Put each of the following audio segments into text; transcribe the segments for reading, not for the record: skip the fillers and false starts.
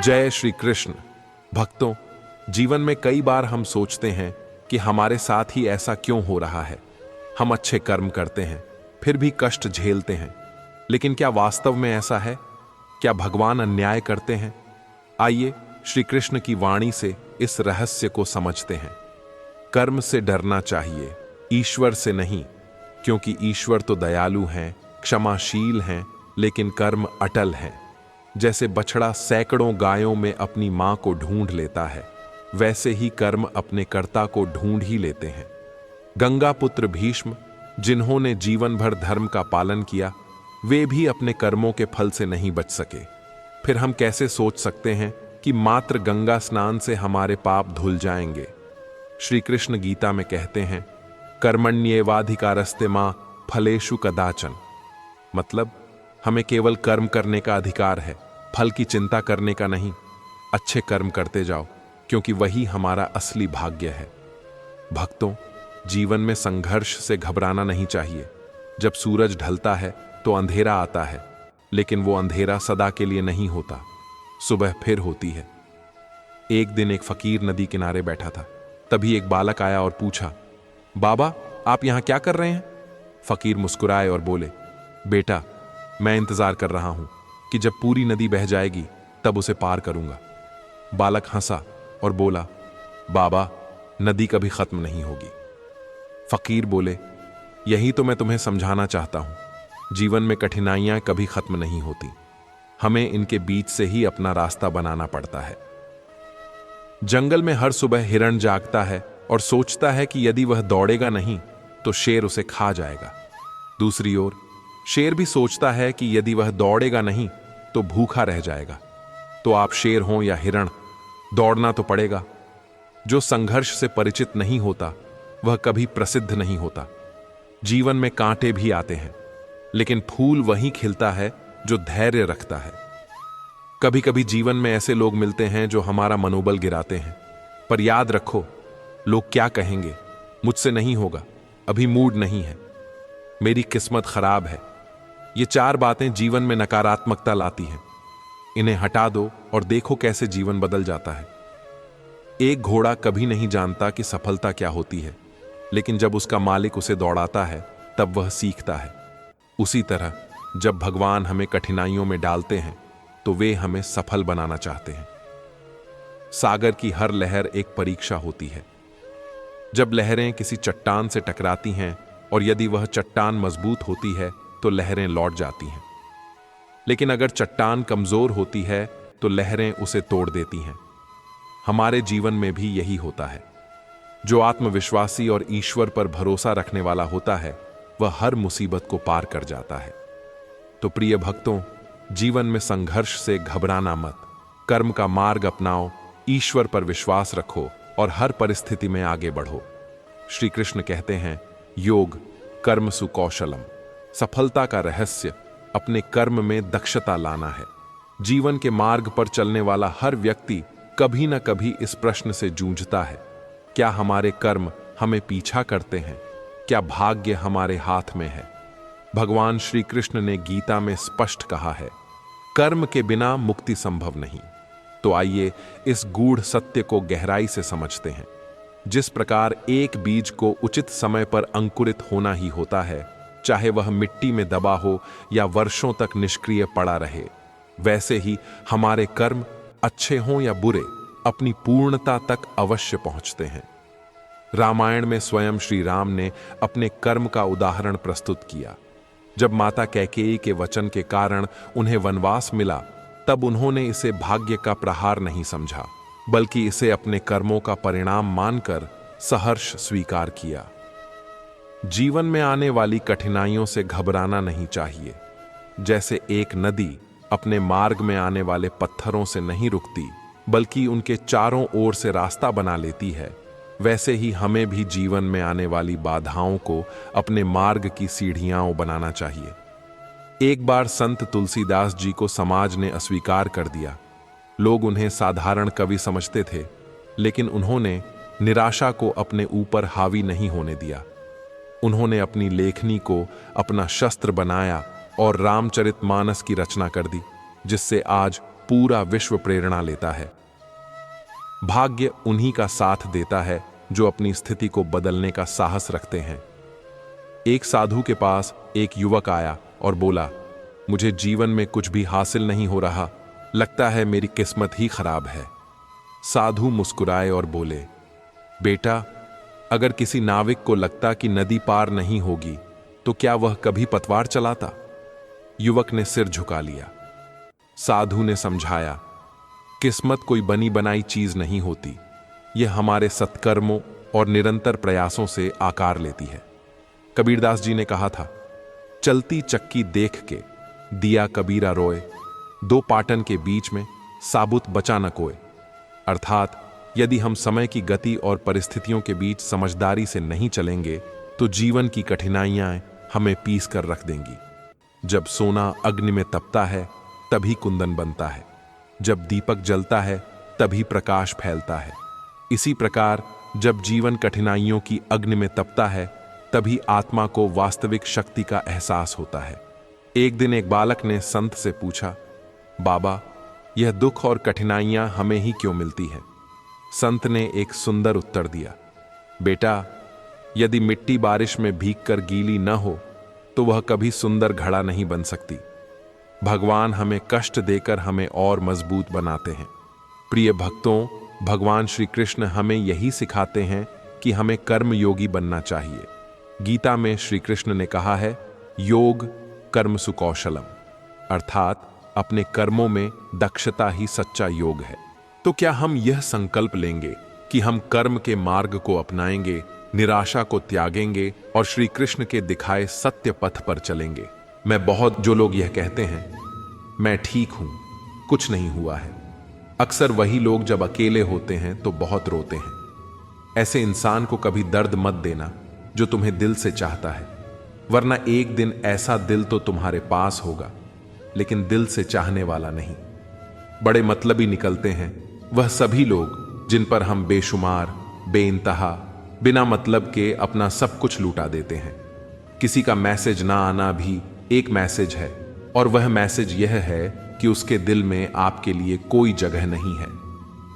जय श्री कृष्ण। भक्तों, जीवन में कई बार हम सोचते हैं कि हमारे साथ ही ऐसा क्यों हो रहा है। हम अच्छे कर्म करते हैं, फिर भी कष्ट झेलते हैं। लेकिन क्या वास्तव में ऐसा है? क्या भगवान अन्याय करते हैं? आइए श्री कृष्ण की वाणी से इस रहस्य को समझते हैं। कर्म से डरना चाहिए, ईश्वर से नहीं, क्योंकि ईश्वर तो दयालु हैं, क्षमाशील हैं, लेकिन कर्म अटल हैं। जैसे बछड़ा सैकड़ों गायों में अपनी मां को ढूंढ लेता है, वैसे ही कर्म अपने कर्ता को ढूंढ ही लेते हैं। गंगा पुत्र भीष्म, जिन्होंने जीवन भर धर्म का पालन किया, वे भी अपने कर्मों के फल से नहीं बच सके। फिर हम कैसे सोच सकते हैं कि मात्र गंगा स्नान से हमारे पाप धुल जाएंगे? श्री कृष्ण गीता में कहते हैं, कर्मण्येवाधिकारस्ते मां फलेषु कदाचन। मतलब हमें केवल कर्म करने का अधिकार है, फल की चिंता करने का नहीं। अच्छे कर्म करते जाओ, क्योंकि वही हमारा असली भाग्य है। भक्तों, जीवन में संघर्ष से घबराना नहीं चाहिए। जब सूरज ढलता है तो अंधेरा आता है, लेकिन वो अंधेरा सदा के लिए नहीं होता, सुबह फिर होती है। एक दिन एक फकीर नदी किनारे बैठा था। तभी एक बालक आया और पूछा, बाबा, आप यहां क्या कर रहे हैं? फकीर मुस्कुराए और बोले, बेटा, मैं इंतजार कर रहा हूं कि जब पूरी नदी बह जाएगी तब उसे पार करूंगा। बालक हंसा और बोला, बाबा, नदी कभी खत्म नहीं होगी। फकीर बोले, यही तो मैं तुम्हें समझाना चाहता हूं। जीवन में कठिनाइयां कभी खत्म नहीं होती, हमें इनके बीच से ही अपना रास्ता बनाना पड़ता है। जंगल में हर सुबह हिरण जागता है और सोचता है कि यदि वह दौड़ेगा नहीं तो शेर उसे खा जाएगा। दूसरी ओर शेर भी सोचता है कि यदि वह दौड़ेगा नहीं तो भूखा रह जाएगा। तो आप शेर हों या हिरण, दौड़ना तो पड़ेगा। जो संघर्ष से परिचित नहीं होता वह कभी प्रसिद्ध नहीं होता। जीवन में कांटे भी आते हैं, लेकिन फूल वहीं खिलता है जो धैर्य रखता है। कभी कभी जीवन में ऐसे लोग मिलते हैं जो हमारा मनोबल गिराते हैं, पर याद रखो, लोग क्या कहेंगे, मुझसे नहीं होगा, अभी मूड नहीं है, मेरी किस्मत खराब है। ये चार बातें जीवन में नकारात्मकता लाती हैं। इन्हें हटा दो और देखो कैसे जीवन बदल जाता है। एक घोड़ा कभी नहीं जानता कि सफलता क्या होती है, लेकिन जब उसका मालिक उसे दौड़ाता है तब वह सीखता है। उसी तरह जब भगवान हमें कठिनाइयों में डालते हैं तो वे हमें सफल बनाना चाहते हैं। सागर की हर लहर एक परीक्षा होती है। जब लहरें किसी चट्टान से टकराती हैं और यदि वह चट्टान मजबूत होती है तो लहरें लौट जाती हैं, लेकिन अगर चट्टान कमजोर होती है तो लहरें उसे तोड़ देती हैं। हमारे जीवन में भी यही होता है। जो आत्मविश्वासी और ईश्वर पर भरोसा रखने वाला होता है, वह हर मुसीबत को पार कर जाता है। तो प्रिय भक्तों, जीवन में संघर्ष से घबराना मत। कर्म का मार्ग अपनाओ, ईश्वर पर विश्वास रखो और हर परिस्थिति में आगे बढ़ो। श्री कृष्ण कहते हैं, योग कर्म सुकौशलम। सफलता का रहस्य अपने कर्म में दक्षता लाना है। जीवन के मार्ग पर चलने वाला हर व्यक्ति कभी न कभी इस प्रश्न से जूझता है, क्या हमारे कर्म हमें पीछा करते हैं? क्या भाग्य हमारे हाथ में है? भगवान श्री कृष्ण ने गीता में स्पष्ट कहा है, कर्म के बिना मुक्ति संभव नहीं। तो आइए इस गूढ़ सत्य को गहराई से समझते हैं। जिस प्रकार एक बीज को उचित समय पर अंकुरित होना ही होता है, चाहे वह मिट्टी में दबा हो या वर्षों तक निष्क्रिय पड़ा रहे, वैसे ही हमारे कर्म अच्छे हों या बुरे, अपनी पूर्णता तक अवश्य पहुंचते हैं। रामायण में स्वयं श्री राम ने अपने कर्म का उदाहरण प्रस्तुत किया। जब माता कैकेयी के वचन के कारण उन्हें वनवास मिला, तब उन्होंने इसे भाग्य का प्रहार नहीं समझा, बल्कि इसे अपने कर्मों का परिणाम मानकर सहर्ष स्वीकार किया। जीवन में आने वाली कठिनाइयों से घबराना नहीं चाहिए। जैसे एक नदी अपने मार्ग में आने वाले पत्थरों से नहीं रुकती, बल्कि उनके चारों ओर से रास्ता बना लेती है, वैसे ही हमें भी जीवन में आने वाली बाधाओं को अपने मार्ग की सीढ़ियां बनाना चाहिए। एक बार संत तुलसीदास जी को समाज ने अस्वीकार कर दिया। लोग उन्हें साधारण कवि समझते थे, लेकिन उन्होंने निराशा को अपने ऊपर हावी नहीं होने दिया। उन्होंने अपनी लेखनी को अपना शस्त्र बनाया और रामचरितमानस की रचना कर दी, जिससे आज पूरा विश्व प्रेरणा लेता है। भाग्य उन्हीं का साथ देता है जो अपनी स्थिति को बदलने का साहस रखते हैं। एक साधु के पास एक युवक आया और बोला, मुझे जीवन में कुछ भी हासिल नहीं हो रहा, लगता है मेरी किस्मत ही खराब है। साधु मुस्कुराए और बोले, बेटा, अगर किसी नाविक को लगता कि नदी पार नहीं होगी तो क्या वह कभी पतवार चलाता? युवक ने सिर झुका लिया। साधु ने समझाया, किस्मत कोई बनी बनाई चीज नहीं होती, यह हमारे सत्कर्मों और निरंतर प्रयासों से आकार लेती है। कबीरदास जी ने कहा था, चलती चक्की देख के दिया कबीरा रोए, दो पाटन के बीच में साबुत बचा न कोय। अर्थात यदि हम समय की गति और परिस्थितियों के बीच समझदारी से नहीं चलेंगे तो जीवन की कठिनाइयां हमें पीस कर रख देंगी। जब सोना अग्नि में तपता है तभी कुंदन बनता है, जब दीपक जलता है तभी प्रकाश फैलता है। इसी प्रकार जब जीवन कठिनाइयों की अग्नि में तपता है तभी आत्मा को वास्तविक शक्ति का एहसास होता है। एक दिन एक बालक ने संत से पूछा, बाबा, यह दुख और कठिनाइयां हमें ही क्यों मिलती है? संत ने एक सुंदर उत्तर दिया, बेटा, यदि मिट्टी बारिश में भीगकर गीली न हो तो वह कभी सुंदर घड़ा नहीं बन सकती। भगवान हमें कष्ट देकर हमें और मजबूत बनाते हैं। प्रिय भक्तों, भगवान श्री कृष्ण हमें यही सिखाते हैं कि हमें कर्म योगी बनना चाहिए। गीता में श्री कृष्ण ने कहा है, योग कर्म सुकौशलम, अर्थात अपने कर्मों में दक्षता ही सच्चा योग है। तो क्या हम यह संकल्प लेंगे कि हम कर्म के मार्ग को अपनाएंगे, निराशा को त्यागेंगे और श्री कृष्ण के दिखाए सत्य पथ पर चलेंगे? जो लोग यह कहते हैं, मैं ठीक हूं, कुछ नहीं हुआ है, अक्सर वही लोग जब अकेले होते हैं तो बहुत रोते हैं। ऐसे इंसान को कभी दर्द मत देना जो तुम्हें दिल से चाहता है, वरना एक दिन ऐसा दिल तो तुम्हारे पास होगा लेकिन दिल से चाहने वाला नहीं। बड़े मतलबी निकलते हैं वह सभी लोग जिन पर हम बेशुमार, बेइंतहा, बिना मतलब के अपना सब कुछ लूटा देते हैं। किसी का मैसेज ना आना भी एक मैसेज है, और वह मैसेज यह है कि उसके दिल में आपके लिए कोई जगह नहीं है।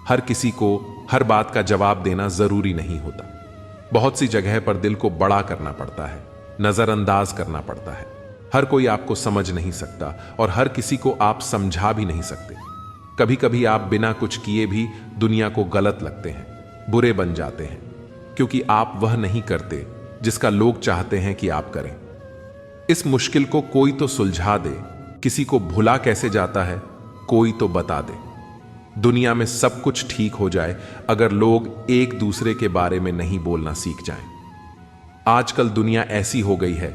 हर किसी को हर बात का जवाब देना जरूरी नहीं होता। बहुत सी जगह पर दिल को बड़ा करना पड़ता है, नजरअंदाज करना पड़ता है। हर कोई आपको समझ नहीं सकता और हर किसी को आप समझा भी नहीं सकते। कभी कभी आप बिना कुछ किए भी दुनिया को गलत लगते हैं, बुरे बन जाते हैं, क्योंकि आप वह नहीं करते जिसका लोग चाहते हैं कि आप करें। इस मुश्किल को कोई तो सुलझा दे। किसी को भुला कैसे जाता है, कोई तो बता दे। दुनिया में सब कुछ ठीक हो जाए अगर लोग एक दूसरे के बारे में नहीं बोलना सीख जाएं। आजकल दुनिया ऐसी हो गई है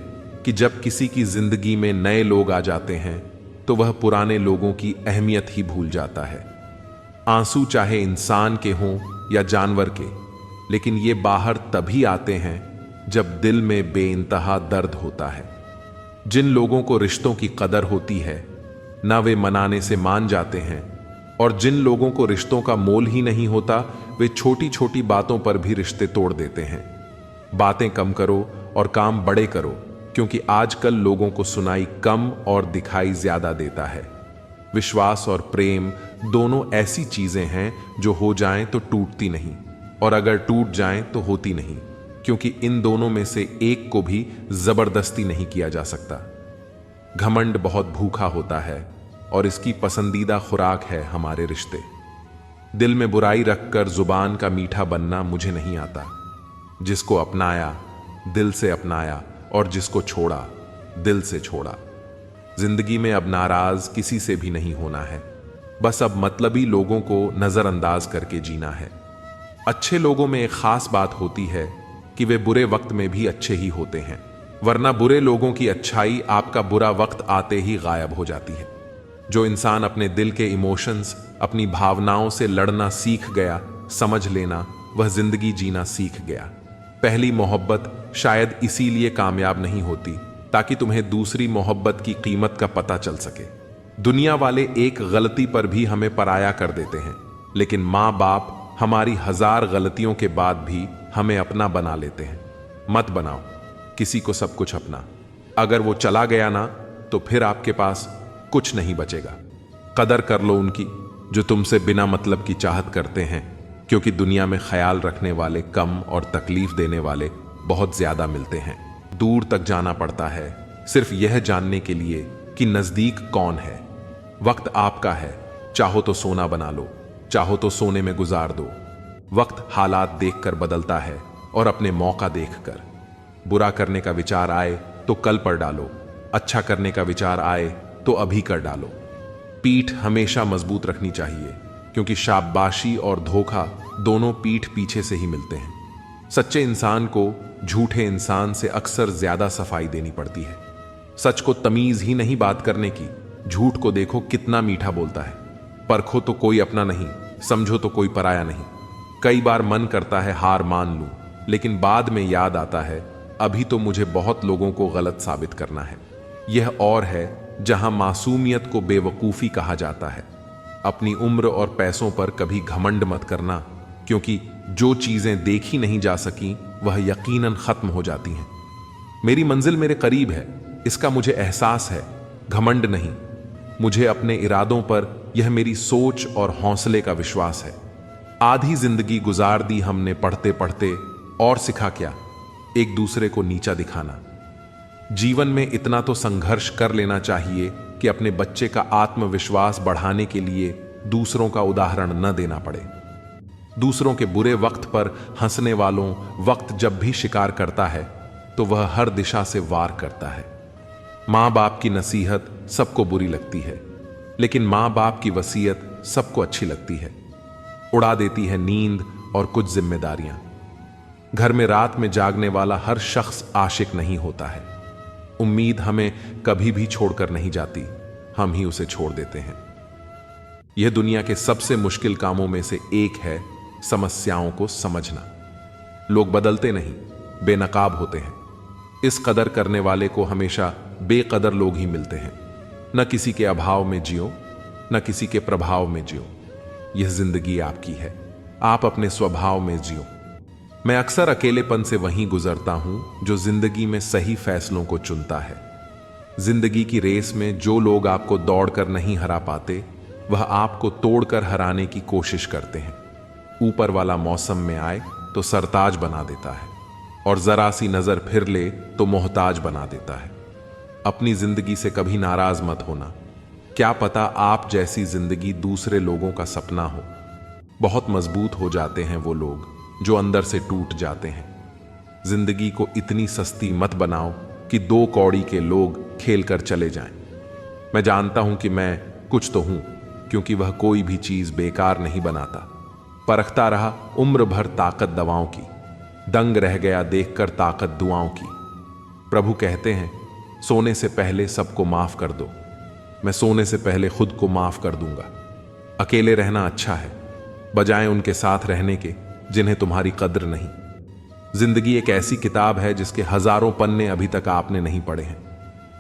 कि जब किसी की जिंदगी में नए लोग आ जाते हैं तो वह पुराने लोगों की अहमियत ही भूल जाता है। आंसू चाहे इंसान के हों या जानवर के, लेकिन ये बाहर तभी आते हैं जब दिल में बेइंतहा दर्द होता है। जिन लोगों को रिश्तों की कदर होती है ना वे मनाने से मान जाते हैं, और जिन लोगों को रिश्तों का मोल ही नहीं होता वे छोटी छोटी बातों पर भी रिश्ते तोड़ देते हैं। बातें कम करो और काम बड़े करो, क्योंकि आजकल लोगों को सुनाई कम और दिखाई ज्यादा देता है। विश्वास और प्रेम दोनों ऐसी चीजें हैं जो हो जाएं तो टूटती नहीं, और अगर टूट जाएं तो होती नहीं, क्योंकि इन दोनों में से एक को भी जबरदस्ती नहीं किया जा सकता। घमंड बहुत भूखा होता है और इसकी पसंदीदा खुराक है हमारे रिश्ते। दिल में बुराई रखकर जुबान का मीठा बनना मुझे नहीं आता। जिसको अपनाया दिल से अपनाया, और जिसको छोड़ा दिल से छोड़ा। जिंदगी में अब नाराज किसी से भी नहीं होना है, बस अब मतलबी लोगों को नजरअंदाज करके जीना है। अच्छे लोगों में एक खास बात होती है कि वे बुरे वक्त में भी अच्छे ही होते हैं, वरना बुरे लोगों की अच्छाई आपका बुरा वक्त आते ही गायब हो जाती है। जो इंसान अपने दिल के इमोशंस, अपनी भावनाओं से लड़ना सीख गया, समझ लेना वह जिंदगी जीना सीख गया। पहली मोहब्बत शायद इसीलिए कामयाब नहीं होती ताकि तुम्हें दूसरी मोहब्बत की कीमत का पता चल सके। दुनिया वाले एक गलती पर भी हमें पराया कर देते हैं, लेकिन माँ बाप हमारी 1000 गलतियों के बाद भी हमें अपना बना लेते हैं। मत बनाओ किसी को सब कुछ अपना। अगर वो चला गया ना तो फिर आपके पास कुछ नहीं बचेगा। कदर कर लो उनकी जो तुमसे बिना मतलब की चाहत करते हैं, क्योंकि दुनिया में ख्याल रखने वाले कम और तकलीफ देने वाले बहुत ज्यादा मिलते हैं। दूर तक जाना पड़ता है सिर्फ यह जानने के लिए कि नजदीक कौन है। वक्त आपका है, चाहो तो सोना बना लो, चाहो तो सोने में गुजार दो। वक्त हालात देखकर बदलता है और अपने मौका देखकर। बुरा करने का विचार आए तो कल पर डालो, अच्छा करने का विचार आए तो अभी कर डालो। पीठ हमेशा मजबूत रखनी चाहिए, क्योंकि शाबाशी और धोखा दोनों पीठ पीछे से ही मिलते हैं। सच्चे इंसान को झूठे इंसान से अक्सर ज्यादा सफाई देनी पड़ती है। सच को तमीज ही नहीं बात करने की, झूठ को देखो कितना मीठा बोलता है। परखो तो कोई अपना नहीं, समझो तो कोई पराया नहीं। कई बार मन करता है हार मान लूं, लेकिन बाद में याद आता है अभी तो मुझे बहुत लोगों को गलत साबित करना है। यह और है जहां मासूमियत को बेवकूफी कहा जाता है। अपनी उम्र और पैसों पर कभी घमंड मत करना, क्योंकि जो चीजें देखी नहीं जा सकी वह यकीनन खत्म हो जाती हैं। मेरी मंजिल मेरे करीब है, इसका मुझे एहसास है, घमंड नहीं। मुझे अपने इरादों पर यह मेरी सोच और हौसले का विश्वास है। आधी जिंदगी गुजार दी हमने पढ़ते पढ़ते, और सिखा क्या, एक दूसरे को नीचा दिखाना। जीवन में इतना तो संघर्ष कर लेना चाहिए कि अपने बच्चे का आत्मविश्वास बढ़ाने के लिए दूसरों का उदाहरण न देना पड़े। दूसरों के बुरे वक्त पर हंसने वालों वक्त जब भी शिकार करता है तो वह हर दिशा से वार करता है। माँ बाप की नसीहत सबको बुरी लगती है, लेकिन माँ बाप की वसीयत सबको अच्छी लगती है। उड़ा देती है नींद और कुछ जिम्मेदारियां। घर में रात में जागने वाला हर शख्स आशिक नहीं होता है। उम्मीद हमें कभी भी छोड़कर नहीं जाती, हम ही उसे छोड़ देते हैं। यह दुनिया के सबसे मुश्किल कामों में से एक है, समस्याओं को समझना। लोग बदलते नहीं, बेनकाब होते हैं। इस कदर करने वाले को हमेशा बेकदर लोग ही मिलते हैं। न किसी के अभाव में जियो, न किसी के प्रभाव में जियो। यह जिंदगी आपकी है, आप अपने स्वभाव में जियो। मैं अक्सर अकेलेपन से वहीं गुजरता हूं जो जिंदगी में सही फैसलों को चुनता है। जिंदगी की रेस में जो लोग आपको दौड़कर नहीं हरा पाते, वह आपको तोड़कर हराने की कोशिश करते हैं। ऊपर वाला मौसम में आए तो सरताज बना देता है, और जरा सी नजर फिर ले तो मोहताज बना देता है। अपनी जिंदगी से कभी नाराज मत होना। क्या पता आप जैसी जिंदगी दूसरे लोगों का सपना हो। बहुत मजबूत हो जाते हैं वो लोग जो अंदर से टूट जाते हैं। जिंदगी को इतनी सस्ती मत बनाओ कि 2 कौड़ी के लोग खेल कर चले जाएं। मैं जानता हूं कि मैं कुछ तो हूं, क्योंकि वह कोई भी चीज बेकार नहीं बनाता। परखता रहा उम्र भर ताकत दवाओं की, दंग रह गया देखकर ताकत दुआओं की। प्रभु कहते हैं सोने से पहले सबको माफ कर दो। मैं सोने से पहले खुद को माफ कर दूंगा। अकेले रहना अच्छा है, बजाय उनके साथ रहने के जिन्हें तुम्हारी कद्र नहीं। जिंदगी एक ऐसी किताब है जिसके हजारों पन्ने अभी तक आपने नहीं पढ़े हैं।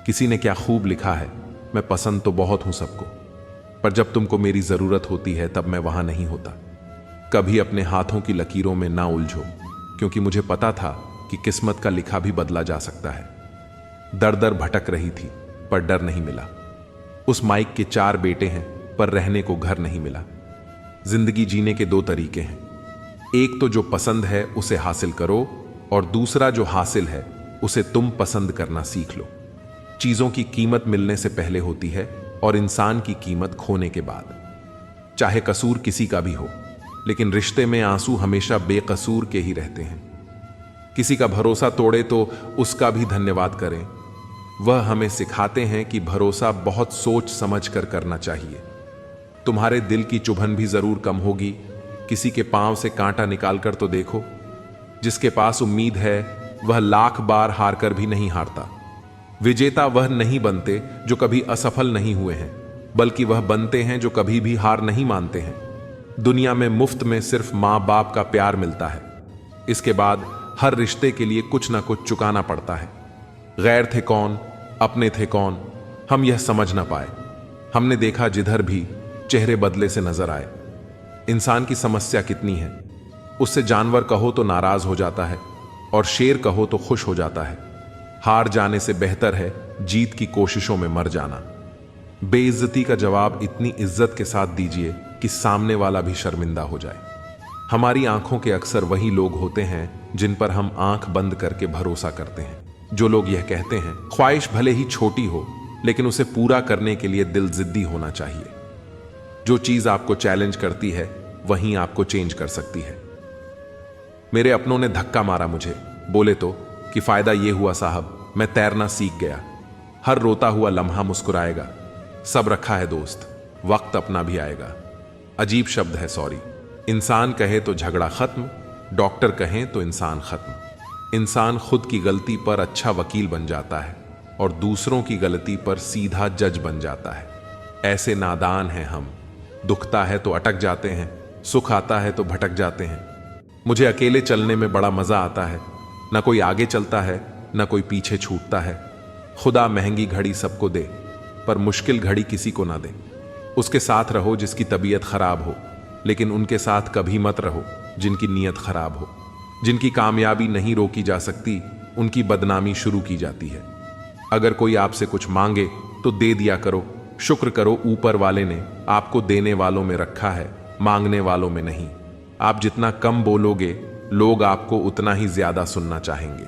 किसी ने क्या खूब लिखा है, मैं पसंद तो बहुत हूं सबको, पर जब तुमको मेरी जरूरत होती है तब मैं वहां नहीं होता। कभी अपने हाथों की लकीरों में ना उलझो, क्योंकि मुझे पता था कि किस्मत का लिखा भी बदला जा सकता है। दर दर भटक रही थी पर डर नहीं मिला। उस माइक के 4 बेटे हैं पर रहने को घर नहीं मिला। जिंदगी जीने के 2 तरीके हैं, एक तो जो पसंद है उसे हासिल करो, और दूसरा जो हासिल है उसे तुम पसंद करना सीख लो। चीजों की कीमत मिलने से पहले होती है और इंसान की कीमत खोने के बाद। चाहे कसूर किसी का भी हो, लेकिन रिश्ते में आंसू हमेशा बेकसूर के ही रहते हैं। किसी का भरोसा तोड़े तो उसका भी धन्यवाद करें। वह हमें सिखाते हैं कि भरोसा बहुत सोच समझ कर करना चाहिए। तुम्हारे दिल की चुभन भी जरूर कम होगी। किसी के पांव से कांटा निकाल कर तो देखो। जिसके पास उम्मीद है वह लाख बार हार कर भी नहीं हारता। विजेता वह नहीं बनते जो कभी असफल नहीं हुए हैं, बल्कि वह बनते हैं जो कभी भी हार नहीं मानते हैं। दुनिया में मुफ्त में सिर्फ माँ बाप का प्यार मिलता है। इसके बाद हर रिश्ते के लिए कुछ ना कुछ चुकाना पड़ता है। गैर थे कौन, अपने थे कौन, हम यह समझ ना पाए। हमने देखा जिधर भी चेहरे बदले से नजर आए। इंसान की समस्या कितनी है, उससे जानवर कहो तो नाराज हो जाता है और शेर कहो तो खुश हो जाता है। हार जाने से बेहतर है जीत की कोशिशों में मर जाना। बेइज्जती का जवाब इतनी इज्जत के साथ दीजिए कि सामने वाला भी शर्मिंदा हो जाए। हमारी आंखों के अक्सर वही लोग होते हैं जिन पर हम आंख बंद करके भरोसा करते हैं। जो लोग यह कहते हैं, ख्वाहिश भले ही छोटी हो लेकिन उसे पूरा करने के लिए दिल जिद्दी होना चाहिए। जो चीज आपको चैलेंज करती है वहीं आपको चेंज कर सकती है। मेरे अपनों ने धक्का मारा मुझे, बोले तो कि फायदा यह हुआ साहब, मैं तैरना सीख गया। हर रोता हुआ लम्हा मुस्कुराएगा। सब रखा है दोस्त, वक्त अपना भी आएगा। अजीब शब्द है सॉरी। इंसान कहे तो झगड़ा खत्म, डॉक्टर कहें तो इंसान खत्म। इंसान खुद की गलती पर अच्छा वकील बन जाता है और दूसरों की गलती पर सीधा जज बन जाता है। ऐसे नादान हैं हम। दुखता है तो अटक जाते हैं, सुख आता है तो भटक जाते हैं। मुझे अकेले चलने में बड़ा मजा आता है। ना कोई आगे चलता है, ना कोई पीछे छूटता है। खुदा महंगी घड़ी सबको दे, पर मुश्किल घड़ी किसी को ना दे। उसके साथ रहो जिसकी तबीयत खराब हो, लेकिन उनके साथ कभी मत रहो जिनकी नीयत खराब हो। जिनकी कामयाबी नहीं रोकी जा सकती, उनकी बदनामी शुरू की जाती है। अगर कोई आपसे कुछ मांगे तो दे दिया करो। शुक्र करो ऊपर वाले ने आपको देने वालों में रखा है, मांगने वालों में नहीं। आप जितना कम बोलोगे, लोग आपको उतना ही ज्यादा सुनना चाहेंगे।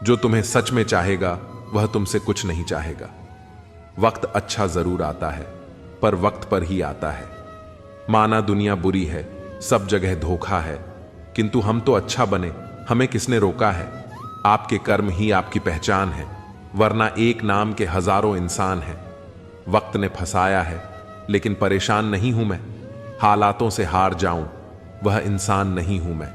जो तुम्हें सच में चाहेगा वह तुमसे कुछ नहीं चाहेगा। वक्त अच्छा जरूर आता है, पर वक्त पर ही आता है। माना दुनिया बुरी है, सब जगह धोखा है, किंतु हम तो अच्छा बने, हमें किसने रोका है? आपके कर्म ही आपकी पहचान है, वरना एक नाम के हजारों इंसान हैं। वक्त ने फंसाया है, लेकिन परेशान नहीं हूं मैं। हालातों से हार जाऊं, वह इंसान नहीं हूं मैं।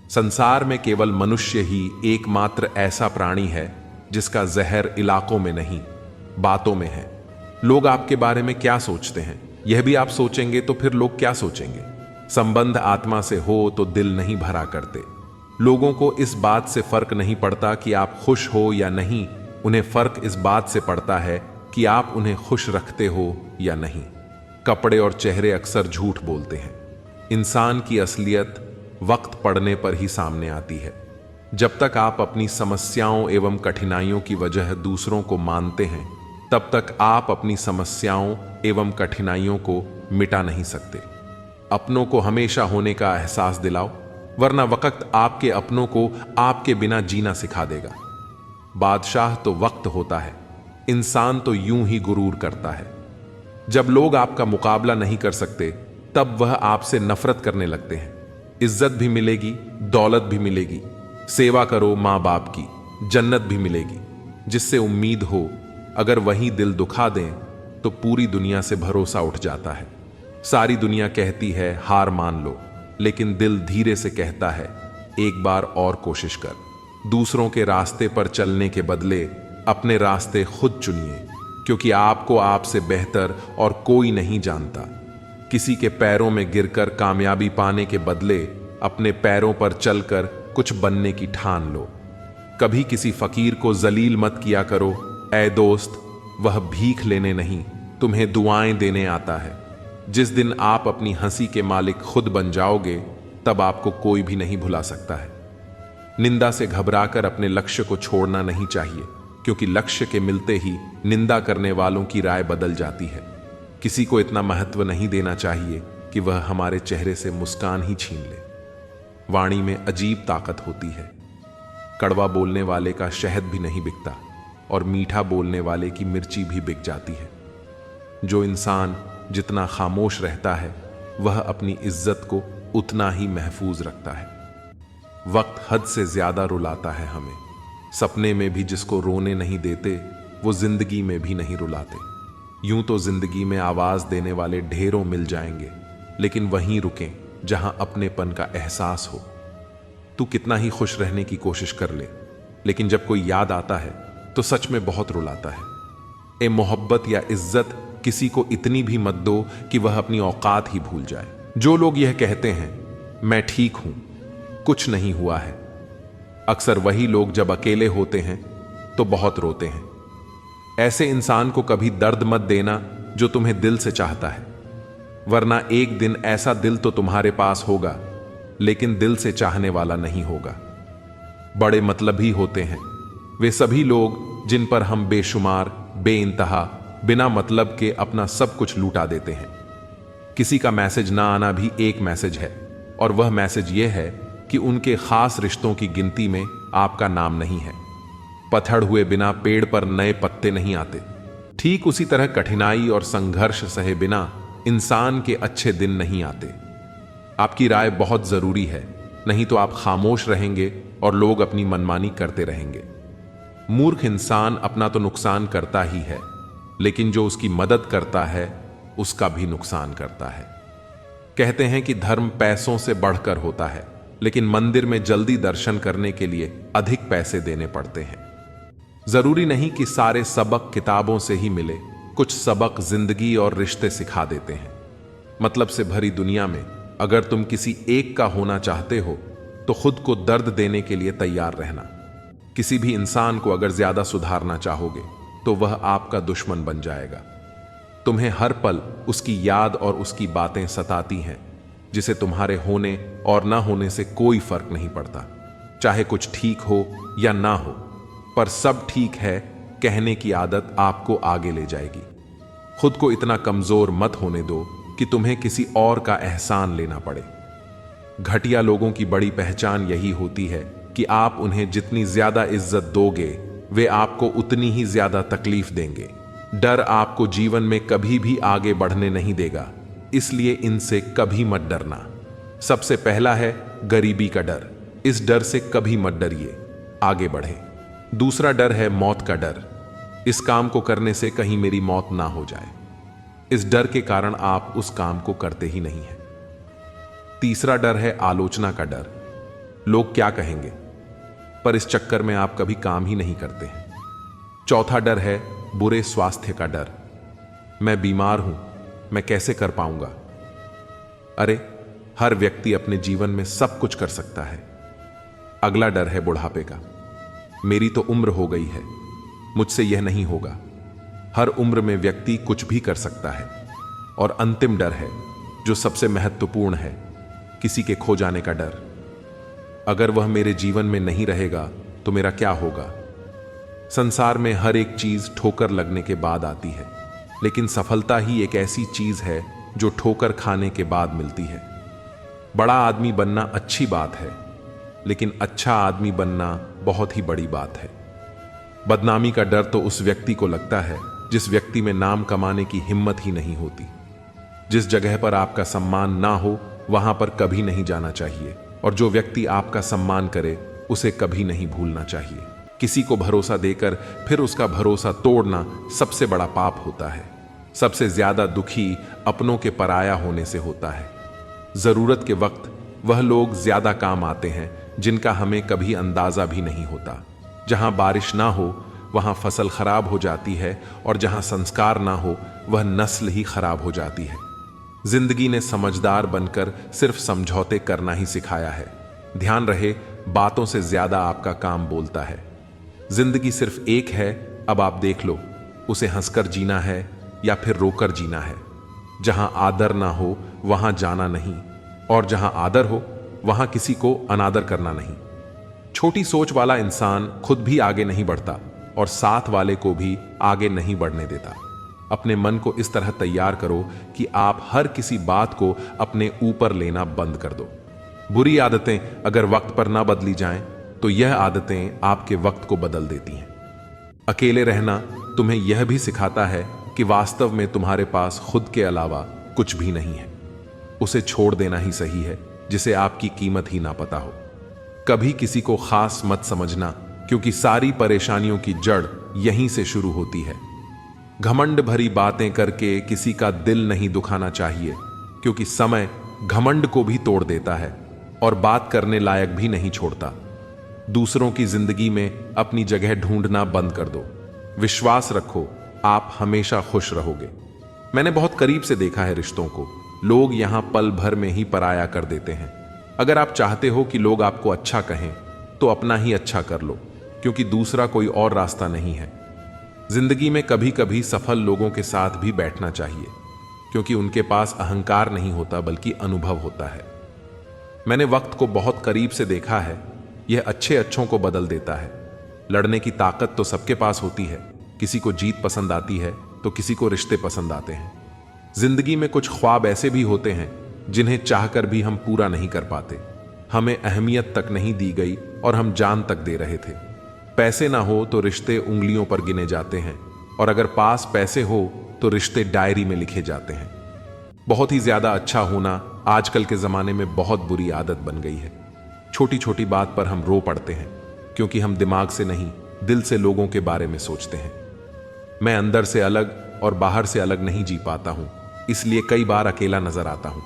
संसार में केवल मनुष्य ही एकमात्र ऐसा प्राणी है जिसका जहर इलाकों में नहीं, बातों में है। लोग आपके बारे में क्या सोचते हैं, यह भी आप सोचेंगे तो फिर लोग क्या सोचेंगे? संबंध आत्मा से हो तो दिल नहीं भरा करते। लोगों को इस बात से फर्क नहीं पड़ता कि आप खुश हो या नहीं, उन्हें फर्क इस बात से पड़ता है कि आप उन्हें खुश रखते हो या नहीं। कपड़े और चेहरे अक्सर झूठ बोलते हैं। इंसान की असलियत वक्त पड़ने पर ही सामने आती है। जब तक आप अपनी समस्याओं एवं कठिनाइयों की वजह दूसरों को मानते हैं, तब तक आप अपनी समस्याओं एवं कठिनाइयों को मिटा नहीं सकते। अपनों को हमेशा होने का एहसास दिलाओ, वरना वक्त आपके अपनों को आपके बिना जीना सिखा देगा। बादशाह तो वक्त होता है, इंसान तो यूं ही गुरूर करता है। जब लोग आपका मुकाबला नहीं कर सकते, तब वह आपसे नफरत करने लगते हैं। इज्जत भी मिलेगी, दौलत भी मिलेगी। सेवा करो माँ बाप की, जन्नत भी मिलेगी। जिससे उम्मीद हो, अगर वही दिल दुखा दें तो पूरी दुनिया से भरोसा उठ जाता है। सारी दुनिया कहती है हार मान लो, लेकिन दिल धीरे से कहता है एक बार और कोशिश कर। दूसरों के रास्ते पर चलने के बदले अपने रास्ते खुद चुनिए, क्योंकि आपको आपसे बेहतर और कोई नहीं जानता। किसी के पैरों में गिरकर कामयाबी पाने के बदले अपने पैरों पर चलकर कुछ बनने की ठान लो। कभी किसी फकीर को जलील मत किया करो। ऐ दोस्त, वह भीख लेने नहीं, तुम्हें दुआएं देने आता है। जिस दिन आप अपनी हंसी के मालिक खुद बन जाओगे, तब आपको कोई भी नहीं भुला सकता है। निंदा से घबराकर अपने लक्ष्य को छोड़ना नहीं चाहिए, क्योंकि लक्ष्य के मिलते ही निंदा करने वालों की राय बदल जाती है। किसी को इतना महत्व नहीं देना चाहिए कि वह हमारे चेहरे से मुस्कान ही छीन ले। वाणी में अजीब ताकत होती है। कड़वा बोलने वाले का शहद भी नहीं बिकता और मीठा बोलने वाले की मिर्ची भी बिक जाती है। जो इंसान जितना खामोश रहता है, वह अपनी इज्जत को उतना ही महफूज रखता है। वक्त हद से ज्यादा रुलाता है हमें। सपने में भी जिसको रोने नहीं देते, वो जिंदगी में भी नहीं रुलाते। यूं तो जिंदगी में आवाज देने वाले ढेरों मिल जाएंगे, लेकिन वहीं रुकें जहां अपनेपन का एहसास हो। तू कितना ही खुश रहने की कोशिश कर ले, लेकिन जब कोई याद आता है तो सच में बहुत रुलाता है। ए मोहब्बत या इज्जत किसी को इतनी भी मत दो कि वह अपनी औकात ही भूल जाए। जो लोग यह कहते हैं मैं ठीक हूं, कुछ नहीं हुआ है, अक्सर वही लोग जब अकेले होते हैं तो बहुत रोते हैं। ऐसे इंसान को कभी दर्द मत देना जो तुम्हें दिल से चाहता है, वरना एक दिन ऐसा दिल तो तुम्हारे पास होगा, लेकिन दिल से चाहने वाला नहीं होगा। बड़े मतलबी होते हैं वे सभी लोग जिन पर हम बेशुमार, बेइंतहा बिना मतलब के अपना सब कुछ लूटा देते हैं। किसी का मैसेज ना आना भी एक मैसेज है, और वह मैसेज यह है कि उनके खास रिश्तों की गिनती में आपका नाम नहीं है। पतझड़ हुए बिना पेड़ पर नए पत्ते नहीं आते। ठीक उसी तरह कठिनाई और संघर्ष सहे बिना इंसान के अच्छे दिन नहीं आते। आपकी राय बहुत जरूरी है, नहीं तो आप खामोश रहेंगे और लोग अपनी मनमानी करते रहेंगे। मूर्ख इंसान अपना तो नुकसान करता ही है, लेकिन जो उसकी मदद करता है उसका भी नुकसान करता है। कहते हैं कि धर्म पैसों से बढ़कर होता है, लेकिन मंदिर में जल्दी दर्शन करने के लिए अधिक पैसे देने पड़ते हैं। जरूरी नहीं कि सारे सबक किताबों से ही मिले, कुछ सबक जिंदगी और रिश्ते सिखा देते हैं। मतलब से भरी दुनिया में अगर तुम किसी एक का होना चाहते हो तो खुद को दर्द देने के लिए तैयार रहना। किसी भी इंसान को अगर ज्यादा सुधारना चाहोगे तो वह आपका दुश्मन बन जाएगा। तुम्हें हर पल उसकी याद और उसकी बातें सताती हैं, जिसे तुम्हारे होने और ना होने से कोई फर्क नहीं पड़ता। चाहे कुछ ठीक हो या ना हो, पर सब ठीक है कहने की आदत आपको आगे ले जाएगी। खुद को इतना कमजोर मत होने दो कि तुम्हें किसी और का एहसान लेना पड़े। घटिया लोगों की बड़ी पहचान यही होती है कि आप उन्हें जितनी ज्यादा इज्जत दोगे वे आपको उतनी ही ज्यादा तकलीफ देंगे। डर आपको जीवन में कभी भी आगे बढ़ने नहीं देगा, इसलिए इनसे कभी मत डरना। सबसे पहला है गरीबी का डर। इस डर से कभी मत डरिए, आगे बढ़े। दूसरा डर है मौत का डर। इस काम को करने से कहीं मेरी मौत ना हो जाए। इस डर के कारण आप उस काम को करते ही नहीं हैं। तीसरा डर है आलोचना का डर। लोग क्या कहेंगे, पर इस चक्कर में आप कभी काम ही नहीं करते हैं। चौथा डर है बुरे स्वास्थ्य का डर। मैं बीमार हूं, मैं कैसे कर पाऊंगा। अरे, हर व्यक्ति अपने जीवन में सब कुछ कर सकता है। अगला डर है बुढ़ापे का। मेरी तो उम्र हो गई है, मुझसे यह नहीं होगा। हर उम्र में व्यक्ति कुछ भी कर सकता है। और अंतिम डर है, जो सबसे महत्वपूर्ण है, किसी के खो जाने का डर। अगर वह मेरे जीवन में नहीं रहेगा तो मेरा क्या होगा। संसार में हर एक चीज ठोकर लगने के बाद आती है, लेकिन सफलता ही एक ऐसी चीज है जो ठोकर खाने के बाद मिलती है। बड़ा आदमी बनना अच्छी बात है, लेकिन अच्छा आदमी बनना बहुत ही बड़ी बात है। बदनामी का डर तो उस व्यक्ति को लगता है जिस व्यक्ति में नाम कमाने की हिम्मत ही नहीं होती। जिस जगह पर आपका सम्मान ना हो वहां पर कभी नहीं जाना चाहिए, और जो व्यक्ति आपका सम्मान करे उसे कभी नहीं भूलना चाहिए। किसी को भरोसा देकर फिर उसका भरोसा तोड़ना सबसे बड़ा पाप होता है। सबसे ज्यादा दुखी अपनों के पराया होने से होता है। जरूरत के वक्त वह लोग ज्यादा काम आते हैं जिनका हमें कभी अंदाजा भी नहीं होता। जहां बारिश ना हो वहां फसल खराब हो जाती है, और जहां संस्कार ना हो वह नस्ल ही खराब हो जाती है। जिंदगी ने समझदार बनकर सिर्फ समझौते करना ही सिखाया है। ध्यान रहे, बातों से ज्यादा आपका काम बोलता है। जिंदगी सिर्फ एक है, अब आप देख लो, उसे हंसकर जीना है या फिर रोकर जीना है। जहां आदर ना हो वहां जाना नहीं, और जहां आदर हो वहां किसी को अनादर करना नहीं। छोटी सोच वाला इंसान खुद भी आगे नहीं बढ़ता और साथ वाले को भी आगे नहीं बढ़ने देता। अपने मन को इस तरह तैयार करो कि आप हर किसी बात को अपने ऊपर लेना बंद कर दो। बुरी आदतें अगर वक्त पर ना बदली जाएं, तो यह आदतें आपके वक्त को बदल देती हैं। अकेले रहना तुम्हें यह भी सिखाता है कि वास्तव में तुम्हारे पास खुद के अलावा कुछ भी नहीं है। उसे छोड़ देना ही सही है जिसे आपकी कीमत ही ना पता हो। कभी किसी को खास मत समझना, क्योंकि सारी परेशानियों की जड़ यहीं से शुरू होती है। घमंड भरी बातें करके किसी का दिल नहीं दुखाना चाहिए, क्योंकि समय घमंड को भी तोड़ देता है और बात करने लायक भी नहीं छोड़ता। दूसरों की जिंदगी में अपनी जगह ढूंढना बंद कर दो। विश्वास रखो, आप हमेशा खुश रहोगे। मैंने बहुत करीब से देखा है रिश्तों को। लोग यहां पल भर में ही पराया कर देते हैं। अगर आप चाहते हो कि लोग आपको अच्छा कहें तो अपना ही अच्छा कर लो, क्योंकि दूसरा कोई और रास्ता नहीं है। जिंदगी में कभी कभी सफल लोगों के साथ भी बैठना चाहिए, क्योंकि उनके पास अहंकार नहीं होता बल्कि अनुभव होता है। मैंने वक्त को बहुत करीब से देखा है। यह अच्छे अच्छों को बदल देता है। लड़ने की ताकत तो सबके पास होती है। किसी को जीत पसंद आती है तो किसी को रिश्ते पसंद आते हैं। जिंदगी में कुछ ख्वाब ऐसे भी होते हैं जिन्हें चाहकर भी हम पूरा नहीं कर पाते। हमें अहमियत तक नहीं दी गई और हम जान तक दे रहे थे। पैसे ना हो तो रिश्ते उंगलियों पर गिने जाते हैं, और अगर पास पैसे हो तो रिश्ते डायरी में लिखे जाते हैं। बहुत ही ज्यादा अच्छा होना आजकल के जमाने में बहुत बुरी आदत बन गई है। छोटी छोटी बात पर हम रो पड़ते हैं, क्योंकि हम दिमाग से नहीं दिल से लोगों के बारे में सोचते हैं। मैं अंदर से अलग और बाहर से अलग नहीं जी पाता हूं, इसलिए कई बार अकेला नजर आता हूं।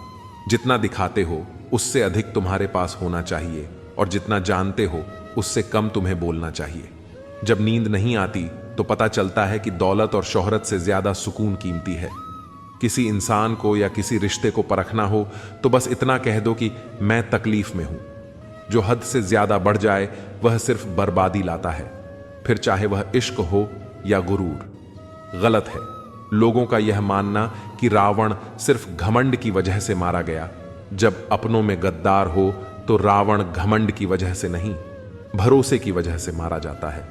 जितना दिखाते हो उससे अधिक तुम्हारे पास होना चाहिए, और जितना जानते हो उससे कम तुम्हें बोलना चाहिए। जब नींद नहीं आती तो पता चलता है कि दौलत और शोहरत से ज्यादा सुकून कीमती है। किसी इंसान को या किसी रिश्ते को परखना हो तो बस इतना कह दो कि मैं तकलीफ में हूं। जो हद से ज्यादा बढ़ जाए वह सिर्फ बर्बादी लाता है, फिर चाहे वह इश्क हो या गुरूर। गलत है लोगों का यह मानना कि रावण सिर्फ घमंड की वजह से मारा गया। जब अपनों में गद्दार हो तो रावण घमंड की वजह से नहीं, भरोसे की वजह से मारा जाता है।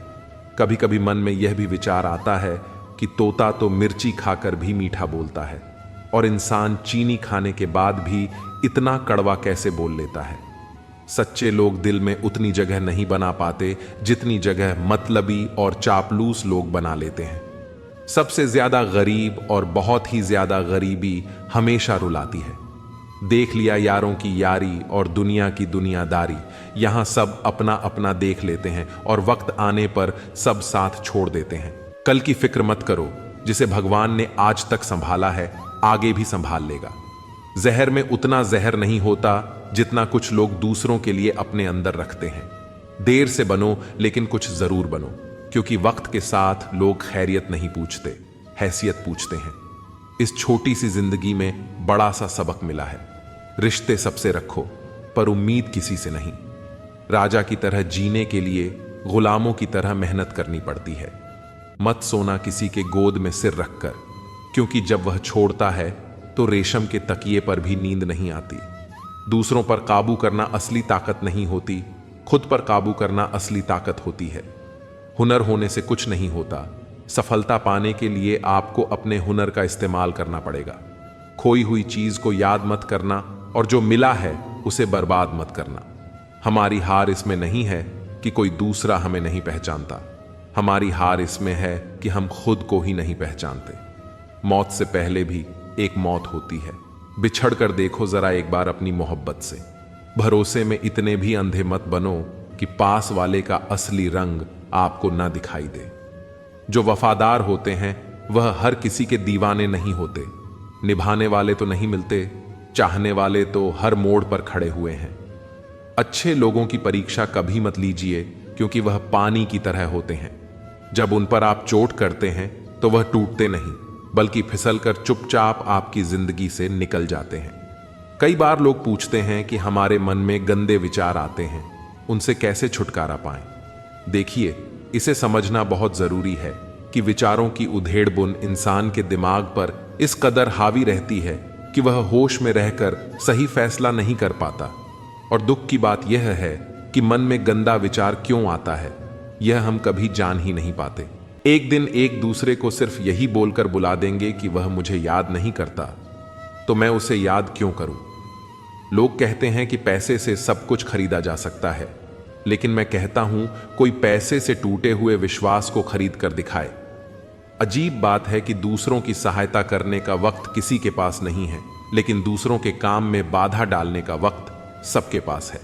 कभी कभी मन में यह भी विचार आता है कि तोता तो मिर्ची खाकर भी मीठा बोलता है, और इंसान चीनी खाने के बाद भी इतना कड़वा कैसे बोल लेता है। सच्चे लोग दिल में उतनी जगह नहीं बना पाते जितनी जगह मतलबी और चापलूस लोग बना लेते हैं। सबसे ज्यादा गरीब और बहुत ही ज्यादा गरीबी हमेशा रुलाती है। देख लिया यारों की यारी और दुनिया की दुनियादारी, यहां सब अपना अपना देख लेते हैं और वक्त आने पर सब साथ छोड़ देते हैं। कल की फिक्र मत करो, जिसे भगवान ने आज तक संभाला है आगे भी संभाल लेगा। जहर में उतना जहर नहीं होता जितना कुछ लोग दूसरों के लिए अपने अंदर रखते हैं। देर से बनो लेकिन कुछ जरूर बनो, क्योंकि वक्त के साथ लोग खैरियत नहीं पूछते, हैसियत पूछते हैं। इस छोटी सी जिंदगी में बड़ा सा सबक मिला है। रिश्ते सबसे रखो पर उम्मीद किसी से नहीं। राजा की तरह जीने के लिए गुलामों की तरह मेहनत करनी पड़ती है। मत सोना किसी के गोद में सिर रखकर, क्योंकि जब वह छोड़ता है तो रेशम के तकिए पर भी नींद नहीं आती। दूसरों पर काबू करना असली ताकत नहीं होती, खुद पर काबू करना असली ताकत होती है। हुनर होने से कुछ नहीं होता। सफलता पाने के लिए आपको अपने हुनर का इस्तेमाल करना पड़ेगा। खोई हुई चीज को याद मत करना, और जो मिला है उसे बर्बाद मत करना। हमारी हार इसमें नहीं है कि कोई दूसरा हमें नहीं पहचानता, हमारी हार इसमें है कि हम खुद को ही नहीं पहचानते। मौत से पहले भी एक मौत होती है। बिछड़ कर देखो जरा एक बार अपनी मोहब्बत से। भरोसे में इतने भी अंधे मत बनो कि पास वाले का असली रंग आपको ना दिखाई दे। जो वफादार होते हैं वह हर किसी के दीवाने नहीं होते। निभाने वाले तो नहीं मिलते, चाहने वाले तो हर मोड़ पर खड़े हुए हैं। अच्छे लोगों की परीक्षा कभी मत लीजिए, क्योंकि वह पानी की तरह होते हैं। जब उन पर आप चोट करते हैं तो वह टूटते नहीं, बल्कि फिसलकर चुपचाप आपकी जिंदगी से निकल जाते हैं। कई बार लोग पूछते हैं कि हमारे मन में गंदे विचार आते हैं, उनसे कैसे छुटकारा पाएं। देखिए, इसे समझना बहुत जरूरी है कि विचारों की उधेड़ बुन इंसान के दिमाग पर इस कदर हावी रहती है कि वह होश में रहकर सही फैसला नहीं कर पाता। और दुख की बात यह है कि मन में गंदा विचार क्यों आता है, यह हम कभी जान ही नहीं पाते। एक दिन एक दूसरे को सिर्फ यही बोलकर बुला देंगे कि वह मुझे याद नहीं करता, तो मैं उसे याद क्यों करूं। लोग कहते हैं कि पैसे से सब कुछ खरीदा जा सकता है, लेकिन मैं कहता हूं कोई पैसे से टूटे हुए विश्वास को खरीद कर दिखाए। अजीब बात है कि दूसरों की सहायता करने का वक्त किसी के पास नहीं है, लेकिन दूसरों के काम में बाधा डालने का वक्त सबके पास है।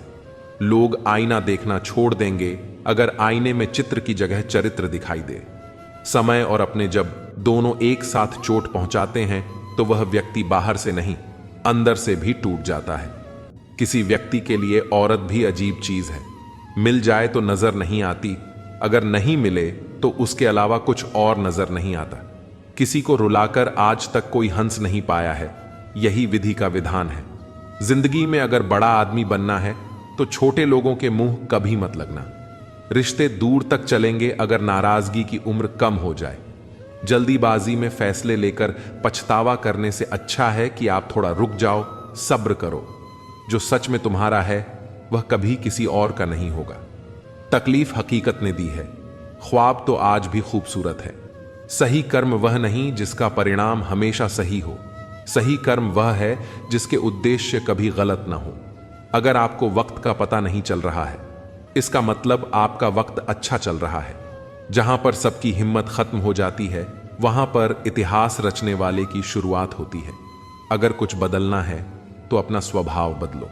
लोग आईना देखना छोड़ देंगे अगर आईने में चित्र की जगह चरित्र दिखाई दे। समय और अपने जब दोनों एक साथ चोट पहुंचाते हैं तो वह व्यक्ति बाहर से नहीं अंदर से भी टूट जाता है। किसी व्यक्ति के लिए औरत भी अजीब चीज है। मिल जाए तो नजर नहीं आती, अगर नहीं मिले तो उसके अलावा कुछ और नजर नहीं आता। किसी को रुलाकर आज तक कोई हंस नहीं पाया है, यही विधि का विधान है। जिंदगी में अगर बड़ा आदमी बनना है तो छोटे लोगों के मुंह कभी मत लगना। रिश्ते दूर तक चलेंगे अगर नाराजगी की उम्र कम हो जाए। जल्दीबाजी में फैसले लेकर पछतावा करने से अच्छा है कि आप थोड़ा रुक जाओ, सब्र करो। जो सच में तुम्हारा है वह कभी किसी और का नहीं होगा। तकलीफ हकीकत ने दी है, ख्वाब तो आज भी खूबसूरत है। सही कर्म वह नहीं जिसका परिणाम हमेशा सही हो। सही कर्म वह है जिसके उद्देश्य कभी गलत ना हो। अगर आपको वक्त का पता नहीं चल रहा है, इसका मतलब आपका वक्त अच्छा चल रहा है। जहां पर सबकी हिम्मत खत्म हो जाती है, वहां पर इतिहास रचने वाले की शुरुआत होती है। अगर कुछ बदलना है तो अपना स्वभाव बदलो।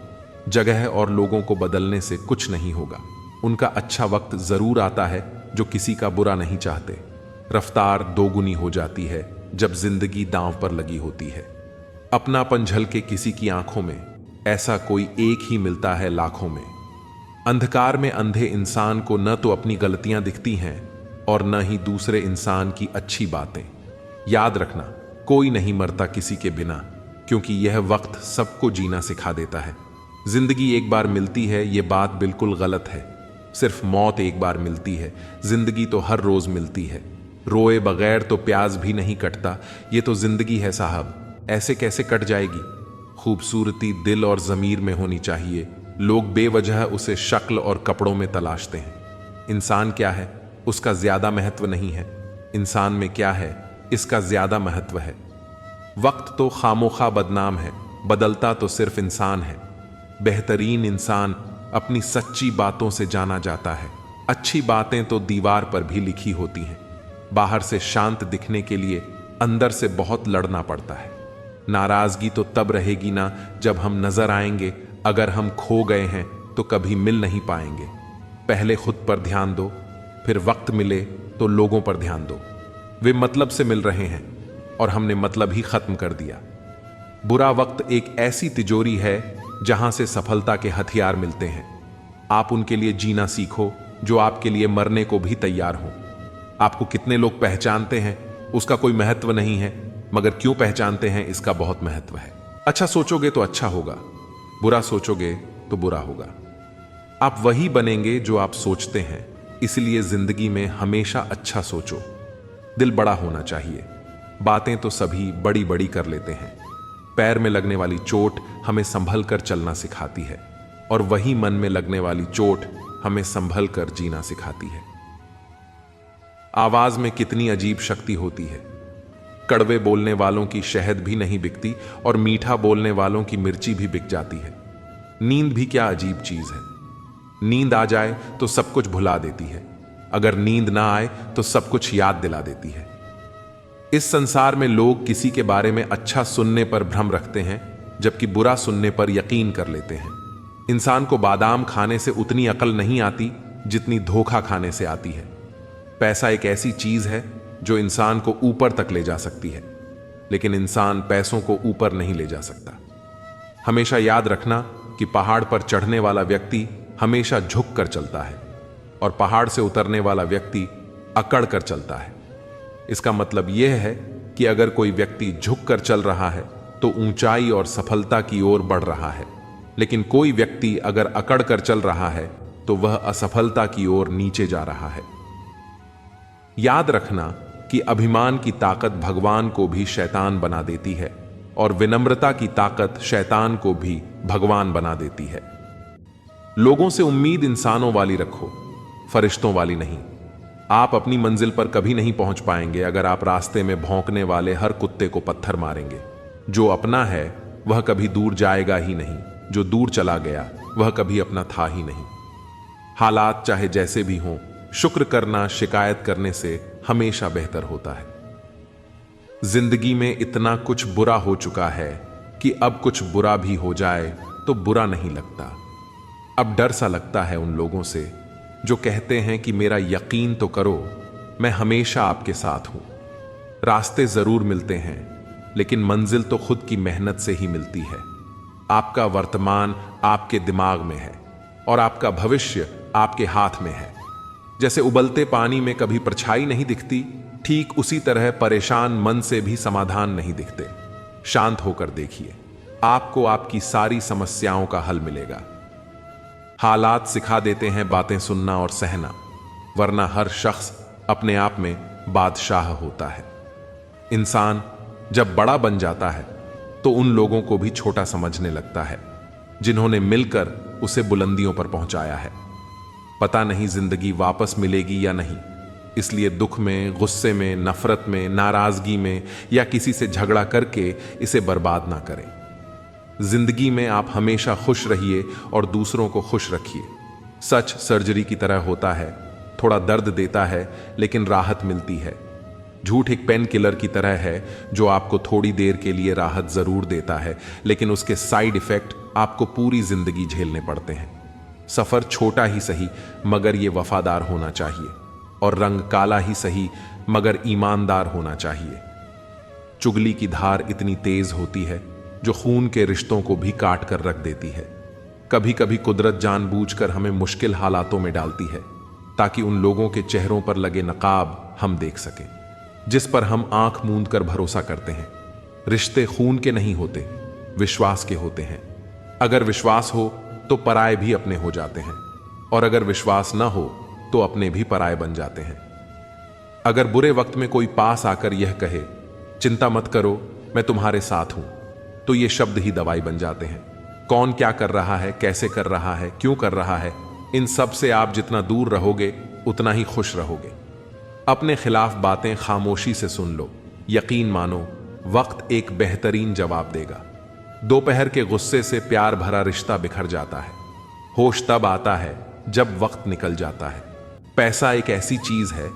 जगह और लोगों को बदलने से कुछ नहीं होगा। उनका अच्छा वक्त जरूर आता है जो किसी का बुरा नहीं चाहते। रफ्तार दोगुनी हो जाती है जब जिंदगी दांव पर लगी होती है। अपनापन झलके किसी की आंखों में, ऐसा कोई एक ही मिलता है लाखों में। अंधकार में अंधे इंसान को न तो अपनी गलतियां दिखती हैं और न ही दूसरे इंसान की अच्छी बातें। याद रखना, कोई नहीं मरता किसी के बिना, क्योंकि यह वक्त सबको जीना सिखा देता है। जिंदगी एक बार मिलती है, यह बात बिल्कुल गलत है। सिर्फ मौत एक बार मिलती है, जिंदगी तो हर रोज मिलती है। रोए बगैर तो प्याज भी नहीं कटता, ये तो जिंदगी है साहब, ऐसे कैसे कट जाएगी। खूबसूरती दिल और जमीर में होनी चाहिए। लोग बेवजह उसे शक्ल और कपड़ों में तलाशते हैं। इंसान क्या है उसका ज्यादा महत्व नहीं है, इंसान में क्या है इसका ज्यादा महत्व है। वक्त तो खामोखा बदनाम है, बदलता तो सिर्फ इंसान है। बेहतरीन इंसान अपनी सच्ची बातों से जाना जाता है। अच्छी बातें तो दीवार पर भी लिखी होती हैं। बाहर से शांत दिखने के लिए अंदर से बहुत लड़ना पड़ता है। नाराजगी तो तब रहेगी ना जब हम नजर आएंगे। अगर हम खो गए हैं तो कभी मिल नहीं पाएंगे। पहले खुद पर ध्यान दो, फिर वक्त मिले तो लोगों पर ध्यान दो। वे मतलब से मिल रहे हैं और हमने मतलब ही खत्म कर दिया। बुरा वक्त एक ऐसी तिजोरी है जहां से सफलता के हथियार मिलते हैं। आप उनके लिए जीना सीखो जो आपके लिए मरने को भी तैयार हो। आपको कितने लोग पहचानते हैं उसका कोई महत्व नहीं है, मगर क्यों पहचानते हैं इसका बहुत महत्व है। अच्छा सोचोगे तो अच्छा होगा, बुरा सोचोगे तो बुरा होगा। आप वही बनेंगे जो आप सोचते हैं, इसलिए जिंदगी में हमेशा अच्छा सोचो। दिल बड़ा होना चाहिए। बातें तो सभी बड़ी बड़ी कर लेते हैं। पैर में लगने वाली चोट हमें संभल कर चलना सिखाती है, और वही मन में लगने वाली चोट हमें संभल कर जीना सिखाती है। आवाज में कितनी अजीब शक्ति होती है। कड़वे बोलने वालों की शहद भी नहीं बिकती और मीठा बोलने वालों की मिर्ची भी बिक जाती है। नींद भी क्या अजीब चीज है। नींद आ जाए तो सब कुछ भुला देती है, अगर नींद ना आए तो सब कुछ याद दिला देती है। इस संसार में लोग किसी के बारे में अच्छा सुनने पर भ्रम रखते हैं, जबकि बुरा सुनने पर यकीन कर लेते हैं। इंसान को बादाम खाने से उतनी अकल नहीं आती जितनी धोखा खाने से आती है। पैसा एक ऐसी चीज है जो इंसान को ऊपर तक ले जा सकती है, लेकिन इंसान पैसों को ऊपर नहीं ले जा सकता। हमेशा याद रखना कि पहाड़ पर चढ़ने वाला व्यक्ति हमेशा झुक कर चलता है और पहाड़ से उतरने वाला व्यक्ति अकड़ कर चलता है। इसका मतलब यह है कि अगर कोई व्यक्ति झुक कर चल रहा है तो ऊंचाई और सफलता की ओर बढ़ रहा है, लेकिन कोई व्यक्ति अगर अकड़ कर चल रहा है तो वह असफलता की ओर नीचे जा रहा है। याद रखना कि अभिमान की ताकत भगवान को भी शैतान बना देती है और विनम्रता की ताकत शैतान को भी भगवान बना देती है। लोगों से उम्मीद इंसानों वाली रखो, फरिश्तों वाली नहीं। आप अपनी मंजिल पर कभी नहीं पहुंच पाएंगे अगर आप रास्ते में भौंकने वाले हर कुत्ते को पत्थर मारेंगे। जो अपना है वह कभी दूर जाएगा ही नहीं, जो दूर चला गया वह कभी अपना था ही नहीं। हालात चाहे जैसे भी हों, शुक्र करना शिकायत करने से हमेशा बेहतर होता है। जिंदगी में इतना कुछ बुरा हो चुका है कि अब कुछ बुरा भी हो जाए तो बुरा नहीं लगता। अब डर सा लगता है उन लोगों से जो कहते हैं कि मेरा यकीन तो करो, मैं हमेशा आपके साथ हूं। रास्ते जरूर मिलते हैं, लेकिन मंजिल तो खुद की मेहनत से ही मिलती है। आपका वर्तमान आपके दिमाग में है और आपका भविष्य आपके हाथ में है। जैसे उबलते पानी में कभी परछाई नहीं दिखती, ठीक उसी तरह परेशान मन से भी समाधान नहीं दिखते। शांत होकर देखिए, आपको आपकी सारी समस्याओं का हल मिलेगा। हालात सिखा देते हैं बातें सुनना और सहना, वरना हर शख्स अपने आप में बादशाह होता है। इंसान जब बड़ा बन जाता है तो उन लोगों को भी छोटा समझने लगता है जिन्होंने मिलकर उसे बुलंदियों पर पहुंचाया है। पता नहीं जिंदगी वापस मिलेगी या नहीं, इसलिए दुख में, गुस्से में, नफरत में, नाराजगी में या किसी से झगड़ा करके इसे बर्बाद ना करें। जिंदगी में आप हमेशा खुश रहिए और दूसरों को खुश रखिए। सच सर्जरी की तरह होता है, थोड़ा दर्द देता है लेकिन राहत मिलती है। झूठ एक पेन किलर की तरह है जो आपको थोड़ी देर के लिए राहत जरूर देता है, लेकिन उसके साइड इफेक्ट आपको पूरी जिंदगी झेलने पड़ते हैं। सफर छोटा ही सही मगर ये वफादार होना चाहिए, और रंग काला ही सही मगर ईमानदार होना चाहिए। चुगली की धार इतनी तेज होती है जो खून के रिश्तों को भी काट कर रख देती है। कभी कभी कुदरत जानबूझकर हमें मुश्किल हालातों में डालती है ताकि उन लोगों के चेहरों पर लगे नकाब हम देख सकें जिस पर हम आंख मूंद कर भरोसा करते हैं। रिश्ते खून के नहीं होते, विश्वास के होते हैं। अगर विश्वास हो तो पराये भी अपने हो जाते हैं, और अगर विश्वास न हो तो अपने भी पराये बन जाते हैं। अगर बुरे वक्त में कोई पास आकर यह कहे, चिंता मत करो मैं तुम्हारे साथ हूं, तो ये शब्द ही दवाई बन जाते हैं। कौन क्या कर रहा है, कैसे कर रहा है, क्यों कर रहा है, इन सब से आप जितना दूर रहोगे उतना ही खुश रहोगे। अपने खिलाफ बातें खामोशी से सुन लो, यकीन मानो वक्त एक बेहतरीन जवाब देगा। दोपहर के गुस्से से प्यार भरा रिश्ता बिखर जाता है। होश तब आता है जब वक्त निकल जाता है। पैसा एक ऐसी चीज है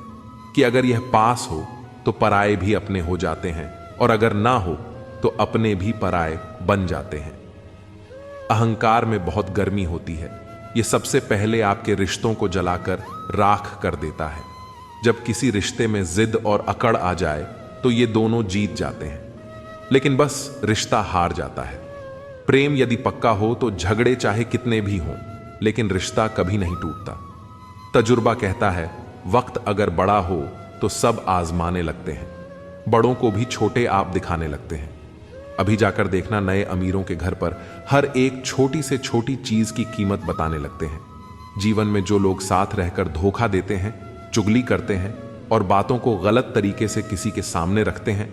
कि अगर यह पास हो तो पराये भी अपने हो जाते हैं, और अगर ना हो तो अपने भी पराये बन जाते हैं। अहंकार में बहुत गर्मी होती है, यह सबसे पहले आपके रिश्तों को जलाकर राख कर देता है। जब किसी रिश्ते में जिद और अकड़ आ जाए तो ये दोनों जीत जाते हैं, लेकिन बस रिश्ता हार जाता है। प्रेम यदि पक्का हो तो झगड़े चाहे कितने भी हों, लेकिन रिश्ता कभी नहीं टूटता। तजुर्बा कहता है वक्त अगर बड़ा हो तो सब आजमाने लगते हैं, बड़ों को भी छोटे आप दिखाने लगते हैं। अभी जाकर देखना, नए अमीरों के घर पर हर एक छोटी से छोटी चीज की कीमत बताने लगते हैं। जीवन में जो लोग साथ रहकर धोखा देते हैं, चुगली करते हैं और बातों को गलत तरीके से किसी के सामने रखते हैं,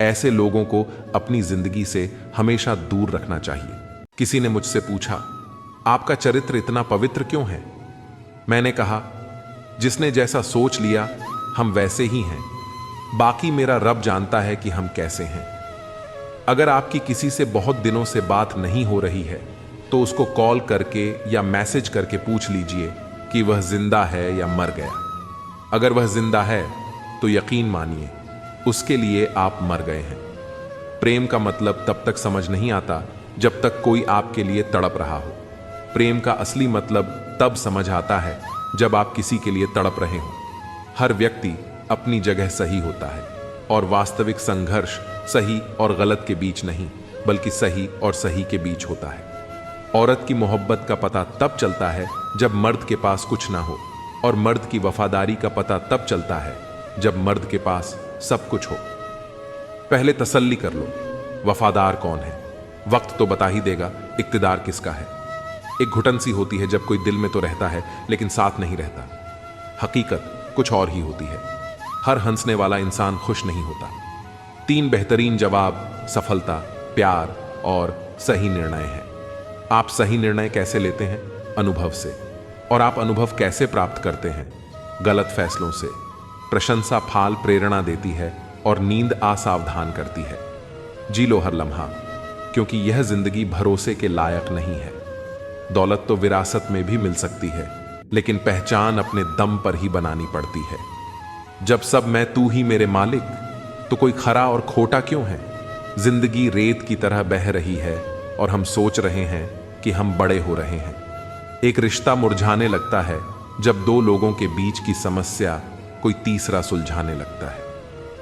ऐसे लोगों को अपनी जिंदगी से हमेशा दूर रखना चाहिए। किसी ने मुझसे पूछा, आपका चरित्र इतना पवित्र क्यों है? मैंने कहा, जिसने जैसा सोच लिया हम वैसे ही हैं, बाकी मेरा रब जानता है कि हम कैसे हैं। अगर आपकी किसी से बहुत दिनों से बात नहीं हो रही है तो उसको कॉल करके या मैसेज करके पूछ लीजिए कि वह जिंदा है या मर गया। अगर वह जिंदा है तो यकीन मानिए उसके लिए आप मर गए हैं। प्रेम का मतलब तब तक समझ नहीं आता जब तक कोई आपके लिए तड़प रहा हो। प्रेम का असली मतलब तब समझ आता है जब आप किसी के लिए तड़प रहे हो। हर व्यक्ति अपनी जगह सही होता है, और वास्तविक संघर्ष सही और गलत के बीच नहीं बल्कि सही और सही के बीच होता है। औरत की मोहब्बत का पता तब चलता है जब मर्द के पास कुछ ना हो, और मर्द की वफादारी का पता तब चलता है जब मर्द के पास सब कुछ हो। पहले तसल्ली कर लो, वफादार कौन है? वक्त तो बता ही देगा इक्तिदार किसका है। एक घुटन सी होती है जब कोई दिल में तो रहता है लेकिन साथ नहीं रहता। हकीकत कुछ और ही होती है। हर हंसने वाला इंसान खुश नहीं होता। 3 बेहतरीन जवाब सफलता, प्यार और सही निर्णय है। आप सही निर्णय कैसे लेते हैं? अनुभव से। और आप अनुभव कैसे प्राप्त करते हैं? गलत फैसलों से। प्रशंसा फाल प्रेरणा देती है और नींद असावधान करती है। जी लो हर लम्हा, क्योंकि यह जिंदगी भरोसे के लायक नहीं है। दौलत तो विरासत में भी मिल सकती है, लेकिन पहचान अपने दम पर ही बनानी पड़ती है। जब सब मैं तू ही मेरे मालिक, तो कोई खरा और खोटा क्यों है? जिंदगी रेत की तरह बह रही है और हम सोच रहे हैं कि हम बड़े हो रहे हैं। एक रिश्ता मुरझाने लगता है जब 2 लोगों के बीच की समस्या कोई तीसरा सुलझाने लगता है।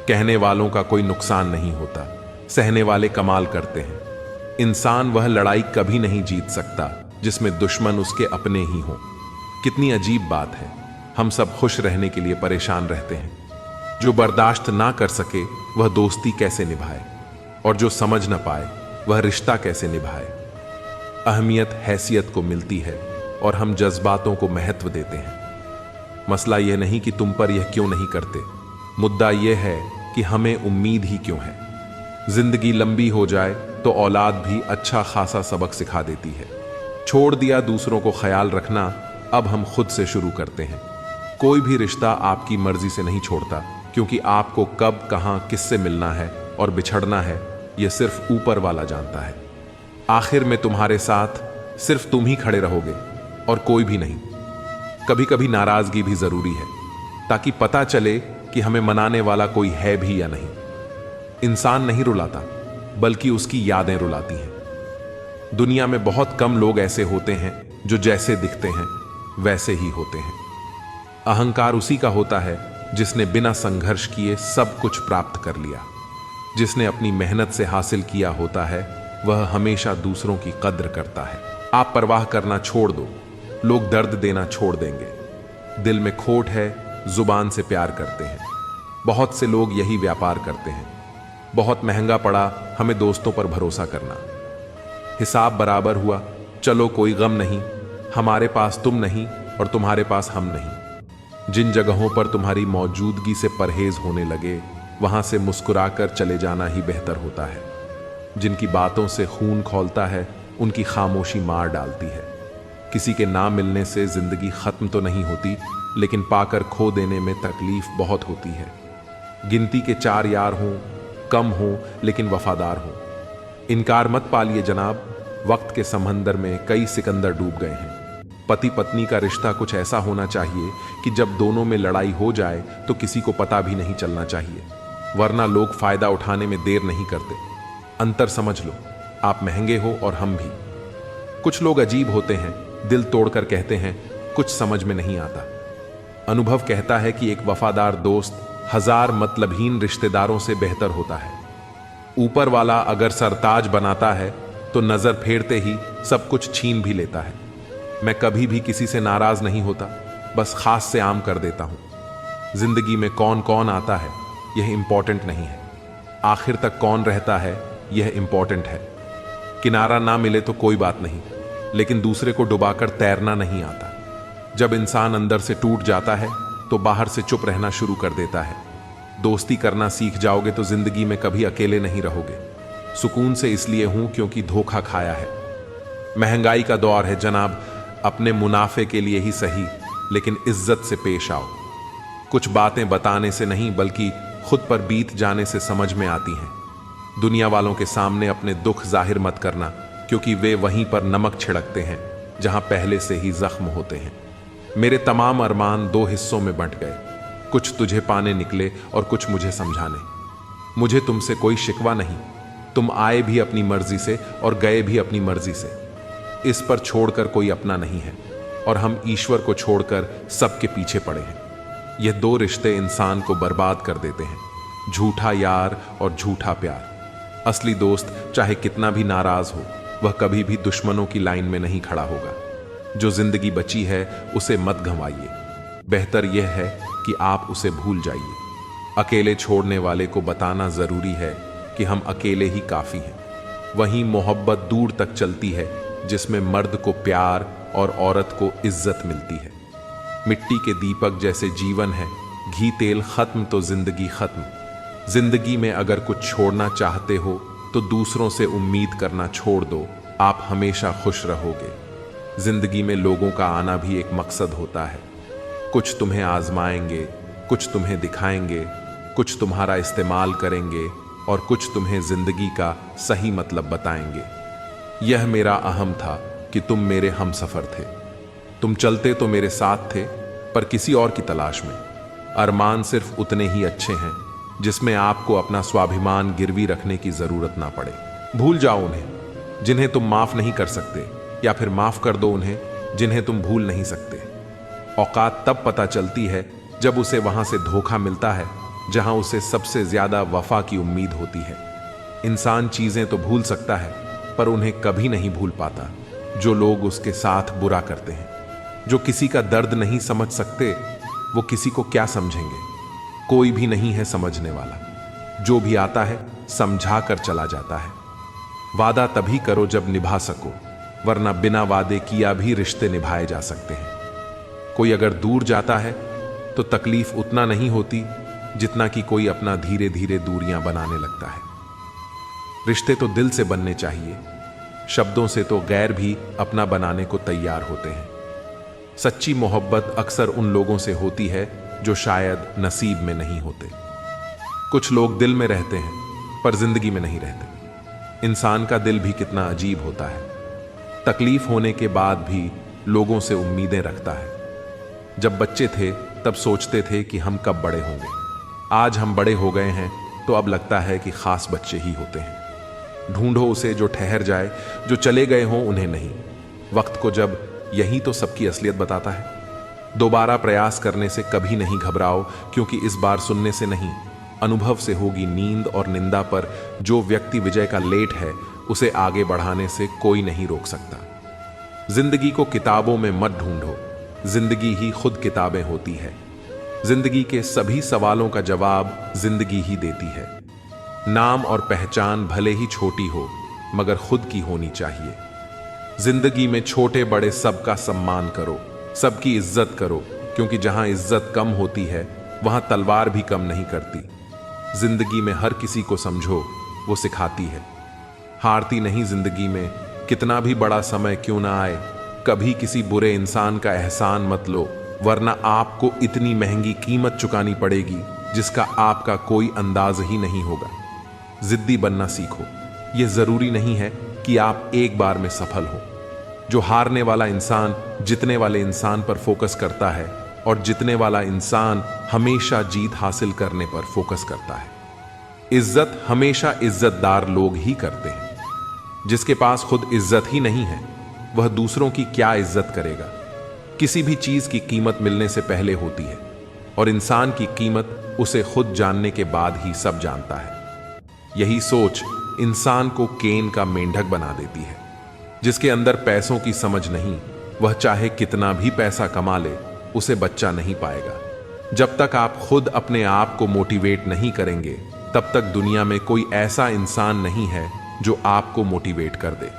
कहने वालों का कोई नुकसान नहीं होता, सहने वाले कमाल करते हैं। इंसान वह लड़ाई कभी नहीं जीत सकता जिसमें दुश्मन उसके अपने ही हों। कितनी अजीब बात है, हम सब खुश रहने के लिए परेशान रहते हैं। जो बर्दाश्त ना कर सके वह दोस्ती कैसे निभाए, और जो समझ ना पाए वह रिश्ता कैसे निभाए। अहमियत हैसियत को मिलती है और हम जज्बातों को महत्व देते हैं। मसला यह नहीं कि तुम पर यह क्यों नहीं करते, मुद्दा यह है कि हमें उम्मीद ही क्यों है। जिंदगी लंबी हो जाए तो औलाद भी अच्छा खासा सबक सिखा देती है। छोड़ दिया दूसरों को ख्याल रखना, अब हम खुद से शुरू करते हैं। कोई भी रिश्ता आपकी मर्जी से नहीं छोड़ता, क्योंकि आपको कब कहां किससे मिलना है और बिछड़ना है यह सिर्फ ऊपर वाला जानता है। आखिर में तुम्हारे साथ सिर्फ तुम ही खड़े रहोगे और कोई भी नहीं। कभी कभी नाराजगी भी जरूरी है, ताकि पता चले कि हमें मनाने वाला कोई है भी या नहीं। इंसान नहीं रुलाता, बल्कि उसकी यादें रुलाती हैं। दुनिया में बहुत कम लोग ऐसे होते हैं जो जैसे दिखते हैं वैसे ही होते हैं। अहंकार उसी का होता है जिसने बिना संघर्ष किए सब कुछ प्राप्त कर लिया। जिसने अपनी मेहनत से हासिल किया होता है वह हमेशा दूसरों की कद्र करता है। आप परवाह करना छोड़ दो, लोग दर्द देना छोड़ देंगे। दिल में खोट है, जुबान से प्यार करते हैं। बहुत से लोग यही व्यापार करते हैं। बहुत महंगा पड़ा हमें दोस्तों पर भरोसा करना। हिसाब बराबर हुआ, चलो कोई गम नहीं, हमारे पास तुम नहीं और तुम्हारे पास हम नहीं। जिन जगहों पर तुम्हारी मौजूदगी से परहेज होने लगे, वहां से मुस्कुराकर चले जाना ही बेहतर होता है। जिनकी बातों से खून खौलता है, उनकी खामोशी मार डालती है। किसी के ना मिलने से जिंदगी खत्म तो नहीं होती, लेकिन पाकर खो देने में तकलीफ बहुत होती है। गिनती के 4 यार हों, कम हों लेकिन वफादार हों। इनकार मत पालिए जनाब, वक्त के समंदर में कई सिकंदर डूब गए हैं। पति पत्नी का रिश्ता कुछ ऐसा होना चाहिए कि जब दोनों में लड़ाई हो जाए तो किसी को पता भी नहीं चलना चाहिए, वरना लोग फायदा उठाने में देर नहीं करते। अंतर समझ लो, आप महंगे हो और हम भी। कुछ लोग अजीब होते हैं, दिल तोड़कर कहते हैं कुछ समझ में नहीं आता। अनुभव कहता है कि एक वफादार दोस्त 1000 मतलबहीन रिश्तेदारों से बेहतर होता है। ऊपर वाला अगर सरताज बनाता है तो नजर फेरते ही सब कुछ छीन भी लेता है। मैं कभी भी किसी से नाराज नहीं होता, बस खास से आम कर देता हूं। जिंदगी में कौन कौन आता है यह इंपॉर्टेंट नहीं है, आखिर तक कौन रहता है यह इंपॉर्टेंट है। किनारा ना मिले तो कोई बात नहीं, लेकिन दूसरे को डुबाकर तैरना नहीं आता। जब इंसान अंदर से टूट जाता है तो बाहर से चुप रहना शुरू कर देता है। दोस्ती करना सीख जाओगे तो जिंदगी में कभी अकेले नहीं रहोगे। सुकून से इसलिए हूं क्योंकि धोखा खाया है। महंगाई का दौर है जनाब, अपने मुनाफे के लिए ही सही, लेकिन इज्जत से पेश आओ। कुछ बातें बताने से नहीं बल्कि खुद पर बीत जाने से समझ में आती हैं। दुनिया वालों के सामने अपने दुख जाहिर मत करना, क्योंकि वे वहीं पर नमक छिड़कते हैं जहां पहले से ही जख्म होते हैं। मेरे तमाम अरमान 2 हिस्सों में बंट गए, कुछ तुझे पाने निकले और कुछ मुझे समझाने। मुझे तुमसे कोई शिकवा नहीं, तुम आए भी अपनी मर्जी से और गए भी अपनी मर्जी से। इस पर छोड़कर कोई अपना नहीं है और हम ईश्वर को छोड़कर सबके पीछे पड़े हैं। यह 2 रिश्ते इंसान को बर्बाद कर देते हैं, झूठा यार और झूठा प्यार। असली दोस्त चाहे कितना भी नाराज हो, वह कभी भी दुश्मनों की लाइन में नहीं खड़ा होगा। जो जिंदगी बची है उसे मत गंवाइए, बेहतर यह है कि आप उसे भूल जाइए। अकेले छोड़ने वाले को बताना जरूरी है कि हम अकेले ही काफी हैं। वहीं मोहब्बत दूर तक चलती है जिसमें मर्द को प्यार और औरत को इज्जत मिलती है। मिट्टी के दीपक जैसे जीवन है, घी तेल खत्म तो जिंदगी खत्म। जिंदगी में अगर कुछ छोड़ना चाहते हो तो दूसरों से उम्मीद करना छोड़ दो, आप हमेशा खुश रहोगे। जिंदगी में लोगों का आना भी एक मकसद होता है। कुछ तुम्हें आजमाएंगे, कुछ तुम्हें दिखाएंगे, कुछ तुम्हारा इस्तेमाल करेंगे और कुछ तुम्हें जिंदगी का सही मतलब बताएंगे। यह मेरा अहम था कि तुम मेरे हमसफर थे। तुम चलते तो मेरे साथ थे, पर किसी और की तलाश में। अरमान सिर्फ उतने ही अच्छे हैं जिसमें आपको अपना स्वाभिमान गिरवी रखने की जरूरत ना पड़े। भूल जाओ उन्हें जिन्हें तुम माफ नहीं कर सकते, या फिर माफ कर दो उन्हें जिन्हें तुम भूल नहीं सकते। औकात तब पता चलती है जब उसे वहां से धोखा मिलता है जहां उसे सबसे ज्यादा वफा की उम्मीद होती है। इंसान चीजें तो भूल सकता है, पर उन्हें कभी नहीं भूल पाता जो लोग उसके साथ बुरा करते हैं। जो किसी का दर्द नहीं समझ सकते, वो किसी को क्या समझेंगे। कोई भी नहीं है समझने वाला। जो भी आता है समझा कर चला जाता है। वादा तभी करो जब निभा सको, वरना बिना वादे किया भी रिश्ते निभाए जा सकते हैं। कोई अगर दूर जाता है तो तकलीफ उतना नहीं होती जितना कि कोई अपना धीरे धीरे दूरियां बनाने लगता है। रिश्ते तो दिल से बनने चाहिए, शब्दों से तो गैर भी अपना बनाने को तैयार होते हैं। सच्ची मोहब्बत अक्सर उन लोगों से होती है जो शायद नसीब में नहीं होते। कुछ लोग दिल में रहते हैं पर जिंदगी में नहीं रहते। इंसान का दिल भी कितना अजीब होता है। तकलीफ होने के बाद भी लोगों से उम्मीदें रखता है। जब बच्चे थे तब सोचते थे कि हम कब बड़े होंगे। आज हम बड़े हो गए हैं तो अब लगता है कि खास बच्चे ही होते हैं। ढूंढो उसे जो ठहर जाए, जो चले गए हों उन्हें नहीं। वक्त को जब यही तो सबकी असलियत बताता है। दोबारा प्रयास करने से कभी नहीं घबराओ, क्योंकि इस बार सुनने से नहीं, अनुभव से होगी नींद और निंदा। पर जो व्यक्ति विजय का लेट है उसे आगे बढ़ाने से कोई नहीं रोक सकता। जिंदगी को किताबों में मत ढूंढो, जिंदगी ही खुद किताबें होती है। जिंदगी के सभी सवालों का जवाब जिंदगी ही देती है। नाम और पहचान भले ही छोटी हो मगर खुद की होनी चाहिए। जिंदगी में छोटे बड़े सबका सम्मान करो, सबकी इज्जत करो, क्योंकि जहां इज्जत कम होती है वहां तलवार भी कम नहीं करती। जिंदगी में हर किसी को समझो, वो सिखाती है। हारती नहीं जिंदगी में, कितना भी बड़ा समय क्यों ना आए। कभी किसी बुरे इंसान का एहसान मत लो, वरना आपको इतनी महंगी कीमत चुकानी पड़ेगी जिसका आपका कोई अंदाज ही नहीं होगा। जिद्दी बनना सीखो। यह जरूरी नहीं है कि आप एक बार में सफल हो। जो हारने वाला इंसान जीतने वाले इंसान पर फोकस करता है, और जीतने वाला इंसान हमेशा जीत हासिल करने पर फोकस करता है। इज्जत हमेशा इज्जतदार लोग ही करते हैं। जिसके पास खुद इज्जत ही नहीं है वह दूसरों की क्या इज्जत करेगा। किसी भी चीज की कीमत मिलने से पहले होती है, और इंसान की कीमत उसे खुद जानने के बाद ही सब जानता है। यही सोच इंसान को केन का मेंढक बना देती है। जिसके अंदर पैसों की समझ नहीं, वह चाहे कितना भी पैसा कमा ले उसे बच्चा नहीं पाएगा। जब तक आप खुद अपने आप को मोटिवेट नहीं करेंगे तब तक दुनिया में कोई ऐसा इंसान नहीं है जो आपको मोटिवेट कर दे।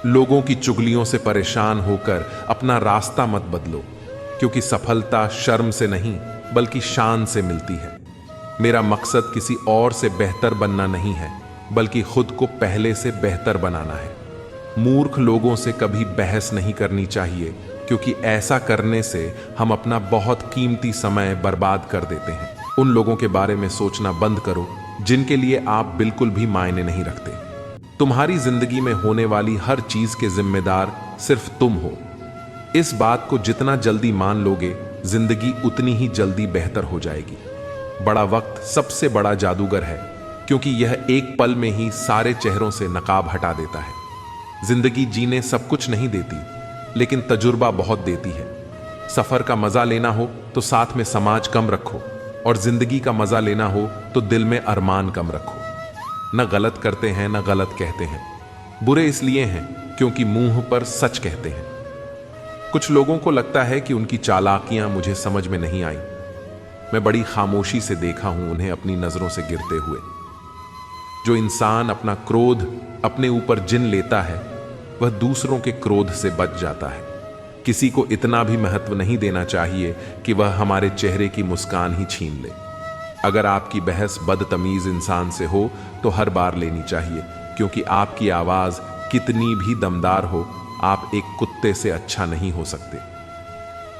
लोगों की चुगलियों से परेशान होकर अपना रास्ता मत बदलो, क्योंकि सफलता शर्म से नहीं बल्कि शान से मिलती है। मेरा मकसद किसी और से बेहतर बनना नहीं है, बल्कि खुद को पहले से बेहतर बनाना है। मूर्ख लोगों से कभी बहस नहीं करनी चाहिए, क्योंकि ऐसा करने से हम अपना बहुत कीमती समय बर्बाद कर देते हैं। उन लोगों के बारे में सोचना बंद करो जिनके लिए आप बिल्कुल भी मायने नहीं रखते। तुम्हारी जिंदगी में होने वाली हर चीज के जिम्मेदार सिर्फ तुम हो। इस बात को जितना जल्दी मान लोगे, जिंदगी उतनी ही जल्दी बेहतर हो जाएगी। बड़ा वक्त सबसे बड़ा जादूगर है, क्योंकि यह एक पल में ही सारे चेहरों से नकाब हटा देता है। जिंदगी जीने सब कुछ नहीं देती, लेकिन तजुर्बा बहुत देती है। सफर का मजा लेना हो तो साथ में समाज कम रखो, और जिंदगी का मजा लेना हो तो दिल में अरमान कम रखो। न गलत करते हैं न गलत कहते हैं। बुरे इसलिए हैं क्योंकि मुंह पर सच कहते हैं। कुछ लोगों को लगता है कि उनकी चालाकियां मुझे समझ में नहीं आई। मैं बड़ी खामोशी से देखा हूं उन्हें अपनी नजरों से गिरते हुए। जो इंसान अपना क्रोध अपने ऊपर जिन लेता है वह दूसरों के क्रोध से बच जाता है। किसी को इतना भी महत्व नहीं देना चाहिए कि वह हमारे चेहरे की मुस्कान ही छीन ले। अगर आपकी बहस बदतमीज इंसान से हो तो हर बार लेनी चाहिए, क्योंकि आपकी आवाज कितनी भी दमदार हो, आप एक कुत्ते से अच्छा नहीं हो सकते।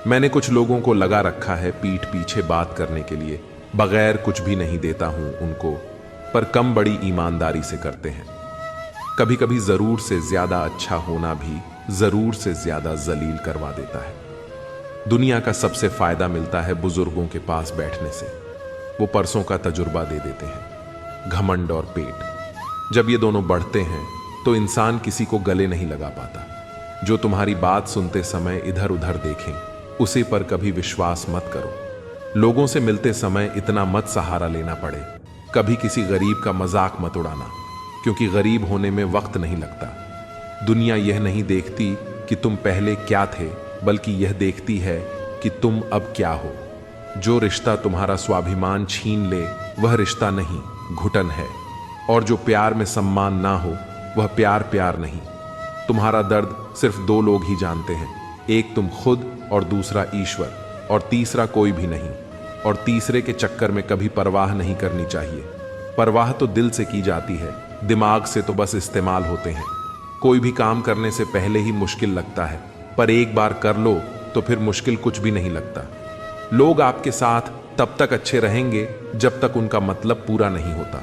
मैंने कुछ लोगों को लगा रखा है पीठ पीछे बात करने के लिए। बगैर कुछ भी नहीं देता हूं उनको, पर कम बड़ी ईमानदारी से करते हैं। कभी कभी जरूर से ज्यादा अच्छा होना भी जरूर से ज्यादा जलील करवा देता है। दुनिया का सबसे फायदा मिलता है बुजुर्गों के पास बैठने से। वो परसों का तजुर्बा दे देते हैं। घमंड और पेट जब ये दोनों बढ़ते हैं तो इंसान किसी को गले नहीं लगा पाता। जो तुम्हारी बात सुनते समय इधर उधर देखें, उसे पर कभी विश्वास मत करो। लोगों से मिलते समय इतना मत सहारा लेना पड़े। कभी किसी गरीब का मजाक मत उड़ाना, क्योंकि गरीब होने में वक्त नहीं लगता। दुनिया यह नहीं देखती कि तुम पहले क्या थे, बल्कि यह देखती है कि तुम अब क्या हो। जो रिश्ता तुम्हारा स्वाभिमान छीन ले वह रिश्ता नहीं, घुटन है। और जो प्यार में सम्मान ना हो वह प्यार प्यार नहीं। तुम्हारा दर्द सिर्फ दो लोग ही जानते हैं, एक तुम खुद और दूसरा ईश्वर, और तीसरा कोई भी नहीं। और तीसरे के चक्कर में कभी परवाह नहीं करनी चाहिए। परवाह तो दिल से की जाती है, दिमाग से तो बस इस्तेमाल होते हैं। कोई भी काम करने से पहले ही मुश्किल लगता है, पर एक बार कर लो तो फिर मुश्किल कुछ भी नहीं लगता। लोग आपके साथ तब तक अच्छे रहेंगे जब तक उनका मतलब पूरा नहीं होता।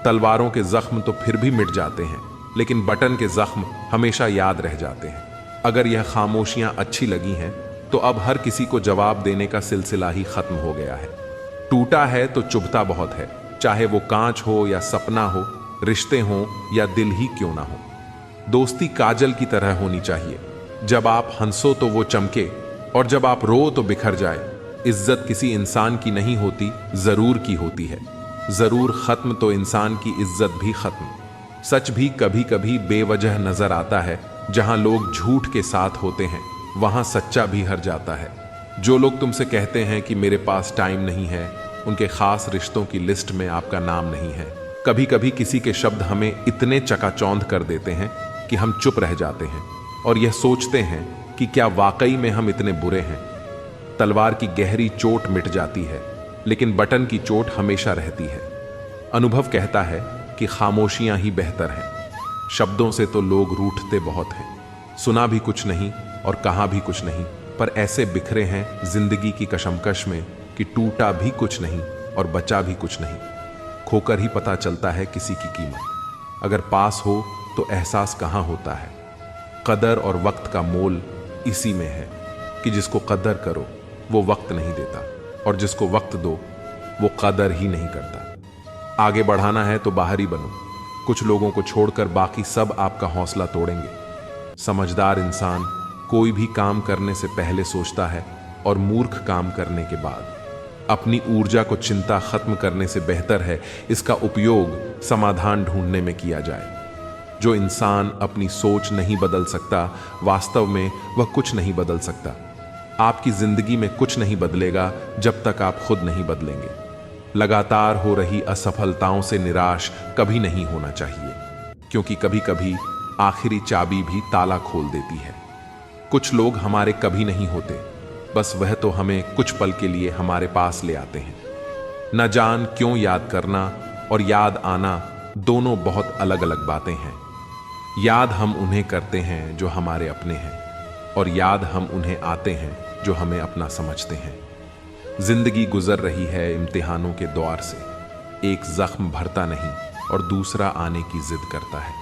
तलवारों के जख्म तो फिर भी मिट जाते हैं, लेकिन बटन के जख्म हमेशा याद रह जाते हैं। अगर यह खामोशियां अच्छी लगी हैं तो अब हर किसी को जवाब देने का सिलसिला ही खत्म हो गया है। टूटा है तो चुभता बहुत है, चाहे वो कांच हो या सपना हो, रिश्ते हों या दिल ही क्यों ना हो। दोस्ती काजल की तरह होनी चाहिए, जब आप हंसो तो वो चमके और जब आप रो तो बिखर जाए। इज्जत किसी इंसान की नहीं होती, जरूर की होती है। जरूर खत्म तो इंसान की इज्जत भी खत्म। सच भी कभी कभी बेवजह नजर आता है। जहां लोग झूठ के साथ होते हैं वहां सच्चा भी हर जाता है। जो लोग तुमसे कहते हैं कि मेरे पास टाइम नहीं है, उनके खास रिश्तों की लिस्ट में आपका नाम नहीं है। कभी कभी किसी के शब्द हमें इतने चकाचौंध कर देते हैं कि हम चुप रह जाते हैं और यह सोचते हैं कि क्या वाकई में हम इतने बुरे हैं। तलवार की गहरी चोट मिट जाती है, लेकिन बटन की चोट हमेशा रहती है। अनुभव कहता है कि खामोशियां ही बेहतर हैं। शब्दों से तो लोग रूठते बहुत हैं। सुना भी कुछ नहीं और कहा भी कुछ नहीं, पर ऐसे बिखरे हैं जिंदगी की कशमकश में कि टूटा भी कुछ नहीं और बचा भी कुछ नहीं। खोकर ही पता चलता है किसी की कीमत। अगर पास हो तो एहसास कहाँ होता है। कदर और वक्त का मोल इसी में है कि जिसको कदर करो वो वक्त नहीं देता, और जिसको वक्त दो वो कदर ही नहीं करता। आगे बढ़ाना है तो बाहरी बनो। कुछ लोगों को छोड़कर बाकी सब आपका हौसला तोड़ेंगे। समझदार इंसान कोई भी काम करने से पहले सोचता है और मूर्ख काम करने के बाद। अपनी ऊर्जा को चिंता खत्म करने से बेहतर है इसका उपयोग समाधान ढूंढने में किया जाए। जो इंसान अपनी सोच नहीं बदल सकता, वास्तव में वह कुछ नहीं बदल सकता। आपकी जिंदगी में कुछ नहीं बदलेगा जब तक आप खुद नहीं बदलेंगे। लगातार हो रही असफलताओं से निराश कभी नहीं होना चाहिए, क्योंकि कभी कभी आखिरी चाबी भी ताला खोल देती है। कुछ लोग हमारे कभी नहीं होते, बस वह तो हमें कुछ पल के लिए हमारे पास ले आते हैं। न जान क्यों याद करना और याद आना दोनों बहुत अलग अलग बातें हैं। याद हम उन्हें करते हैं जो हमारे अपने हैं, और याद हम उन्हें आते हैं जो हमें अपना समझते हैं। जिंदगी गुजर रही है इम्तिहानों के दौर से। एक जख्म भरता नहीं और दूसरा आने की जिद करता है।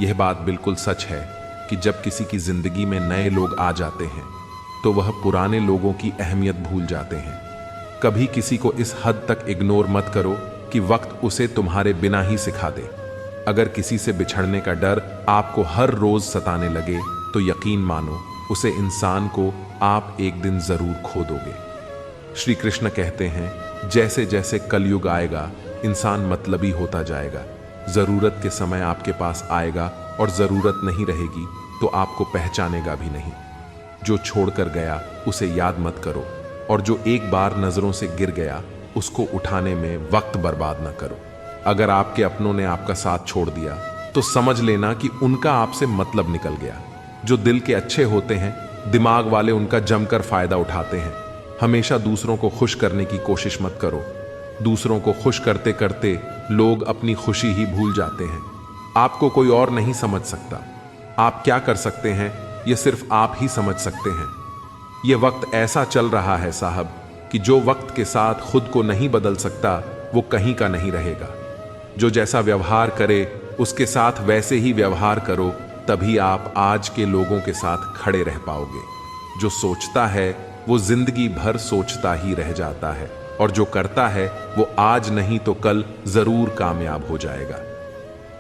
यह बात बिल्कुल सच है कि जब किसी की जिंदगी में नए लोग आ जाते हैं तो वह पुराने लोगों की अहमियत भूल जाते हैं। कभी किसी को इस हद तक इग्नोर मत करो कि वक्त उसे तुम्हारे बिना ही सिखा दे। अगर किसी से बिछड़ने का डर आपको हर रोज सताने लगे तो यकीन मानो उसे इंसान को आप एक दिन जरूर खो दोगे। श्री कृष्ण कहते हैं, जैसे जैसे कलयुग आएगा इंसान मतलबी होता जाएगा। जरूरत के समय आपके पास आएगा और जरूरत नहीं रहेगी तो आपको पहचानेगा भी नहीं। जो छोड़कर गया उसे याद मत करो, और जो एक बार नजरों से गिर गया उसको उठाने में वक्त बर्बाद न करो। अगर आपके अपनों ने आपका साथ छोड़ दिया तो समझ लेना कि उनका आपसे मतलब निकल गया। जो दिल के अच्छे होते हैं, दिमाग वाले उनका जमकर फायदा उठाते हैं। हमेशा दूसरों को खुश करने की कोशिश मत करो। दूसरों को खुश करते करते लोग अपनी खुशी ही भूल जाते हैं। आपको कोई और नहीं समझ सकता। आप क्या कर सकते हैं ये सिर्फ आप ही समझ सकते हैं। ये वक्त ऐसा चल रहा है साहब कि जो वक्त के साथ खुद को नहीं बदल सकता वो कहीं का नहीं रहेगा। जो जैसा व्यवहार करे उसके साथ वैसे ही व्यवहार करो, तभी आप आज के लोगों के साथ खड़े रह पाओगे। जो सोचता है वो जिंदगी भर सोचता ही रह जाता है, और जो करता है वो आज नहीं तो कल जरूर कामयाब हो जाएगा।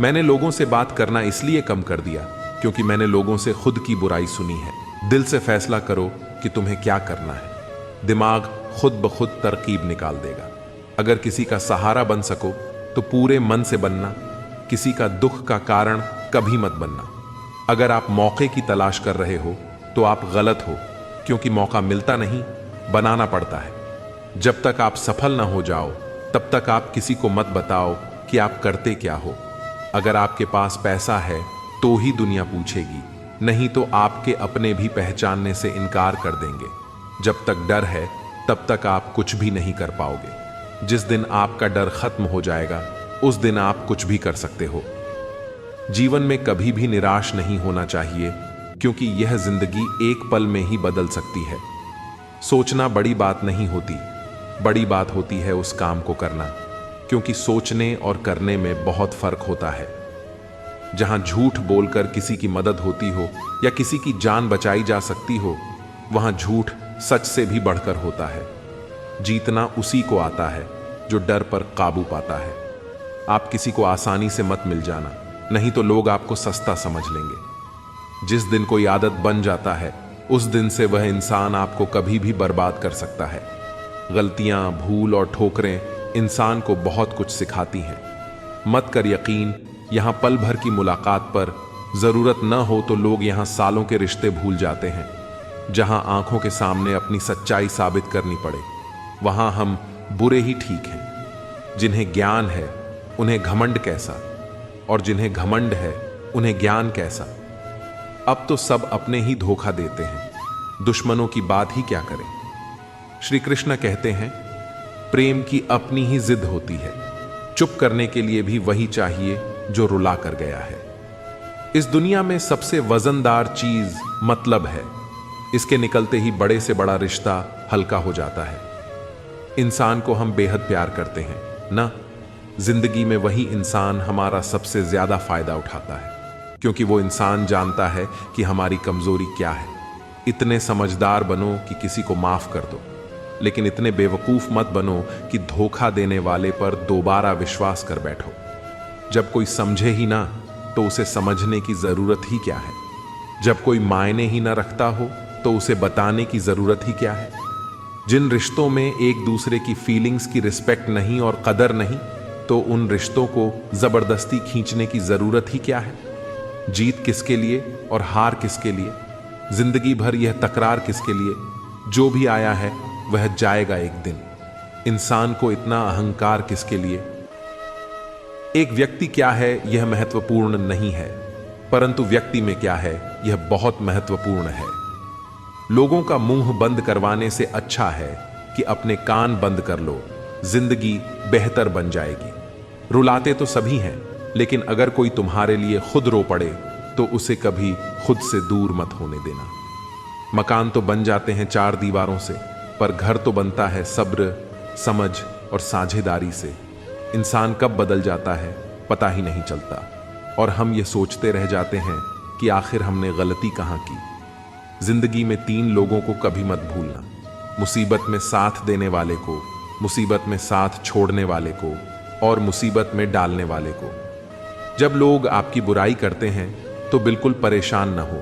मैंने लोगों से बात करना इसलिए कम कर दिया क्योंकि मैंने लोगों से खुद की बुराई सुनी है। दिल से फैसला करो कि तुम्हें क्या करना है। दिमाग खुद ब खुद तरकीब निकाल देगा। अगर किसी का सहारा बन सको तो पूरे मन से बनना। किसी का दुख का कारण कभी मत बनना। अगर आप मौके की तलाश कर रहे हो तो आप गलत हो, क्योंकि मौका मिलता नहीं, बनाना पड़ता है। जब तक आप सफल ना हो जाओ तब तक आप किसी को मत बताओ कि आप करते क्या हो। अगर आपके पास पैसा है तो ही दुनिया पूछेगी, नहीं तो आपके अपने भी पहचानने से इनकार कर देंगे। जब तक डर है तब तक आप कुछ भी नहीं कर पाओगे। जिस दिन आपका डर खत्म हो जाएगा उस दिन आप कुछ भी कर सकते हो। जीवन में कभी भी निराश नहीं होना चाहिए, क्योंकि यह जिंदगी एक पल में ही बदल सकती है। सोचना बड़ी बात नहीं होती, बड़ी बात होती है उस काम को करना, क्योंकि सोचने और करने में बहुत फर्क होता है। जहां झूठ बोलकर किसी की मदद होती हो या किसी की जान बचाई जा सकती हो, वहां झूठ सच से भी बढ़कर होता है। जीतना उसी को आता है जो डर पर काबू पाता है। आप किसी को आसानी से मत मिल जाना, नहीं तो लोग आपको सस्ता समझ लेंगे। जिस दिन कोई आदत बन जाता है, उस दिन से वह इंसान आपको कभी भी बर्बाद कर सकता है। गलतियां, भूल और ठोकरें इंसान को बहुत कुछ सिखाती हैं। मत कर यकीन, यहां पल भर की मुलाकात पर जरूरत न हो तो लोग यहां सालों के रिश्ते भूल जाते हैं। जहां आंखों के सामने अपनी सच्चाई साबित करनी पड़े, वहां हम बुरे ही ठीक हैं। जिन्हें ज्ञान है उन्हें घमंड कैसा, और जिन्हें घमंड है उन्हें ज्ञान कैसा। अब तो सब अपने ही धोखा देते हैं, दुश्मनों की बात ही क्या करें। श्री कृष्ण कहते हैं, प्रेम की अपनी ही जिद होती है, चुप करने के लिए भी वही चाहिए जो रुला कर गया है। इस दुनिया में सबसे वजनदार चीज मतलब है। इसके निकलते ही बड़े से बड़ा रिश्ता हल्का हो जाता है। इंसान को हम बेहद प्यार करते हैं ना, जिंदगी में वही इंसान हमारा सबसे ज्यादा फायदा उठाता है, क्योंकि वो इंसान जानता है कि हमारी कमजोरी क्या है। इतने समझदार बनो कि किसी को माफ कर दो, लेकिन इतने बेवकूफ मत बनो कि धोखा देने वाले पर दोबारा विश्वास कर बैठो। जब कोई समझे ही ना, तो उसे समझने की जरूरत ही क्या है। जब कोई मायने ही ना रखता हो, तो उसे बताने की जरूरत ही क्या है। जिन रिश्तों में एक दूसरे की फीलिंग्स की रिस्पेक्ट नहीं और कदर नहीं, तो उन रिश्तों को जबरदस्ती खींचने की जरूरत ही क्या है। जीत किसके लिए और हार किसके लिए, जिंदगी भर यह तकरार किसके लिए। जो भी आया है वह जाएगा एक दिन। इंसान को इतना अहंकार किसके लिए। एक व्यक्ति क्या है यह महत्वपूर्ण नहीं है, परंतु व्यक्ति में क्या है यह बहुत महत्वपूर्ण है। लोगों का मुंह बंद करवाने से अच्छा है कि अपने कान बंद कर लो, जिंदगी बेहतर बन जाएगी। रुलाते तो सभी हैं, लेकिन अगर कोई तुम्हारे लिए खुद रो पड़े तो उसे कभी खुद से दूर मत होने देना। मकान तो बन जाते हैं चार दीवारों से, पर घर तो बनता है सब्र, समझ और साझेदारी से। इंसान कब बदल जाता है पता ही नहीं चलता, और हम ये सोचते रह जाते हैं कि आखिर हमने गलती कहां की। जिंदगी में तीन लोगों को कभी मत भूलना, मुसीबत में साथ देने वाले को, मुसीबत में साथ छोड़ने वाले को, और मुसीबत में डालने वाले को। जब लोग आपकी बुराई करते हैं तो बिल्कुल परेशान न हो।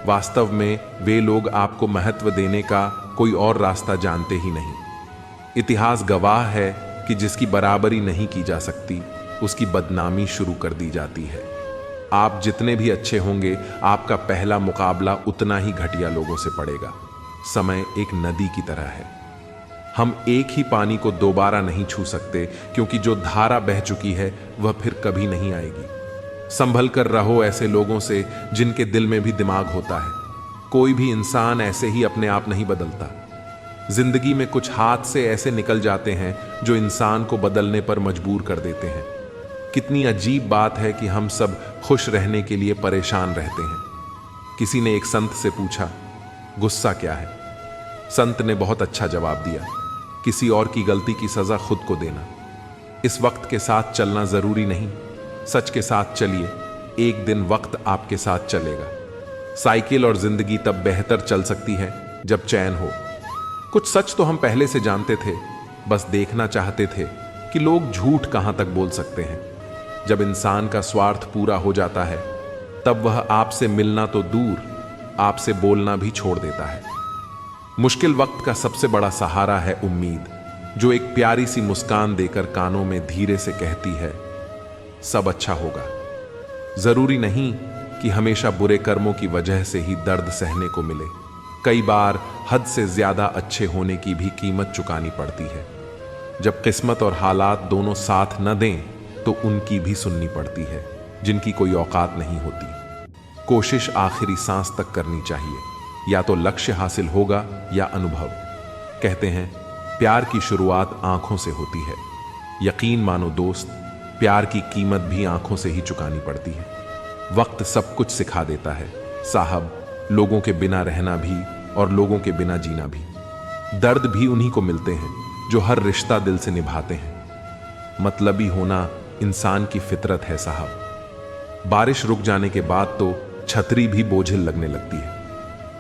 वास्तव में वे लोग आपको महत्व देने का कोई और रास्ता जानते ही नहीं। इतिहास गवाह है कि जिसकी बराबरी नहीं की जा सकती, उसकी बदनामी शुरू कर दी जाती है। आप जितने भी अच्छे होंगे, आपका पहला मुकाबला उतना ही घटिया लोगों से पड़ेगा। समय एक नदी की तरह है, हम एक ही पानी को दोबारा नहीं छू सकते, क्योंकि जो धारा बह चुकी है वह फिर कभी नहीं आएगी। संभल कर रहो ऐसे लोगों से जिनके दिल में भी दिमाग होता है। कोई भी इंसान ऐसे ही अपने आप नहीं बदलता। जिंदगी में कुछ हाथ से ऐसे निकल जाते हैं जो इंसान को बदलने पर मजबूर कर देते हैं। कितनी अजीब बात है कि हम सब खुश रहने के लिए परेशान रहते हैं। किसी ने एक संत से पूछा, गुस्सा क्या है? संत ने बहुत अच्छा जवाब दिया, किसी और की गलती की सजा खुद को देना। इस वक्त के साथ चलना जरूरी नहीं, सच के साथ चलिए, एक दिन वक्त आपके साथ चलेगा। साइकिल और जिंदगी तब बेहतर चल सकती है जब चैन हो। कुछ सच तो हम पहले से जानते थे, बस देखना चाहते थे कि लोग झूठ कहां तक बोल सकते हैं। जब इंसान का स्वार्थ पूरा हो जाता है, तब वह आपसे मिलना तो दूर, आपसे बोलना भी छोड़ देता है। मुश्किल वक्त का सबसे बड़ा सहारा है उम्मीद, जो एक प्यारी सी मुस्कान देकर कानों में धीरे से कहती है, सब अच्छा होगा। जरूरी नहीं कि हमेशा बुरे कर्मों की वजह से ही दर्द सहने को मिले। कई बार हद से ज्यादा अच्छे होने की भी कीमत चुकानी पड़ती है। जब किस्मत और हालात दोनों साथ न दें, तो उनकी भी सुननी पड़ती है, जिनकी कोई औकात नहीं होती। कोशिश आखिरी सांस तक करनी चाहिए, या तो लक्ष्य हासिल होगा या अनुभव। कहते हैं, प्यार की शुरुआत आंखों से होती है। यकीन मानो दोस्त, प्यार की कीमत भी आंखों से ही चुकानी पड़ती है। वक्त सब कुछ सिखा देता है साहब, लोगों के बिना रहना भी और लोगों के बिना जीना भी। दर्द भी उन्हीं को मिलते हैं जो हर रिश्ता दिल से निभाते हैं। मतलबी होना इंसान की फितरत है साहब। बारिश रुक जाने के बाद तो छतरी भी बोझिल लगने लगती है।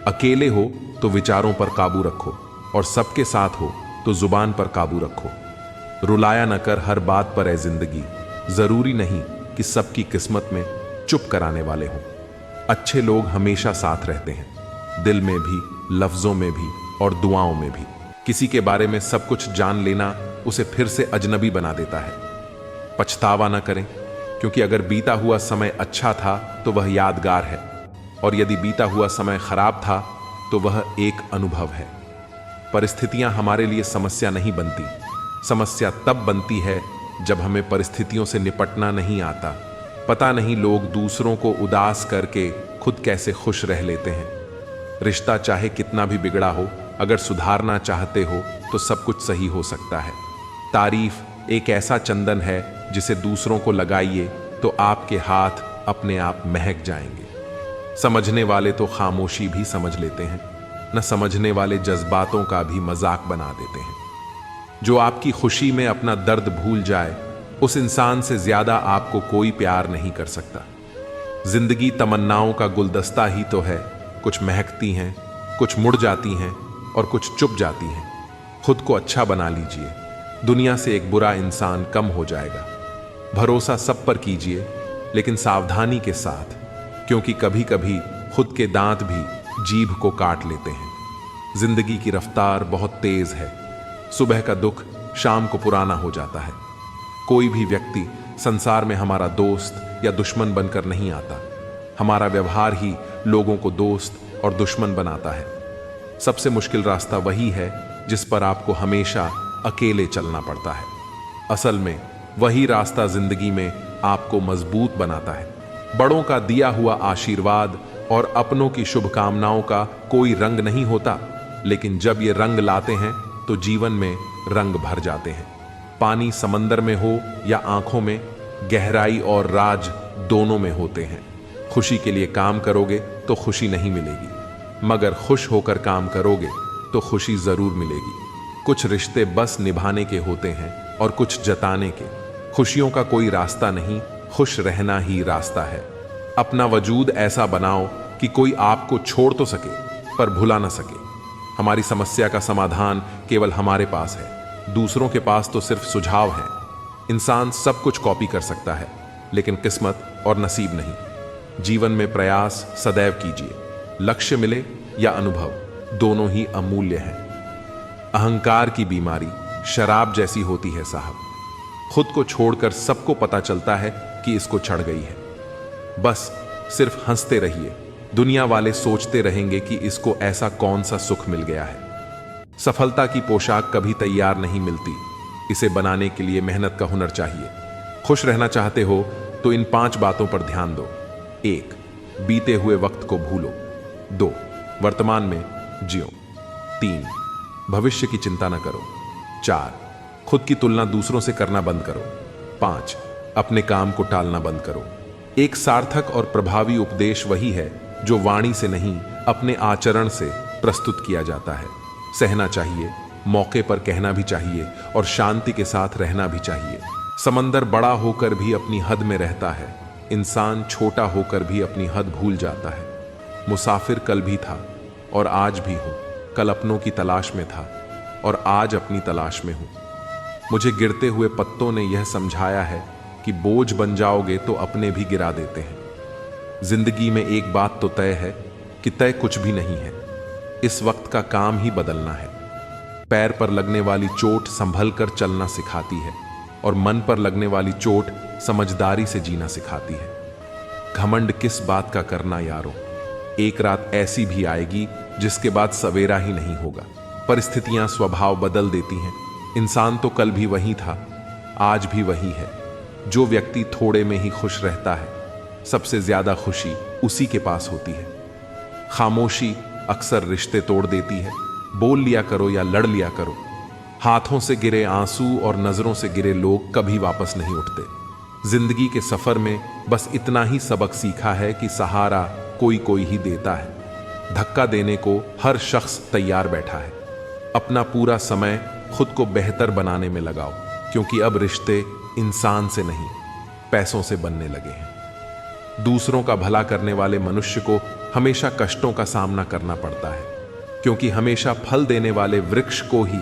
अकेले हो तो विचारों पर काबू रखो और सबके साथ हो तो जुबान पर काबू रखो। रुलाया न कर हर बात पर ए जिंदगी, जरूरी नहीं कि सबकी किस्मत में चुप कराने वाले हों। अच्छे लोग हमेशा साथ रहते हैं, दिल में भी, लफ्जों में भी और दुआओं में भी। किसी के बारे में सब कुछ जान लेना उसे फिर से अजनबी बना देता है। पछतावा न करें, क्योंकि अगर बीता हुआ समय अच्छा था तो वह यादगार है, और यदि बीता हुआ समय खराब था तो वह एक अनुभव है। परिस्थितियां हमारे लिए समस्या नहीं बनती, समस्या तब बनती है जब हमें परिस्थितियों से निपटना नहीं आता। पता नहीं लोग दूसरों को उदास करके खुद कैसे खुश रह लेते हैं। रिश्ता चाहे कितना भी बिगड़ा हो, अगर सुधारना चाहते हो तो सब कुछ सही हो सकता है। तारीफ एक ऐसा चंदन है जिसे दूसरों को लगाइए तो आपके हाथ अपने आप महक जाएंगे। समझने वाले तो खामोशी भी समझ लेते हैं, न समझने वाले जज्बातों का भी मजाक बना देते हैं। जो आपकी खुशी में अपना दर्द भूल जाए, उस इंसान से ज्यादा आपको कोई प्यार नहीं कर सकता। जिंदगी तमन्नाओं का गुलदस्ता ही तो है, कुछ महकती हैं, कुछ मुड़ जाती हैं और कुछ चुप जाती हैं। खुद को अच्छा बना लीजिए, दुनिया से एक बुरा इंसान कम हो जाएगा। भरोसा सब पर कीजिए, लेकिन सावधानी के साथ, क्योंकि कभी कभी खुद के दांत भी जीभ को काट लेते हैं। जिंदगी की रफ्तार बहुत तेज है, सुबह का दुख शाम को पुराना हो जाता है। कोई भी व्यक्ति संसार में हमारा दोस्त या दुश्मन बनकर नहीं आता, हमारा व्यवहार ही लोगों को दोस्त और दुश्मन बनाता है। सबसे मुश्किल रास्ता वही है जिस पर आपको हमेशा अकेले चलना पड़ता है। असल में वही रास्ता जिंदगी में आपको मजबूत बनाता है। बड़ों का दिया हुआ आशीर्वाद और अपनों की शुभकामनाओं का कोई रंग नहीं होता, लेकिन जब ये रंग लाते हैं तो जीवन में रंग भर जाते हैं। पानी समंदर में हो या आंखों में, गहराई और राज दोनों में होते हैं। खुशी के लिए काम करोगे तो खुशी नहीं मिलेगी, मगर खुश होकर काम करोगे तो खुशी जरूर मिलेगी। कुछ रिश्ते बस निभाने के होते हैं और कुछ जताने के। खुशियों का कोई रास्ता नहीं, खुश रहना ही रास्ता है। अपना वजूद ऐसा बनाओ कि कोई आपको छोड़ तो सके पर भुला ना सके। हमारी समस्या का समाधान केवल हमारे पास है, दूसरों के पास तो सिर्फ सुझाव है। इंसान सब कुछ कॉपी कर सकता है, लेकिन किस्मत और नसीब नहीं। जीवन में प्रयास सदैव कीजिए, लक्ष्य मिले या अनुभव, दोनों ही अमूल्य हैं। अहंकार की बीमारी शराब जैसी होती है साहब। खुद को छोड़कर सबको पता चलता है कि इसको चढ़ गई है। बस सिर्फ हंसते रहिए, दुनिया वाले सोचते रहेंगे कि इसको ऐसा कौन सा सुख मिल गया है। सफलता की पोशाक कभी तैयार नहीं मिलती, इसे बनाने के लिए मेहनत का हुनर चाहिए। खुश रहना चाहते हो तो इन 5 बातों पर ध्यान दो। 1. बीते हुए वक्त को भूलो। 2. वर्तमान में जियो। 3. भविष्य की चिंता न करो। 4. खुद की तुलना दूसरों से करना बंद करो। 5. अपने काम को टालना बंद करो। एक सार्थक और प्रभावी उपदेश वही है जो वाणी से नहीं, अपने आचरण से प्रस्तुत किया जाता है। सहना चाहिए, मौके पर कहना भी चाहिए और शांति के साथ रहना भी चाहिए। समंदर बड़ा होकर भी अपनी हद में रहता है, इंसान छोटा होकर भी अपनी हद भूल जाता है। मुसाफिर कल भी था और आज भी हूं, कल अपनों की तलाश में था और आज अपनी तलाश में हूं। मुझे गिरते हुए पत्तों ने यह समझाया है कि बोझ बन जाओगे तो अपने भी गिरा देते हैं। जिंदगी में एक बात तो तय है कि तय कुछ भी नहीं है। इस वक्त का काम ही बदलना है। पैर पर लगने वाली चोट संभल कर चलना सिखाती है और मन पर लगने वाली चोट समझदारी से जीना सिखाती है। घमंड किस बात का करना यारो, एक रात ऐसी भी आएगी जिसके बाद सवेरा ही नहीं होगा। परिस्थितियां स्वभाव बदल देती हैं। इंसान तो कल भी वही था, आज भी वही है। जो व्यक्ति थोड़े में ही खुश रहता है, सबसे ज्यादा खुशी उसी के पास होती है। खामोशी अक्सर रिश्ते तोड़ देती है। बोल लिया करो या लड़ लिया करो। हाथों से गिरे आंसू और नजरों से गिरे लोग कभी वापस नहीं उठते। जिंदगी के सफर में बस इतना ही सबक सीखा है कि सहारा कोई कोई ही देता है। धक्का देने को हर शख्स तैयार बैठा है। अपना पूरा समय खुद को बेहतर बनाने में लगाओ, क्योंकि अब रिश्ते इंसान से नहीं पैसों से बनने लगे हैं। दूसरों का भला करने वाले मनुष्य को हमेशा कष्टों का सामना करना पड़ता है, क्योंकि हमेशा फल देने वाले वृक्ष को ही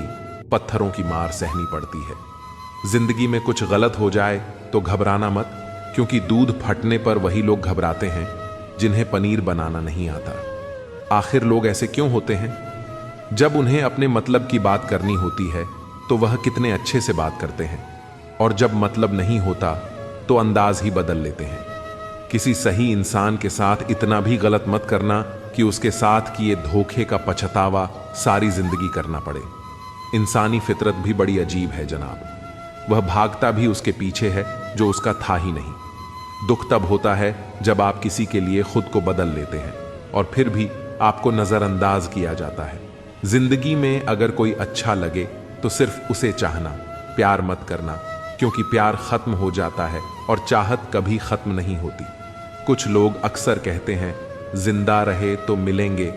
पत्थरों की मार सहनी पड़ती है। जिंदगी में कुछ गलत हो जाए तो घबराना मत, क्योंकि दूध फटने पर वही लोग घबराते हैं जिन्हें पनीर बनाना नहीं आता। आखिर लोग ऐसे क्यों होते हैं? जब उन्हें अपने मतलब की बात करनी होती है तो वह कितने अच्छे से बात करते हैं, और जब मतलब नहीं होता तो अंदाज ही बदल लेते हैं। किसी सही इंसान के साथ इतना भी गलत मत करना कि उसके साथ किए धोखे का पछतावा सारी जिंदगी करना पड़े। इंसानी फितरत भी बड़ी अजीब है जनाब। वह भागता भी उसके पीछे है जो उसका था ही नहीं। दुख तब होता है जब आप किसी के लिए खुद को बदल लेते हैं और फिर भी आपको नजरअंदाज किया जाता है। जिंदगी में अगर कोई अच्छा लगे तो सिर्फ उसे चाहना, प्यार मत करना, क्योंकि प्यार खत्म हो जाता है और चाहत कभी खत्म नहीं होती। कुछ लोग अक्सर कहते हैं जिंदा रहे तो मिलेंगे,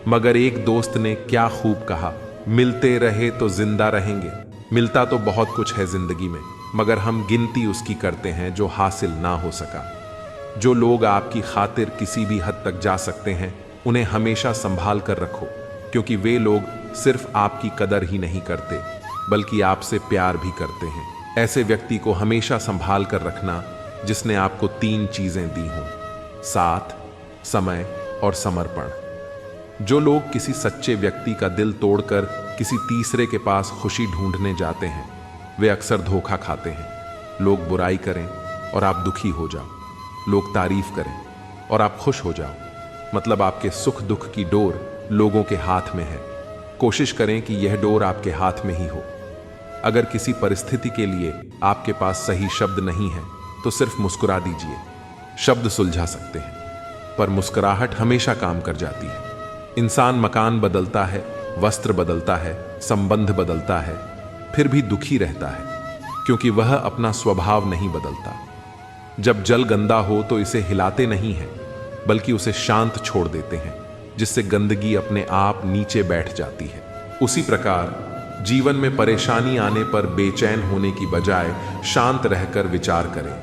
मगर एक दोस्त ने क्या खूब कहा, मिलते रहे तो जिंदा रहेंगे। मिलता तो बहुत कुछ है जिंदगी में, मगर हम गिनती उसकी करते हैं जो हासिल ना हो सका। जो लोग आपकी खातिर किसी भी हद तक जा सकते हैं उन्हें हमेशा संभाल कर रखो, क्योंकि वे लोग सिर्फ आपकी कदर ही नहीं करते बल्कि आपसे प्यार भी करते हैं। ऐसे व्यक्ति को हमेशा संभाल कर रखना जिसने आपको 3 चीजें दी हों: साथ, समय और समर्पण। जो लोग किसी सच्चे व्यक्ति का दिल तोड़कर किसी तीसरे के पास खुशी ढूंढने जाते हैं वे अक्सर धोखा खाते हैं। लोग बुराई करें और आप दुखी हो जाओ, लोग तारीफ करें और आप खुश हो जाओ, मतलब आपके सुख दुख की डोर लोगों के हाथ में है। कोशिश करें कि यह डोर आपके हाथ में ही हो। अगर किसी परिस्थिति के लिए आपके पास सही शब्द नहीं है तो सिर्फ मुस्कुरा दीजिए। शब्द सुलझा सकते हैं, पर मुस्कुराहट हमेशा काम कर जाती है। इंसान मकान बदलता है, वस्त्र बदलता है, संबंध बदलता है, फिर भी दुखी रहता है, क्योंकि वह अपना स्वभाव नहीं बदलता। जब जल गंदा हो तो इसे हिलाते नहीं हैं, बल्कि उसे शांत छोड़ देते हैं, जिससे गंदगी अपने आप नीचे बैठ जाती है। उसी प्रकार जीवन में परेशानी आने पर बेचैन होने की बजाय शांत रहकर विचार करें,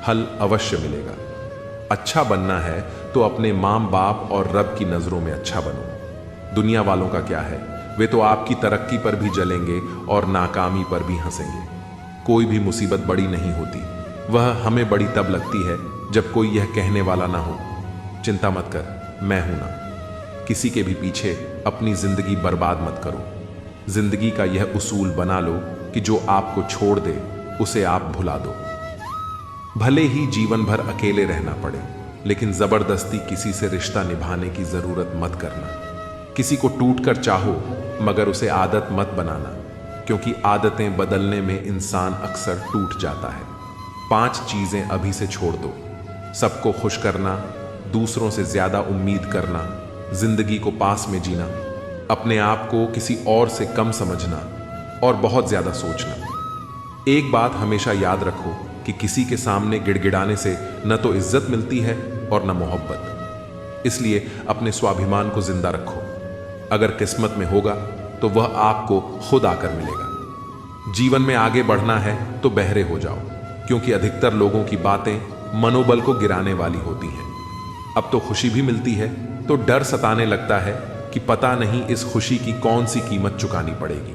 हल अवश्य मिलेगा। अच्छा बनना है तो अपने माँ बाप और रब की नजरों में अच्छा बनो। दुनिया वालों का क्या है, वे तो आपकी तरक्की पर भी जलेंगे और नाकामी पर भी हंसेंगे। कोई भी मुसीबत बड़ी नहीं होती, वह हमें बड़ी तब लगती है जब कोई यह कहने वाला ना हो, चिंता मत कर, मैं हूं ना। किसी के भी पीछे अपनी जिंदगी बर्बाद मत करो। जिंदगी का यह उसूल बना लो कि जो आपको छोड़ दे उसे आप भुला दो। भले ही जीवन भर अकेले रहना पड़े, लेकिन जबरदस्ती किसी से रिश्ता निभाने की जरूरत मत करना। किसी को टूट कर चाहो, मगर उसे आदत मत बनाना, क्योंकि आदतें बदलने में इंसान अक्सर टूट जाता है। 5 चीजें अभी से छोड़ दो: सबको खुश करना, दूसरों से ज्यादा उम्मीद करना, जिंदगी को पास में जीना, अपने आप को किसी और से कम समझना और बहुत ज्यादा सोचना। एक बात हमेशा याद रखो कि किसी के सामने गिड़गिड़ाने से न तो इज्जत मिलती है और न मोहब्बत। इसलिए अपने स्वाभिमान को जिंदा रखो। अगर किस्मत में होगा तो वह आपको खुद आकर मिलेगा। जीवन में आगे बढ़ना है तो बहरे हो जाओ, क्योंकि अधिकतर लोगों की बातें मनोबल को गिराने वाली होती हैं। अब तो खुशी भी मिलती है तो डर सताने लगता है कि पता नहीं इस खुशी की कौन सी कीमत चुकानी पड़ेगी।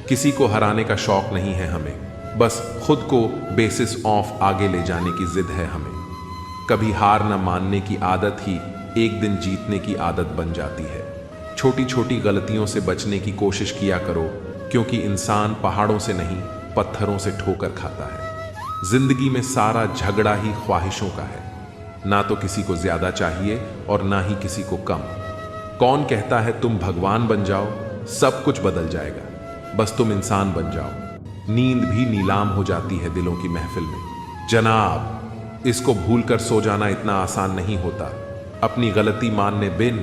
किसी को हराने का शौक नहीं है हमें, बस खुद को बेसिस ऑफ आगे ले जाने की जिद है हमें। कभी हार न मानने की आदत ही एक दिन जीतने की आदत बन जाती है। छोटी छोटी गलतियों से बचने की कोशिश किया करो, क्योंकि इंसान पहाड़ों से नहीं पत्थरों से ठोकर खाता है। जिंदगी में सारा झगड़ा ही ख्वाहिशों का है, ना तो किसी को ज्यादा चाहिए और ना ही किसी को कम। कौन कहता है तुम भगवान बन जाओ, सब कुछ बदल जाएगा, बस तुम इंसान बन जाओ। नींद भी नीलाम हो जाती है दिलों की महफिल में। जनाब, इसको भूलकर सो जाना इतना आसान नहीं होता। अपनी गलती मानने बिन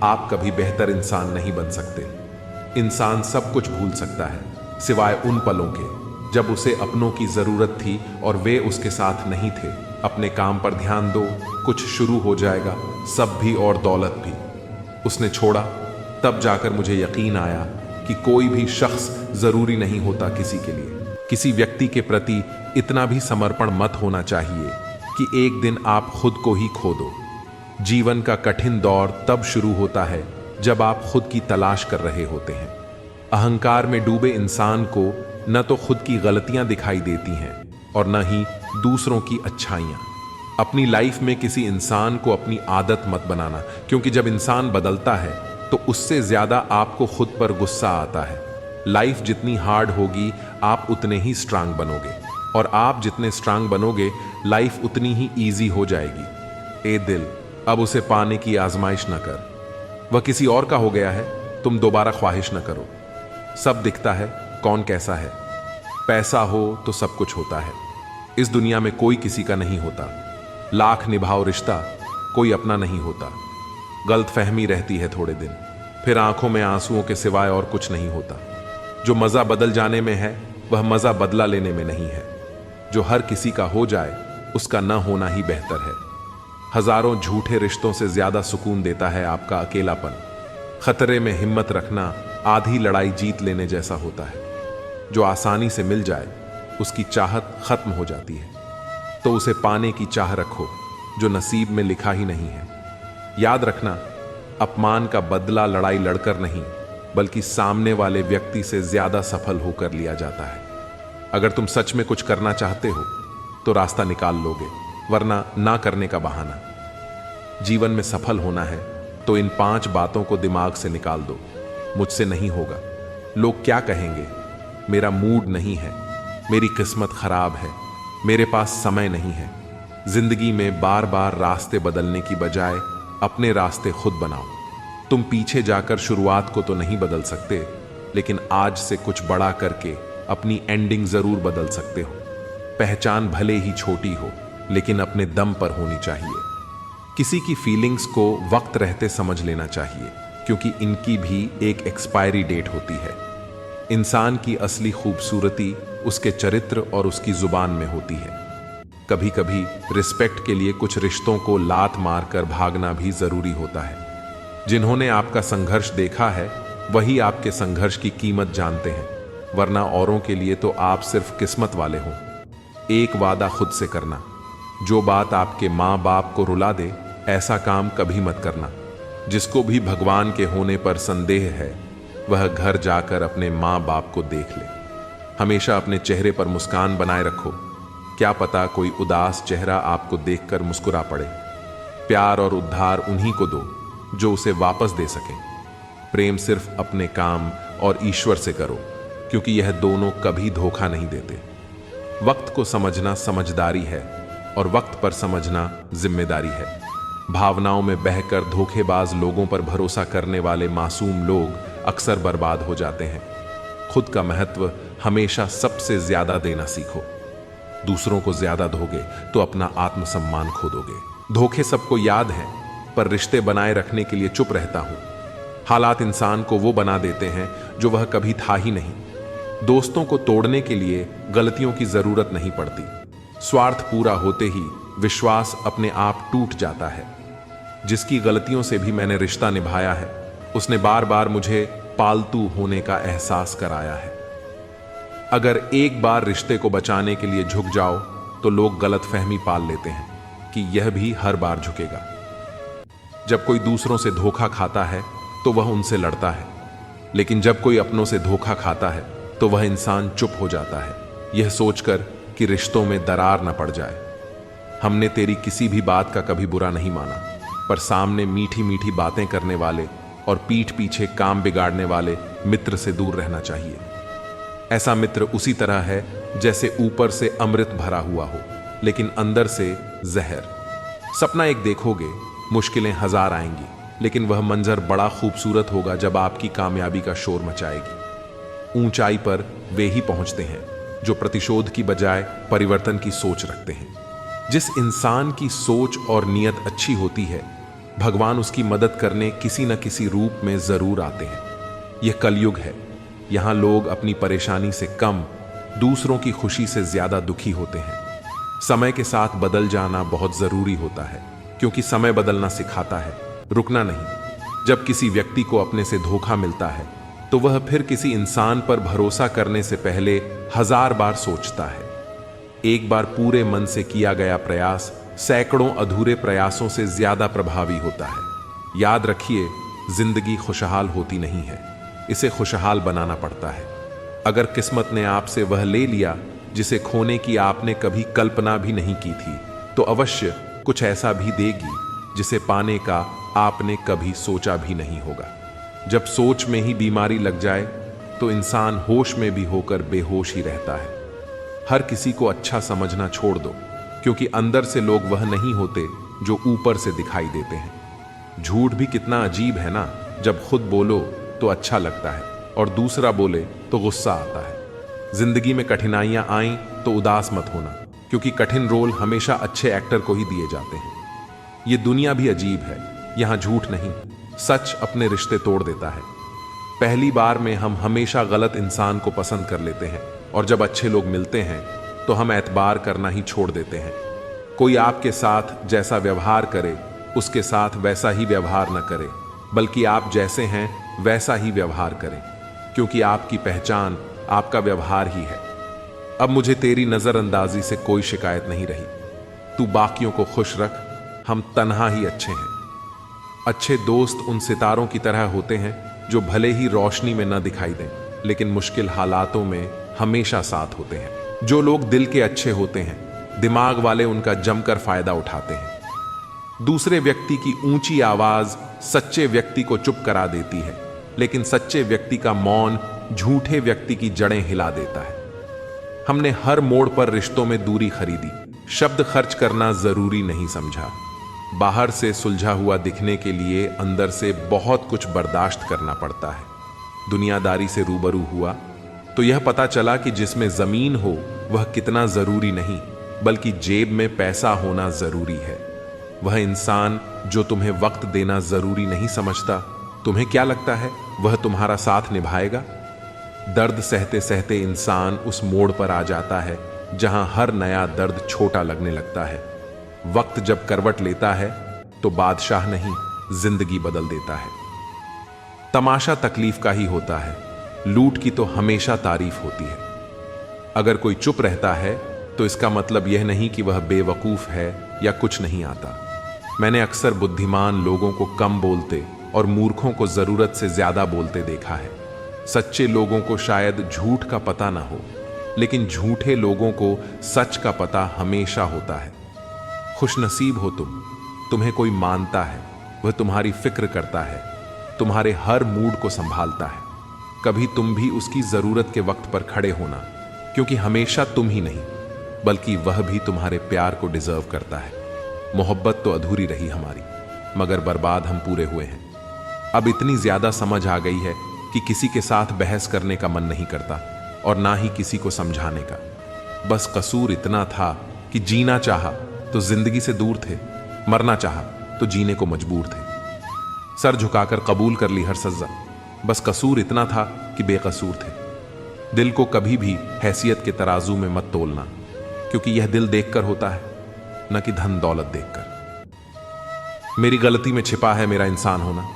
आप कभी बेहतर इंसान नहीं बन सकते। इंसान सब कुछ भूल सकता है सिवाय उन पलों के जब उसे अपनों की जरूरत थी और वे उसके साथ नहीं थे। अपने काम पर ध्यान दो, कुछ शुरू हो जाएगा, सब भी और दौलत भी। उसने छोड़ा, तब जाकर मुझे यकीन आया कि कोई भी शख्स जरूरी नहीं होता किसी के लिए। किसी व्यक्ति के प्रति इतना भी समर्पण मत होना चाहिए कि एक दिन आप खुद को ही खो दो। जीवन का कठिन दौर तब शुरू होता है जब आप खुद की तलाश कर रहे होते हैं। अहंकार में डूबे इंसान को न तो खुद की गलतियां दिखाई देती हैं और न ही दूसरों की अच्छाइयां। अपनी लाइफ में किसी इंसान को अपनी आदत मत बनाना, क्योंकि जब इंसान बदलता है तो उससे ज्यादा आपको खुद पर गुस्सा आता है। लाइफ जितनी हार्ड होगी आप उतने ही स्ट्रांग बनोगे, और आप जितने स्ट्रांग बनोगे लाइफ उतनी ही ईजी हो जाएगी। ए दिल, अब उसे पाने की आजमाइश न कर। वह किसी और का हो गया है, तुम दोबारा ख्वाहिश न करो। सब दिखता है, कौन कैसा है। पैसा हो तो सब कुछ होता है। इस दुनिया में कोई किसी का नहीं होता। लाख निभाओ रिश्ता, कोई अपना नहीं होता। गलतफहमी रहती है थोड़े दिन, फिर आंखों में आंसुओं के सिवाय और कुछ नहीं होता। जो मजा बदल जाने में है वह मजा बदला लेने में नहीं है। जो हर किसी का हो जाए उसका न होना ही बेहतर है। हजारों झूठे रिश्तों से ज्यादा सुकून देता है आपका अकेलापन। खतरे में हिम्मत रखना आधी लड़ाई जीत लेने जैसा होता है। जो आसानी से मिल जाए उसकी चाहत खत्म हो जाती है, तो उसे पाने की चाह रखो जो नसीब में लिखा ही नहीं है। याद रखना, अपमान का बदला लड़ाई लड़कर नहीं बल्कि सामने वाले व्यक्ति से ज्यादा सफल होकर लिया जाता है। अगर तुम सच में कुछ करना चाहते हो तो रास्ता निकाल लोगे, वरना ना करने का बहाना। जीवन में सफल होना है तो इन 5 बातों को दिमाग से निकाल दो। मुझसे नहीं होगा, लोग क्या कहेंगे, मेरा मूड नहीं है, मेरी किस्मत खराब है, मेरे पास समय नहीं है। जिंदगी में बार बार रास्ते बदलने की बजाय अपने रास्ते खुद बनाओ। तुम पीछे जाकर शुरुआत को तो नहीं बदल सकते, लेकिन आज से कुछ बड़ा करके अपनी एंडिंग जरूर बदल सकते हो। पहचान भले ही छोटी हो लेकिन अपने दम पर होनी चाहिए। किसी की फीलिंग्स को वक्त रहते समझ लेना चाहिए, क्योंकि इनकी भी एक एक्सपायरी डेट होती है। इंसान की असली खूबसूरती उसके चरित्र और उसकी जुबान में होती है। कभी कभी रिस्पेक्ट के लिए कुछ रिश्तों को लात मारकर भागना भी जरूरी होता है। जिन्होंने आपका संघर्ष देखा है वही आपके संघर्ष की कीमत जानते हैं, वरना औरों के लिए तो आप सिर्फ किस्मत वाले हो। एक वादा खुद से करना, जो बात आपके माँ बाप को रुला दे ऐसा काम कभी मत करना। जिसको भी भगवान के होने पर संदेह है वह घर जाकर अपने माँ बाप को देख ले। हमेशा अपने चेहरे पर मुस्कान बनाए रखो, क्या पता कोई उदास चेहरा आपको देखकर मुस्कुरा पड़े। प्यार और उद्धार उन्हीं को दो जो उसे वापस दे सकें। प्रेम सिर्फ अपने काम और ईश्वर से करो, क्योंकि यह दोनों कभी धोखा नहीं देते। वक्त को समझना समझदारी है और वक्त पर समझना जिम्मेदारी है। भावनाओं में बहकर धोखेबाज लोगों पर भरोसा करने वाले मासूम लोग अक्सर बर्बाद हो जाते हैं। खुद का महत्व हमेशा सबसे ज्यादा देना सीखो। दूसरों को ज्यादा दोगे तो अपना आत्मसम्मान खो दोगे। धोखे सबको याद है, पर रिश्ते बनाए रखने के लिए चुप रहता हूं। हालात इंसान को वो बना देते हैं जो वह कभी था ही नहीं। दोस्तों को तोड़ने के लिए गलतियों की जरूरत नहीं पड़ती। स्वार्थ पूरा होते ही विश्वास अपने आप टूट जाता है। जिसकी गलतियों से भी मैंने रिश्ता निभाया है उसने बार बार मुझे पालतू होने का एहसास कराया है। अगर एक बार रिश्ते को बचाने के लिए झुक जाओ तो लोग गलतफहमी पाल लेते हैं कि यह भी हर बार झुकेगा। जब कोई दूसरों से धोखा खाता है तो वह उनसे लड़ता है, लेकिन जब कोई अपनों से धोखा खाता है तो वह इंसान चुप हो जाता है, यह सोचकर कि रिश्तों में दरार न पड़ जाए। हमने तेरी किसी भी बात का कभी बुरा नहीं माना, पर सामने मीठी मीठी बातें करने वाले और पीठ पीछे काम बिगाड़ने वाले मित्र से दूर रहना चाहिए। ऐसा मित्र उसी तरह है जैसे ऊपर से अमृत भरा हुआ हो लेकिन अंदर से जहर। सपना एक देखोगे, मुश्किलें 1000 आएंगी, लेकिन वह मंजर बड़ा खूबसूरत होगा जब आपकी कामयाबी का शोर मचाएगी। ऊंचाई पर वे ही पहुंचते हैं जो प्रतिशोध की बजाय परिवर्तन की सोच रखते हैं। जिस इंसान की सोच और नीयत अच्छी होती है, भगवान उसकी मदद करने किसी न किसी रूप में जरूर आते हैं। यह कलयुग है, यहां लोग अपनी परेशानी से कम दूसरों की खुशी से ज्यादा दुखी होते हैं। समय के साथ बदल जाना बहुत जरूरी होता है, क्योंकि समय बदलना सिखाता है, रुकना नहीं। जब किसी व्यक्ति को अपने से धोखा मिलता है तो वह फिर किसी इंसान पर भरोसा करने से पहले 1000 बार सोचता है। एक बार पूरे मन से किया गया प्रयास सैकड़ों अधूरे प्रयासों से ज्यादा प्रभावी होता है। याद रखिए, जिंदगी खुशहाल होती नहीं है, इसे खुशहाल बनाना पड़ता है। अगर किस्मत ने आपसे वह ले लिया जिसे खोने की आपने कभी कल्पना भी नहीं की थी, तो अवश्य कुछ ऐसा भी देगी जिसे पाने का आपने कभी सोचा भी नहीं होगा। जब सोच में ही बीमारी लग जाए तो इंसान होश में भी होकर बेहोश ही रहता है। हर किसी को अच्छा समझना छोड़ दो, क्योंकि अंदर से लोग वह नहीं होते जो ऊपर से दिखाई देते हैं। झूठ भी कितना अजीब है ना, जब खुद बोलो तो अच्छा लगता है और दूसरा बोले तो गुस्सा आता है। जिंदगी में कठिनाइयां आईं तो उदास मत होना, क्योंकि कठिन रोल हमेशा अच्छे एक्टर को ही दिए जाते हैं। ये दुनिया भी अजीब है, यहां झूठ नहीं, सच अपने रिश्ते तोड़ देता है। पहली बार में हम हमेशा गलत इंसान को पसंद कर लेते हैं, और जब अच्छे लोग मिलते हैं तो हम एतबार करना ही छोड़ देते हैं। कोई आपके साथ जैसा व्यवहार करे उसके साथ वैसा ही व्यवहार न करे, बल्कि आप जैसे हैं वैसा ही व्यवहार करें, क्योंकि आपकी पहचान आपका व्यवहार ही है। अब मुझे तेरी नजरअंदाजी से कोई शिकायत नहीं रही। तू बाकियों को खुश रख, हम तन्हा ही अच्छे हैं। अच्छे दोस्त उन सितारों की तरह होते हैं जो भले ही रोशनी में न दिखाई दें, लेकिन मुश्किल हालातों में हमेशा साथ होते हैं। जो लोग दिल के अच्छे होते हैं, दिमाग वाले उनका जमकर फायदा उठाते हैं। दूसरे व्यक्ति की ऊंची आवाज सच्चे व्यक्ति को चुप करा देती है, लेकिन सच्चे व्यक्ति का मौन झूठे व्यक्ति की जड़ें हिला देता है। हमने हर मोड़ पर रिश्तों में दूरी खरीदी, शब्द खर्च करना जरूरी नहीं समझा। बाहर से सुलझा हुआ दिखने के लिए अंदर से बहुत कुछ बर्दाश्त करना पड़ता है। दुनियादारी से रूबरू हुआ तो यह पता चला कि जिसमें जमीन हो वह कितना जरूरी नहीं, बल्कि जेब में पैसा होना जरूरी है। वह इंसान जो तुम्हें वक्त देना जरूरी नहीं समझता, तुम्हें क्या लगता है वह तुम्हारा साथ निभाएगा? दर्द सहते सहते इंसान उस मोड़ पर आ जाता है जहां हर नया दर्द छोटा लगने लगता है। वक्त जब करवट लेता है तो बादशाह नहीं, जिंदगी बदल देता है। तमाशा तकलीफ का ही होता है, लूट की तो हमेशा तारीफ होती है। अगर कोई चुप रहता है तो इसका मतलब यह नहीं कि वह बेवकूफ है या कुछ नहीं आता। मैंने अक्सर बुद्धिमान लोगों को कम बोलते और मूर्खों को जरूरत से ज्यादा बोलते देखा है। सच्चे लोगों को शायद झूठ का पता ना हो, लेकिन झूठे लोगों को सच का पता हमेशा होता है। खुशनसीब हो तुम, तुम्हें कोई मानता है, वह तुम्हारी फिक्र करता है, तुम्हारे हर मूड को संभालता है। कभी तुम भी उसकी जरूरत के वक्त पर खड़े होना, क्योंकि हमेशा तुम ही नहीं बल्कि वह भी तुम्हारे प्यार को डिजर्व करता है। मोहब्बत तो अधूरी रही हमारी, मगर बर्बाद हम पूरे हुए हैं। अब इतनी ज्यादा समझ आ गई है कि किसी के साथ बहस करने का मन नहीं करता और ना ही किसी को समझाने का। बस कसूर इतना था कि जीना चाहा तो जिंदगी से दूर थे, मरना चाहा तो जीने को मजबूर थे। सर झुकाकर कबूल कर ली हर सजा, बस कसूर इतना था कि बेकसूर थे। दिल को कभी भी हैसियत के तराजू में मत तोलना, क्योंकि यह दिल देखकर होता है, न कि धन दौलत देखकर। मेरी गलती में छिपा है मेरा इंसान होना।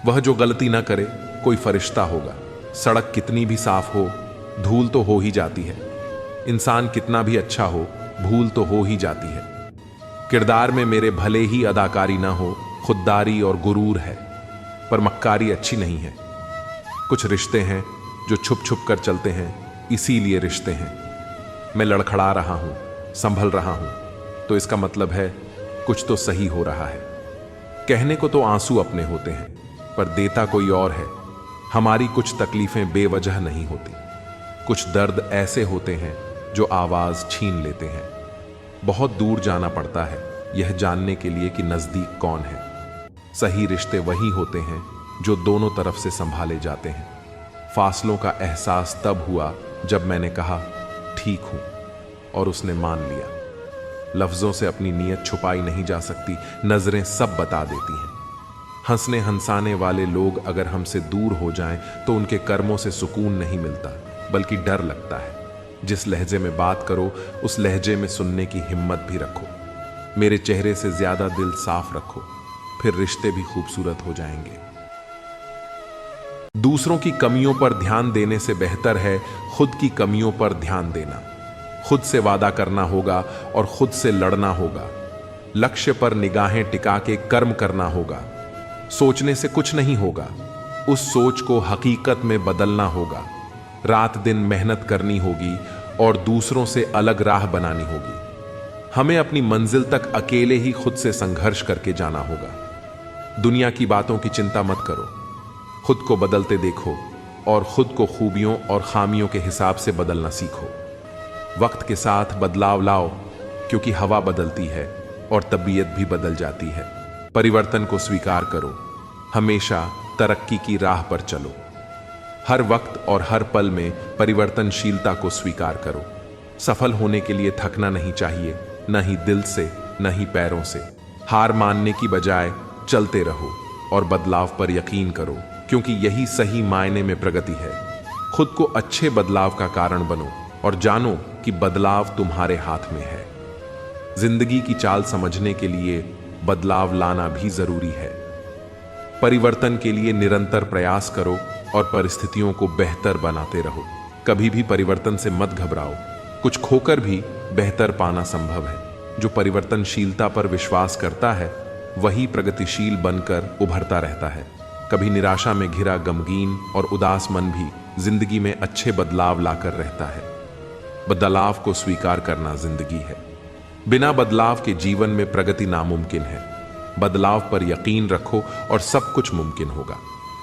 वह जो गलती ना करे कोई फरिश्ता होगा। सड़क कितनी भी साफ हो, धूल तो हो ही जाती है। इंसान कितना भी अच्छा हो, भूल तो हो ही जाती है। किरदार में मेरे भले ही अदाकारी ना हो, खुददारी और गुरूर है, पर मक्कारी अच्छी नहीं है। कुछ रिश्ते हैं जो छुप छुप कर चलते हैं, इसीलिए रिश्ते हैं। मैं लड़खड़ा रहा हूं, संभल रहा हूं, तो इसका मतलब है कुछ तो सही हो रहा है। कहने को तो आंसू अपने होते हैं, पर देता कोई और है। हमारी कुछ तकलीफें बेवजह नहीं होती। कुछ दर्द ऐसे होते हैं जो आवाज छीन लेते हैं। बहुत दूर जाना पड़ता है यह जानने के लिए कि नजदीक कौन है। सही रिश्ते वही होते हैं जो दोनों तरफ से संभाले जाते हैं। फासलों का एहसास तब हुआ जब मैंने कहा ठीक हूं, और उसने मान लिया। लफ्जों से अपनी नीयत छुपाई नहीं जा सकती, नजरें सब बता देती हैं। हंसने हंसाने वाले लोग अगर हमसे दूर हो जाएं तो उनके कर्मों से सुकून नहीं मिलता, बल्कि डर लगता है। जिस लहजे में बात करो उस लहजे में सुनने की हिम्मत भी रखो। मेरे चेहरे से ज्यादा दिल साफ रखो, फिर रिश्ते भी खूबसूरत हो जाएंगे। दूसरों की कमियों पर ध्यान देने से बेहतर है खुद की कमियों पर ध्यान देना। खुद से वादा करना होगा और खुद से लड़ना होगा। लक्ष्य पर निगाहें टिका के कर्म करना होगा। सोचने से कुछ नहीं होगा, उस सोच को हकीकत में बदलना होगा। रात दिन मेहनत करनी होगी और दूसरों से अलग राह बनानी होगी। हमें अपनी मंजिल तक अकेले ही खुद से संघर्ष करके जाना होगा। दुनिया की बातों की चिंता मत करो, खुद को बदलते देखो और खुद को खूबियों और खामियों के हिसाब से बदलना सीखो। वक्त के साथ बदलाव लाओ, क्योंकि हवा बदलती है और तबीयत भी बदल जाती है। परिवर्तन को स्वीकार करो, हमेशा तरक्की की राह पर चलो। हर वक्त और हर पल में परिवर्तनशीलता को स्वीकार करो। सफल होने के लिए थकना नहीं चाहिए, न ही दिल से न ही पैरों से। हार मानने की बजाय चलते रहो और बदलाव पर यकीन करो, क्योंकि यही सही मायने में प्रगति है। खुद को अच्छे बदलाव का कारण बनो और जानो कि बदलाव तुम्हारे हाथ में है। जिंदगी की चाल समझने के लिए बदलाव लाना भी जरूरी है। परिवर्तन के लिए निरंतर प्रयास करो और परिस्थितियों को बेहतर बनाते रहो। कभी भी परिवर्तन से मत घबराओ, कुछ खोकर भी बेहतर पाना संभव है। जो परिवर्तनशीलता पर विश्वास करता है वही प्रगतिशील बनकर उभरता रहता है। कभी निराशा में घिरा गमगीन और उदास मन भी जिंदगी में अच्छे बदलाव लाकर रहता है। बदलाव को स्वीकार करना जिंदगी है। बिना बदलाव के जीवन में प्रगति नामुमकिन है। बदलाव पर यकीन रखो और सब कुछ मुमकिन होगा।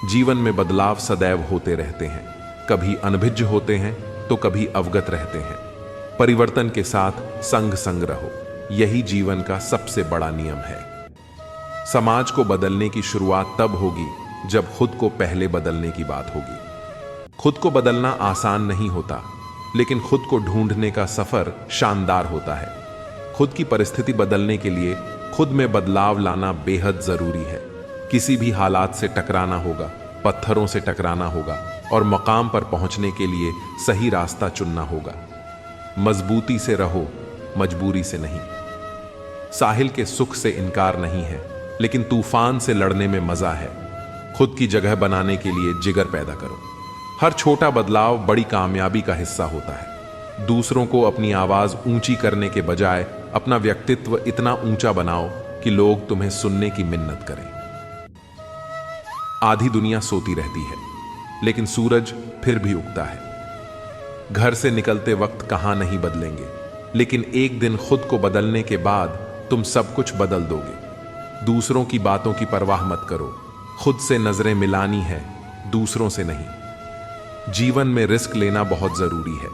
जीवन में बदलाव सदैव होते रहते हैं, कभी अनभिज्ञ होते हैं तो कभी अवगत रहते हैं। परिवर्तन के साथ संग संग रहो, यही जीवन का सबसे बड़ा नियम है। समाज को बदलने की शुरुआत तब होगी जब खुद को पहले बदलने की बात होगी। खुद को बदलना आसान नहीं होता, लेकिन खुद को ढूंढने का सफर शानदार होता है। खुद की परिस्थिति बदलने के लिए खुद में बदलाव लाना बेहद जरूरी है। किसी भी हालात से टकराना होगा, पत्थरों से टकराना होगा और मकाम पर पहुंचने के लिए सही रास्ता चुनना होगा। मजबूती से रहो, मजबूरी से नहीं। साहिल के सुख से इनकार नहीं है, लेकिन तूफान से लड़ने में मजा है। खुद की जगह बनाने के लिए जिगर पैदा करो। हर छोटा बदलाव बड़ी कामयाबी का हिस्सा होता है। दूसरों को अपनी आवाज ऊंची करने के बजाय अपना व्यक्तित्व इतना ऊंचा बनाओ कि लोग तुम्हें सुनने की मिन्नत करें। आधी दुनिया सोती रहती है, लेकिन सूरज फिर भी उगता है। घर से निकलते वक्त कहां नहीं बदलेंगे, लेकिन एक दिन खुद को बदलने के बाद तुम सब कुछ बदल दोगे। दूसरों की बातों की परवाह मत करो, खुद से नजरें मिलानी है, दूसरों से नहीं। जीवन में रिस्क लेना बहुत जरूरी है।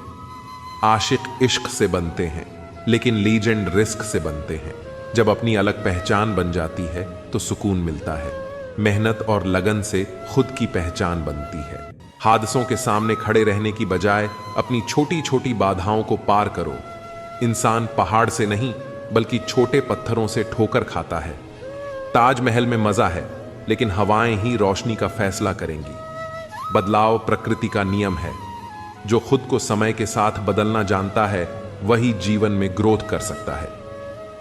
आशिक इश्क से बनते हैं, लेकिन लीजेंड रिस्क से बनते हैं। जब अपनी अलग पहचान बन जाती है तो सुकून मिलता है। मेहनत और लगन से खुद की पहचान बनती है। हादसों के सामने खड़े रहने की बजाय अपनी छोटी छोटी बाधाओं को पार करो। इंसान पहाड़ से नहीं बल्कि छोटे पत्थरों से ठोकर खाता है। ताजमहल में मजा है, लेकिन हवाएं ही रोशनी का फैसला करेंगी। बदलाव प्रकृति का नियम है। जो खुद को समय के साथ बदलना जानता है वही जीवन में ग्रोथ कर सकता है।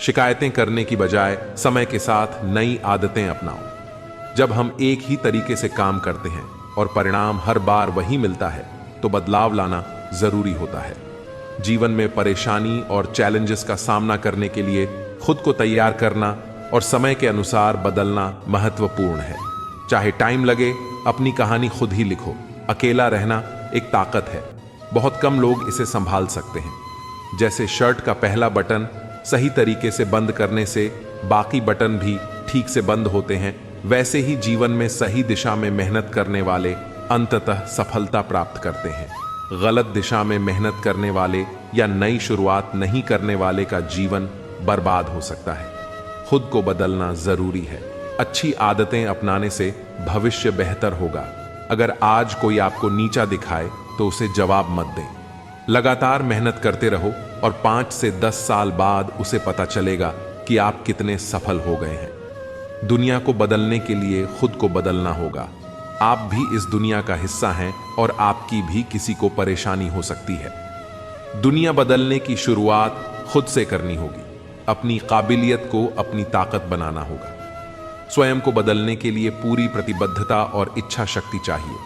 शिकायतें करने की बजाय समय के साथ नई आदतें अपनाओ। जब हम एक ही तरीके से काम करते हैं और परिणाम हर बार वही मिलता है, तो बदलाव लाना जरूरी होता है। जीवन में परेशानी और चैलेंजेस का सामना करने के लिए खुद को तैयार करना और समय के अनुसार बदलना महत्वपूर्ण है। चाहे टाइम लगे, अपनी कहानी खुद ही लिखो। अकेला रहना एक ताकत है, बहुत कम लोग इसे संभाल सकते हैं। जैसे शर्ट का पहला बटन सही तरीके से बंद करने से बाकी बटन भी ठीक से बंद होते हैं, वैसे ही जीवन में सही दिशा में मेहनत करने वाले अंततः सफलता प्राप्त करते हैं। गलत दिशा में मेहनत करने वाले या नई शुरुआत नहीं करने वाले का जीवन बर्बाद हो सकता है। खुद को बदलना जरूरी है। अच्छी आदतें अपनाने से भविष्य बेहतर होगा। अगर आज कोई आपको नीचा दिखाए तो उसे जवाब मत दें। लगातार मेहनत करते रहो और 5 से 10 साल बाद उसे पता चलेगा कि आप कितने सफल हो गए हैं। दुनिया को बदलने के लिए खुद को बदलना होगा। आप भी इस दुनिया का हिस्सा हैं और आपकी भी किसी को परेशानी हो सकती है। दुनिया बदलने की शुरुआत खुद से करनी होगी। अपनी काबिलियत को अपनी ताकत बनाना होगा। स्वयं को बदलने के लिए पूरी प्रतिबद्धता और इच्छा शक्ति चाहिए।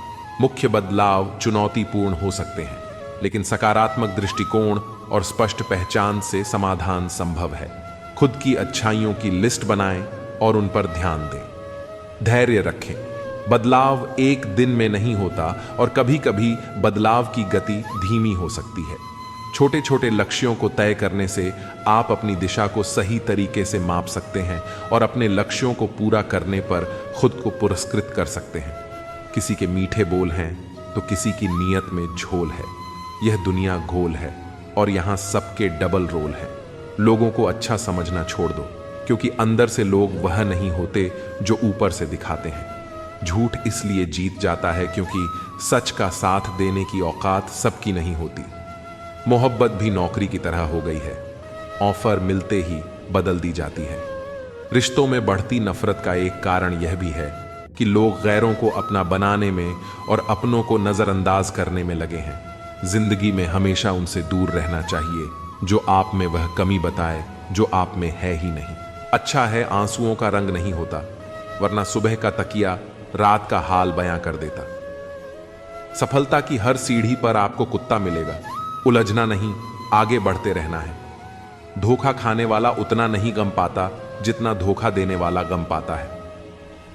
मुख्य बदलाव चुनौतीपूर्ण हो सकते हैं, लेकिन सकारात्मक दृष्टिकोण और स्पष्ट पहचान से समाधान संभव है। खुद की अच्छाइयों की लिस्ट बनाएं और उन पर ध्यान दें। धैर्य रखें। बदलाव एक दिन में नहीं होता और कभी-कभी बदलाव की गति धीमी हो सकती है। छोटे छोटे लक्ष्यों को तय करने से आप अपनी दिशा को सही तरीके से माप सकते हैं और अपने लक्ष्यों को पूरा करने पर खुद को पुरस्कृत कर सकते हैं। किसी के मीठे बोल हैं तो किसी की नीयत में झोल है। यह दुनिया गोल है और यहाँ सबके डबल रोल है। लोगों को अच्छा समझना छोड़ दो, क्योंकि अंदर से लोग वह नहीं होते जो ऊपर से दिखाते हैं। झूठ इसलिए जीत जाता है क्योंकि सच का साथ देने की औकात सबकी नहीं होती। मोहब्बत भी नौकरी की तरह हो गई है, ऑफर मिलते ही बदल दी जाती है। रिश्तों में बढ़ती नफरत का एक कारण यह भी है कि लोग गैरों को अपना बनाने में और अपनों को नजरअंदाज करने में लगे हैं। जिंदगी में हमेशा उनसे दूर रहना चाहिए जो आप में वह कमी बताए जो आप में है ही नहीं। अच्छा है आंसुओं का रंग नहीं होता, वरना सुबह का तकिया रात का हाल बयां कर देता। सफलता की हर सीढ़ी पर आपको कुत्ता मिलेगा। उलझना नहीं, आगे बढ़ते रहना है। धोखा खाने वाला उतना नहीं गम पाता जितना धोखा देने वाला गम पाता है।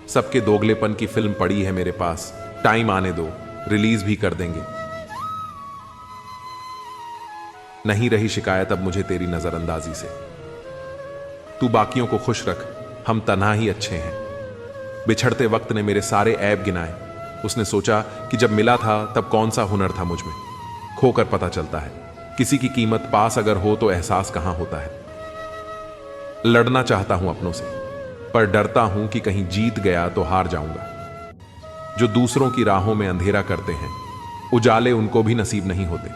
सबके दोगलेपन की फिल्म पड़ी है मेरे पास, टाइम आने दो, रिलीज भी कर देंगे। नहीं रही शिकायत अब मुझे तेरी नजरअंदाजी से। तू बाकियों को खुश रख, हम तन्हा ही अच्छे हैं। बिछड़ते वक्त ने मेरे सारे ऐब गिनाए। उसने सोचा कि जब मिला था तब कौन सा हुनर था मुझ में। खोकर पता चलता है किसी की कीमत पास अगर हो तो एहसास कहां होता है। लड़ना चाहता हूं अपनों से, पर डरता हूं कि कहीं जीत गया तो हार जाऊंगा। जो दूसरों की राहों में अंधेरा करते हैं, उजाले उनको भी नसीब नहीं होते।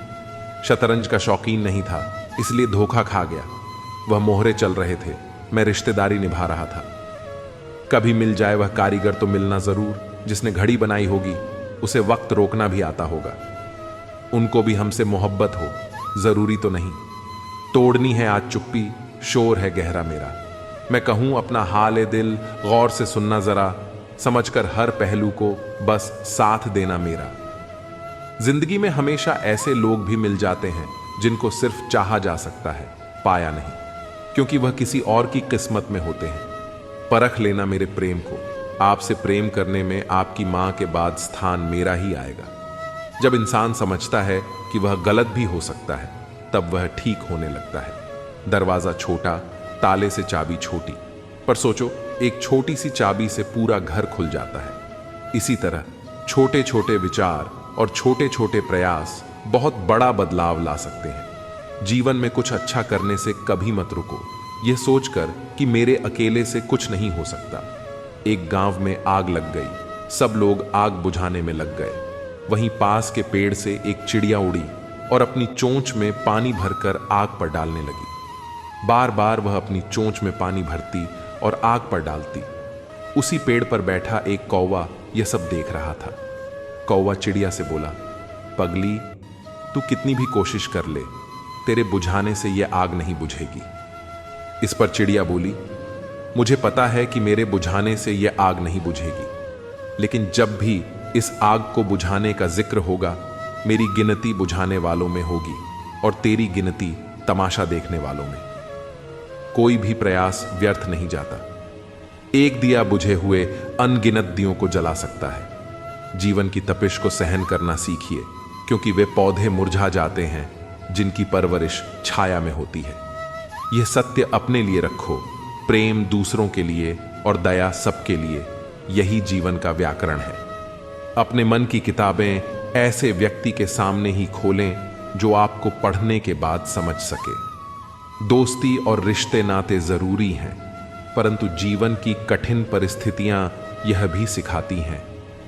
शतरंज का शौकीन नहीं था, इसलिए धोखा खा गया। वह मोहरे चल रहे थे, मैं रिश्तेदारी निभा रहा था। कभी मिल जाए वह कारीगर तो मिलना जरूर। जिसने घड़ी बनाई होगी उसे वक्त रोकना भी आता होगा। उनको भी हमसे मोहब्बत हो, जरूरी तो नहीं। तोड़नी है आज चुप्पी, शोर है गहरा मेरा। मैं कहूं अपना हाल ए दिल गौर से सुनना जरा, समझकर हर पहलू को बस साथ देना मेरा। जिंदगी में हमेशा ऐसे लोग भी मिल जाते हैं जिनको सिर्फ चाहा जा सकता है, पाया नहीं, क्योंकि वह किसी और की किस्मत में होते हैं। परख लेना मेरे प्रेम को, आपसे प्रेम करने में आपकी मां के बाद स्थान मेरा ही आएगा। जब इंसान समझता है कि वह गलत भी हो सकता है, तब वह ठीक होने लगता है। दरवाजा छोटा, ताले से चाबी छोटी, पर सोचो एक छोटी सी चाबी से पूरा घर खुल जाता है। इसी तरह छोटे छोटे विचार और छोटे छोटे प्रयास बहुत बड़ा बदलाव ला सकते हैं। जीवन में कुछ अच्छा करने से कभी मत रुको, यह सोचकर कि मेरे अकेले से कुछ नहीं हो सकता। एक गांव में आग लग गई, सब लोग आग बुझाने में लग गए। वहीं पास के पेड़ से एक चिड़िया उड़ी और अपनी चोंच में पानी भरकर आग पर डालने लगी। बार बार वह अपनी चोंच में पानी भरती और आग पर डालती। उसी पेड़ पर बैठा एक कौवा यह सब देख रहा था। कौवा चिड़िया से बोला, पगली, तू कितनी भी कोशिश कर ले, तेरे बुझाने से यह आग नहीं बुझेगी। इस पर चिड़िया बोली, मुझे पता है कि मेरे बुझाने से यह आग नहीं बुझेगी, लेकिन जब भी इस आग को बुझाने का जिक्र होगा, मेरी गिनती बुझाने वालों में होगी और तेरी गिनती तमाशा देखने वालों में। कोई भी प्रयास व्यर्थ नहीं जाता। एक दिया बुझे हुए अनगिनत दियों को जला सकता है। जीवन की तपिश को सहन करना सीखिए, क्योंकि वे पौधे मुरझा जाते हैं जिनकी परवरिश छाया में होती है। यह सत्य अपने लिए रखो, प्रेम दूसरों के लिए और दया सबके लिए। यही जीवन का व्याकरण है। अपने मन की किताबें ऐसे व्यक्ति के सामने ही खोलें जो आपको पढ़ने के बाद समझ सके। दोस्ती और रिश्ते नाते जरूरी हैं, परंतु जीवन की कठिन परिस्थितियां यह भी सिखाती हैं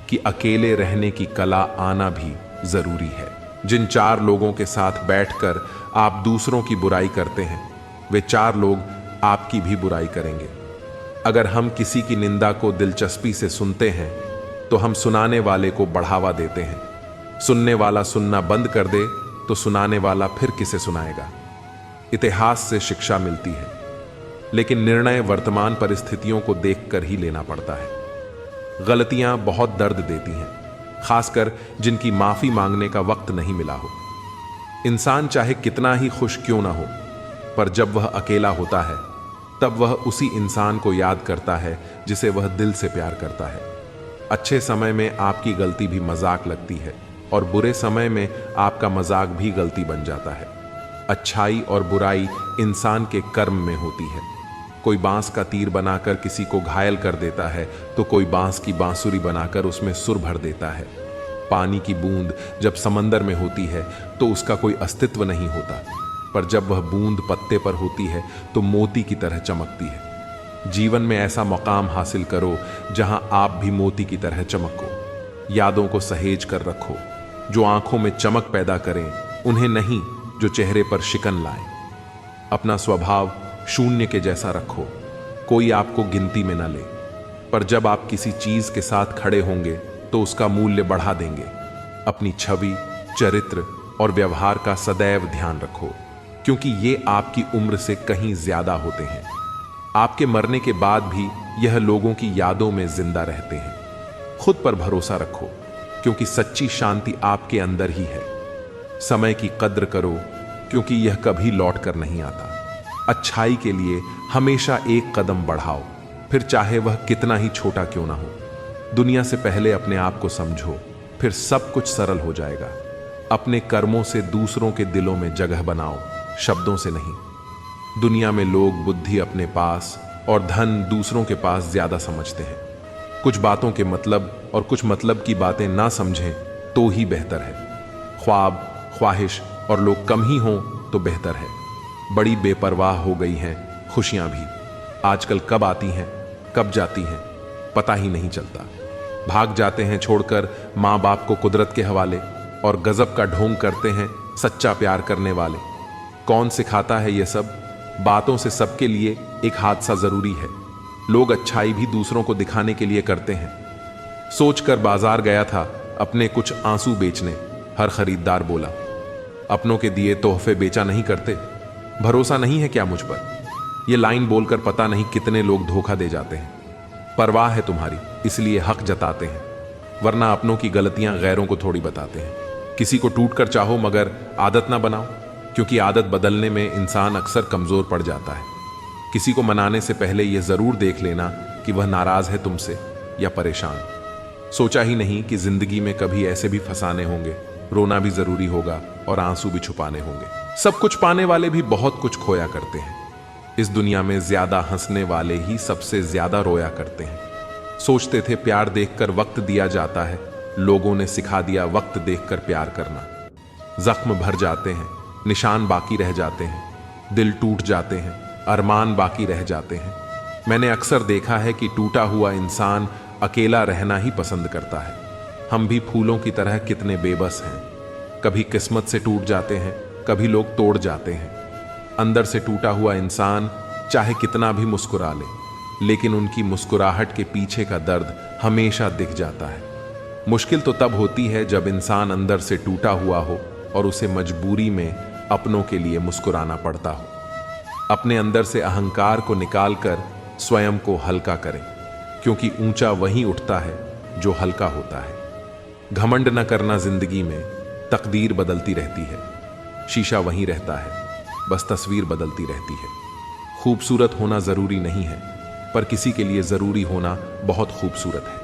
कि अकेले रहने की कला आना भी जरूरी है। जिन 4 लोगों के साथ बैठकर आप दूसरों की बुराई करते हैं, वे 4 लोग आपकी भी बुराई करेंगे। अगर हम किसी की निंदा को दिलचस्पी से सुनते हैं, तो हम सुनाने वाले को बढ़ावा देते हैं। सुनने वाला सुनना बंद कर दे तो सुनाने वाला फिर किसे सुनाएगा। इतिहास से शिक्षा मिलती है, लेकिन निर्णय वर्तमान परिस्थितियों को देखकर ही लेना पड़ता है। गलतियां बहुत दर्द देती हैं, खासकर जिनकी माफी मांगने का वक्त नहीं मिला हो। इंसान चाहे कितना ही खुश क्यों ना हो, पर जब वह अकेला होता है तब वह उसी इंसान को याद करता है जिसे वह दिल से प्यार करता है। अच्छे समय में आपकी गलती भी मजाक लगती है और बुरे समय में आपका मजाक भी गलती बन जाता है। अच्छाई और बुराई इंसान के कर्म में होती है। कोई बांस का तीर बनाकर किसी को घायल कर देता है तो कोई बांस की बांसुरी बनाकर उसमें सुर भर देता है। पानी की बूंद जब समंदर में होती है तो उसका कोई अस्तित्व नहीं होता, पर जब वह बूंद पत्ते पर होती है तो मोती की तरह चमकती है। जीवन में ऐसा मकाम हासिल करो जहां आप भी मोती की तरह चमको। यादों को सहेज कर रखो, जो आंखों में चमक पैदा करें, उन्हें नहीं जो चेहरे पर शिकन लाएं। अपना स्वभाव शून्य के जैसा रखो, कोई आपको गिनती में न ले, पर जब आप किसी चीज के साथ खड़े होंगे तो उसका मूल्य बढ़ा देंगे। अपनी छवि, चरित्र और व्यवहार का सदैव ध्यान रखो, क्योंकि ये आपकी उम्र से कहीं ज्यादा होते हैं। आपके मरने के बाद भी यह लोगों की यादों में जिंदा रहते हैं। खुद पर भरोसा रखो, क्योंकि सच्ची शांति आपके अंदर ही है। समय की कद्र करो, क्योंकि यह कभी लौट कर नहीं आता। अच्छाई के लिए हमेशा एक कदम बढ़ाओ, फिर चाहे वह कितना ही छोटा क्यों ना हो। दुनिया से पहले अपने आप को समझो, फिर सब कुछ सरल हो जाएगा। अपने कर्मों से दूसरों के दिलों में जगह बनाओ, शब्दों से नहीं। दुनिया में लोग बुद्धि अपने पास और धन दूसरों के पास ज्यादा समझते हैं। कुछ बातों के मतलब और कुछ मतलब की बातें ना समझें तो ही बेहतर है। ख्वाब, ख्वाहिश और लोग कम ही हों तो बेहतर है। बड़ी बेपरवाह हो गई हैं खुशियां भी। आजकल कब आती हैं कब जाती हैं पता ही नहीं चलता। भाग जाते हैं छोड़कर माँ बाप को कुदरत के हवाले, और गजब का ढोंग करते हैं सच्चा प्यार करने वाले। कौन सिखाता है ये सब? बातों से सबके लिए एक हादसा जरूरी है। लोग अच्छाई भी दूसरों को दिखाने के लिए करते हैं। सोचकर बाजार गया था अपने कुछ आंसू बेचने। हर खरीदार बोला, अपनों के दिए तोहफे बेचा नहीं करते, भरोसा नहीं है क्या मुझ पर? यह लाइन बोलकर पता नहीं कितने लोग धोखा दे जाते हैं। परवाह है तुम्हारी, इसलिए हक जताते हैं, वरना अपनों की गलतियां गैरों को थोड़ी बताते हैं। किसी को टूट कर चाहो मगर आदत ना बनाओ, क्योंकि आदत बदलने में इंसान अक्सर कमजोर पड़ जाता है। किसी को मनाने से पहले यह जरूर देख लेना कि वह नाराज है तुमसे या परेशान। सोचा ही नहीं कि जिंदगी में कभी ऐसे भी फंसाने होंगे, रोना भी जरूरी होगा और आंसू भी छुपाने होंगे। सब कुछ पाने वाले भी बहुत कुछ खोया करते हैं। इस दुनिया में ज्यादा हंसने वाले ही सबसे ज्यादा रोया करते हैं। सोचते थे प्यार देखकर वक्त दिया जाता है, लोगों ने सिखा दिया वक्त देखकर प्यार करना। जख्म भर जाते हैं, निशान बाकी रह जाते हैं, दिल टूट जाते हैं, अरमान बाकी रह जाते हैं। मैंने अक्सर देखा है कि टूटा हुआ इंसान अकेला रहना ही पसंद करता है। हम भी फूलों की तरह कितने बेबस हैं। कभी किस्मत से टूट जाते हैं, कभी लोग तोड़ जाते हैं। अंदर से टूटा हुआ इंसान चाहे कितना भी मुस्कुरा ले, लेकिन उनकी मुस्कुराहट के पीछे का दर्द हमेशा दिख जाता है। मुश्किल तो तब होती है जब इंसान अंदर से टूटा हुआ हो और उसे मजबूरी में अपनों के लिए मुस्कुराना पड़ता हो। अपने अंदर से अहंकार को निकालकर स्वयं को हल्का करें, क्योंकि ऊंचा वहीं उठता है जो हल्का होता है। घमंड न करना जिंदगी में, तकदीर बदलती रहती है। शीशा वहीं रहता है, बस तस्वीर बदलती रहती है। खूबसूरत होना जरूरी नहीं है, पर किसी के लिए जरूरी होना बहुत खूबसूरत है।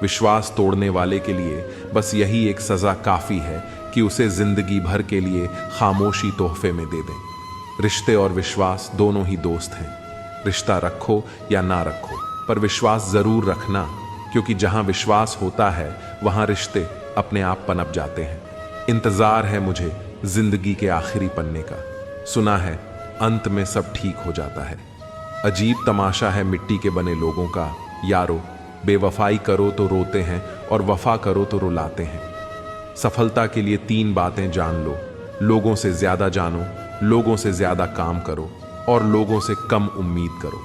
विश्वास तोड़ने वाले के लिए बस यही एक सजा काफी है कि उसे जिंदगी भर के लिए खामोशी तोहफे में दे दें। रिश्ते और विश्वास दोनों ही दोस्त हैं। रिश्ता रखो या ना रखो, पर विश्वास जरूर रखना, क्योंकि जहां विश्वास होता है वहां रिश्ते अपने आप पनप जाते हैं। इंतजार है मुझे जिंदगी के आखिरी पन्ने का, सुना है अंत में सब ठीक हो जाता है। अजीब तमाशा है मिट्टी के बने लोगों का, यारो बेवफाई करो तो रोते हैं और वफा करो तो रुलाते हैं। सफलता के लिए 3 बातें जान लो, लोगों से ज्यादा जानो, लोगों से ज्यादा काम करो और लोगों से कम उम्मीद करो।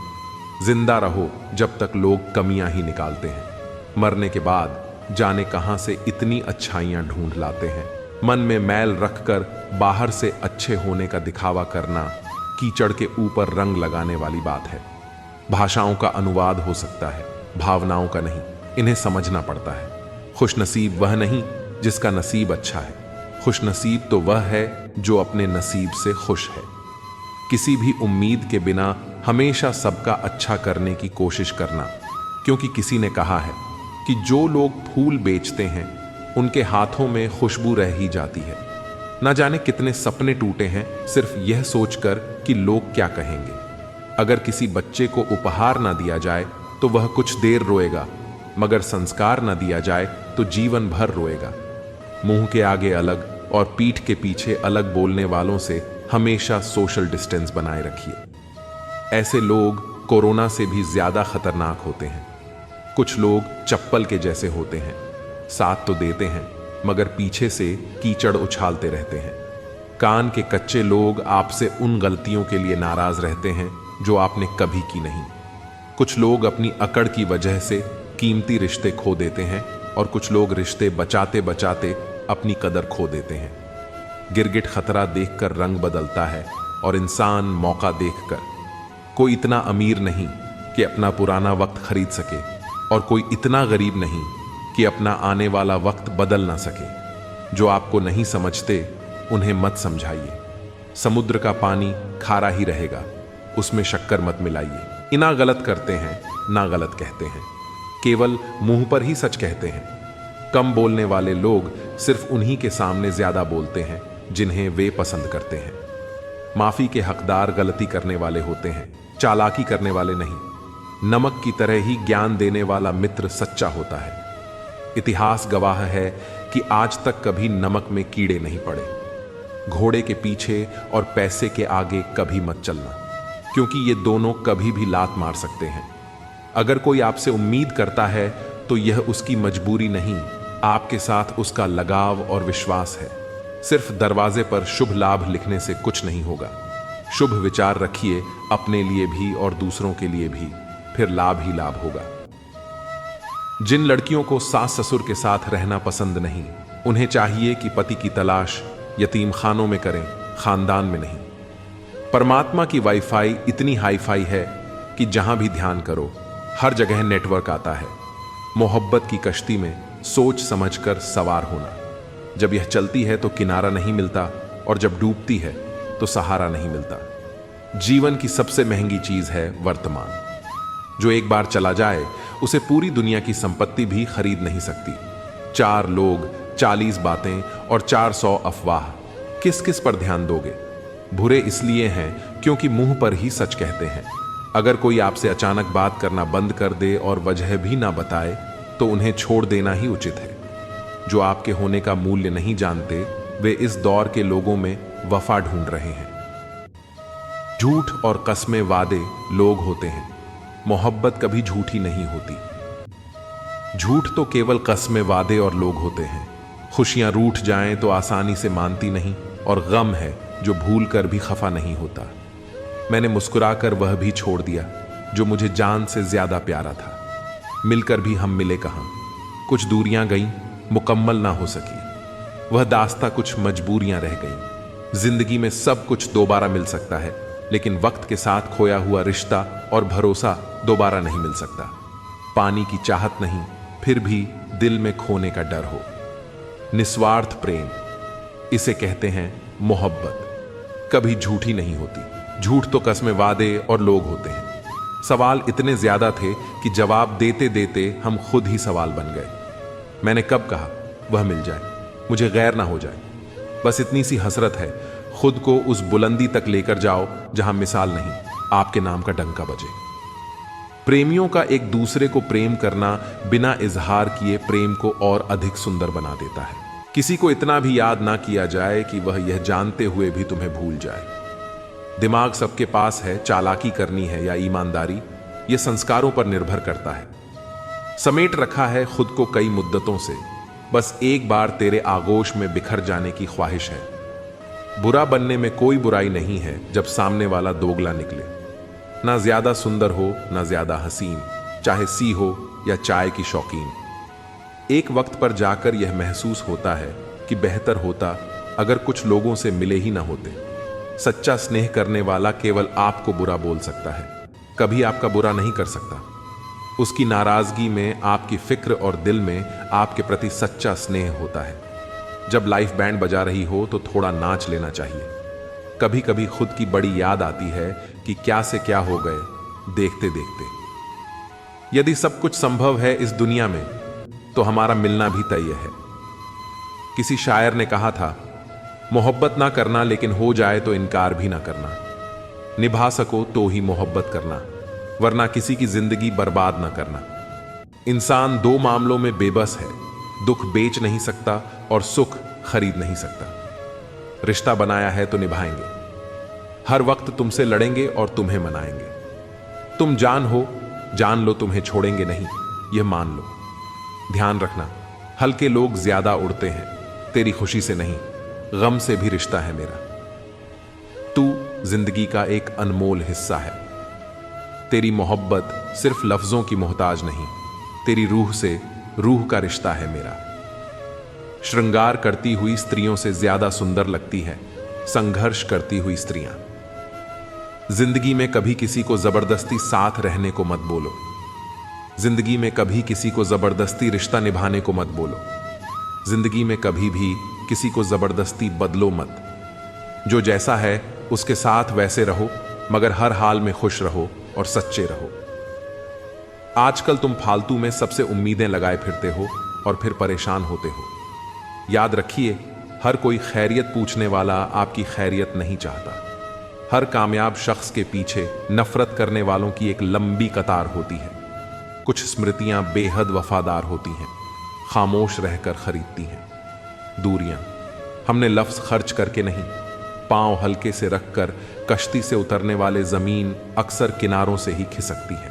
जिंदा रहो जब तक लोग कमियां ही निकालते हैं। मरने के बाद जाने कहां से इतनी अच्छाइयां ढूंढ लाते हैं। मन में मैल रखकर बाहर से अच्छे होने का दिखावा करना कीचड़ के ऊपर रंग लगाने वाली बात है। भाषाओं का अनुवाद हो सकता है, भावनाओं का नहीं। इन्हें समझना पड़ता है। खुशनसीब वह नहीं जिसका नसीब अच्छा है, खुशनसीब तो वह है जो अपने नसीब से खुश है। किसी भी उम्मीद के बिना हमेशा सबका अच्छा करने की कोशिश करना, क्योंकि किसी ने कहा है कि जो लोग फूल बेचते हैं उनके हाथों में खुशबू रह ही जाती है। ना जाने कितने सपने टूटे हैं सिर्फ यह सोचकर कि लोग क्या कहेंगे। अगर किसी बच्चे को उपहार ना दिया जाए तो वह कुछ देर रोएगा, मगर संस्कार न दिया जाए तो जीवन भर रोएगा। मुंह के आगे अलग और पीठ के पीछे अलग बोलने वालों से हमेशा सोशल डिस्टेंस बनाए रखिए। ऐसे लोग कोरोना से भी ज्यादा खतरनाक होते हैं। कुछ लोग चप्पल के जैसे होते हैं, साथ तो देते हैं मगर पीछे से कीचड़ उछालते रहते हैं। कान के कच्चे लोग आपसे उन गलतियों के लिए नाराज रहते हैं जो आपने कभी की नहीं। कुछ लोग अपनी अकड़ की वजह से कीमती रिश्ते खो देते हैं और कुछ लोग रिश्ते बचाते बचाते अपनी कदर खो देते हैं। गिरगिट खतरा देखकर रंग बदलता है और इंसान मौका देखकर। कोई इतना अमीर नहीं कि अपना पुराना वक्त खरीद सके और कोई इतना गरीब नहीं कि अपना आने वाला वक्त बदल ना सके। जो आपको नहीं समझते उन्हें मत समझाइए। समुद्र का पानी खारा ही रहेगा, उसमें शक्कर मत मिलाइए। इना गलत करते हैं ना गलत कहते हैं, केवल मुंह पर ही सच कहते हैं। कम बोलने वाले लोग सिर्फ उन्हीं के सामने ज्यादा बोलते हैं जिन्हें वे पसंद करते हैं। माफी के हकदार गलती करने वाले होते हैं, चालाकी करने वाले नहीं। नमक की तरह ही ज्ञान देने वाला मित्र सच्चा होता है। इतिहास गवाह है कि आज तक कभी नमक में कीड़े नहीं पड़े। घोड़े के पीछे और पैसे के आगे कभी मत चलना, क्योंकि ये दोनों कभी भी लात मार सकते हैं। अगर कोई आपसे उम्मीद करता है तो यह उसकी मजबूरी नहीं, आपके साथ उसका लगाव और विश्वास है। सिर्फ दरवाजे पर शुभ लाभ लिखने से कुछ नहीं होगा। शुभ विचार रखिए अपने लिए भी और दूसरों के लिए भी, फिर लाभ ही लाभ होगा। जिन लड़कियों को सास ससुर के साथ रहना पसंद नहीं, उन्हें चाहिए कि पति की तलाश यतीम खानों में करें, खानदान में नहीं। परमात्मा की वाईफाई इतनी हाईफाई है कि जहां भी ध्यान करो हर जगह नेटवर्क आता है। मोहब्बत की कश्ती में सोच समझकर सवार होना। जब यह चलती है तो किनारा नहीं मिलता और जब डूबती है तो सहारा नहीं मिलता। जीवन की सबसे महंगी चीज है वर्तमान। जो एक बार चला जाए उसे पूरी दुनिया की संपत्ति भी खरीद नहीं सकती। 4 लोग, 40 बातें और 400 अफवाह, किस किस पर ध्यान दोगे? बुरे इसलिए हैं क्योंकि मुंह पर ही सच कहते हैं। अगर कोई आपसे अचानक बात करना बंद कर दे और वजह भी ना बताए तो उन्हें छोड़ देना ही उचित है। जो आपके होने का मूल्य नहीं जानते वे इस दौर के लोगों में वफा ढूंढ रहे हैं। झूठ और कस्में वादे लोग होते हैं, मोहब्बत कभी झूठी नहीं होती। झूठ तो केवल कस्में वादे और लोग होते हैं। खुशियां रूठ जाएं तो आसानी से मानती नहीं, और गम है जो भूल कर भी खफा नहीं होता। मैंने मुस्कुराकर वह भी छोड़ दिया जो मुझे जान से ज्यादा प्यारा था। मिलकर भी हम मिले कहां। कुछ दूरियां गईं, मुकम्मल ना हो सकी। वह दास्ता कुछ मजबूरियां रह गईं। जिंदगी में सब कुछ दोबारा मिल सकता है, लेकिन वक्त के साथ खोया हुआ रिश्ता और भरोसा दोबारा नहीं मिल सकता। पानी की चाहत नहीं, फिर भी दिल में खोने का डर हो। निस्वार्थ प्रेम, इसे कहते हैं मोहब्बत। कभी झूठी नहीं होती। झूठ तो कस्में वादे और लोग होते हैं। सवाल इतने ज्यादा थे कि जवाब देते देते हम खुद ही सवाल बन गए। मैंने कब कहा वह मिल जाए, मुझे गैर ना हो जाए। बस इतनी सी हसरत है, खुद को उस बुलंदी तक लेकर जाओ जहां मिसाल नहीं, आपके नाम का डंका बजे। प्रेमियों का एक दूसरे को प्रेम करना बिना इजहार किए प्रेम को और अधिक सुंदर बना देता है। किसी को इतना भी याद ना किया जाए कि वह यह जानते हुए भी तुम्हें भूल जाए। दिमाग सबके पास है, चालाकी करनी है या ईमानदारी, यह संस्कारों पर निर्भर करता है। समेट रखा है खुद को कई मुद्दतों से, बस एक बार तेरे आगोश में बिखर जाने की ख्वाहिश है। बुरा बनने में कोई बुराई नहीं है जब सामने वाला दोगला निकले। ना ज्यादा सुंदर हो ना ज्यादा हसीन, चाहे सी हो या चाय की शौकीन। एक वक्त पर जाकर यह महसूस होता है कि बेहतर होता अगर कुछ लोगों से मिले ही ना होते। सच्चा स्नेह करने वाला केवल आपको बुरा बोल सकता है, कभी आपका बुरा नहीं कर सकता। उसकी नाराजगी में आपकी फिक्र और दिल में आपके प्रति सच्चा स्नेह होता है। जब लाइफ बैंड बजा रही हो तो थोड़ा नाच लेना चाहिए। कभी कभी खुद की बड़ी याद आती है कि क्या से क्या हो गए देखते देखते। यदि सब कुछ संभव है इस दुनिया में तो हमारा मिलना भी तय है। किसी शायर ने कहा था, मोहब्बत ना करना लेकिन हो जाए तो इनकार भी ना करना। निभा सको तो ही मोहब्बत करना, वरना किसी की जिंदगी बर्बाद ना करना। इंसान दो मामलों में बेबस है, दुख बेच नहीं सकता और सुख खरीद नहीं सकता। रिश्ता बनाया है तो निभाएंगे, हर वक्त तुमसे लड़ेंगे और तुम्हें मनाएंगे। तुम जान लो तुम्हें छोड़ेंगे नहीं, यह मान लो। ध्यान रखना, हल्के लोग ज्यादा उड़ते हैं, तेरी खुशी से नहीं, गम से भी रिश्ता है मेरा। तू जिंदगी का एक अनमोल हिस्सा है। तेरी मोहब्बत सिर्फ लफ्जों की मोहताज नहीं, तेरी रूह से रूह का रिश्ता है मेरा। श्रृंगार करती हुई स्त्रियों से ज्यादा सुंदर लगती है संघर्ष करती हुई स्त्रियां। जिंदगी में कभी किसी को जबरदस्ती साथ रहने को मत बोलो। जिंदगी में कभी किसी को जबरदस्ती रिश्ता निभाने को मत बोलो। जिंदगी में कभी भी किसी को जबरदस्ती बदलो मत। जो जैसा है उसके साथ वैसे रहो, मगर हर हाल में खुश रहो और सच्चे रहो। आजकल तुम फालतू में सबसे उम्मीदें लगाए फिरते हो और फिर परेशान होते हो। याद रखिए, हर कोई खैरियत पूछने वाला आपकी खैरियत नहीं चाहता। हर कामयाब शख्स के पीछे नफरत करने वालों की एक लंबी कतार होती है। कुछ स्मृतियां बेहद वफादार होती हैं, खामोश रहकर खरीदती हैं। दूरियां हमने लफ्ज खर्च करके नहीं, पांव हल्के से रखकर कश्ती से उतरने वाले जमीन अक्सर किनारों से ही खिसकती है।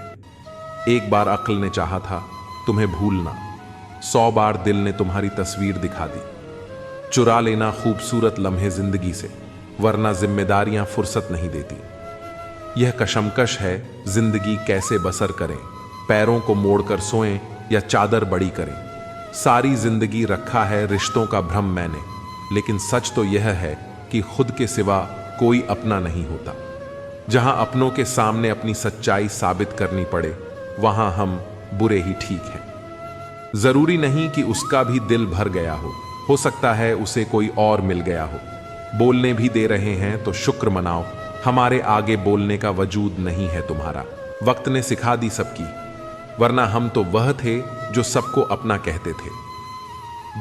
एक बार अक्ल ने चाहा था तुम्हें भूलना, 100 बार दिल ने तुम्हारी तस्वीर दिखा दी। चुरा लेना खूबसूरत लम्हे जिंदगी से, वरना जिम्मेदारियां फुर्सत नहीं देती। यह कशमकश है जिंदगी कैसे बसर करें, पैरों को मोड़कर सोएं या चादर बड़ी करें। सारी जिंदगी रखा है रिश्तों का भ्रम मैंने, लेकिन सच तो यह है कि खुद के सिवा कोई अपना नहीं होता। जहां अपनों के सामने अपनी सच्चाई साबित करनी पड़े, वहां हम बुरे ही ठीक हैं। जरूरी नहीं कि उसका भी दिल भर गया हो सकता है उसे कोई और मिल गया हो। बोलने भी दे रहे हैं तो शुक्र मनाओ, हमारे आगे बोलने का वजूद नहीं है तुम्हारा। वक्त ने सिखा दी सबकी, वरना हम तो वह थे जो सबको अपना कहते थे।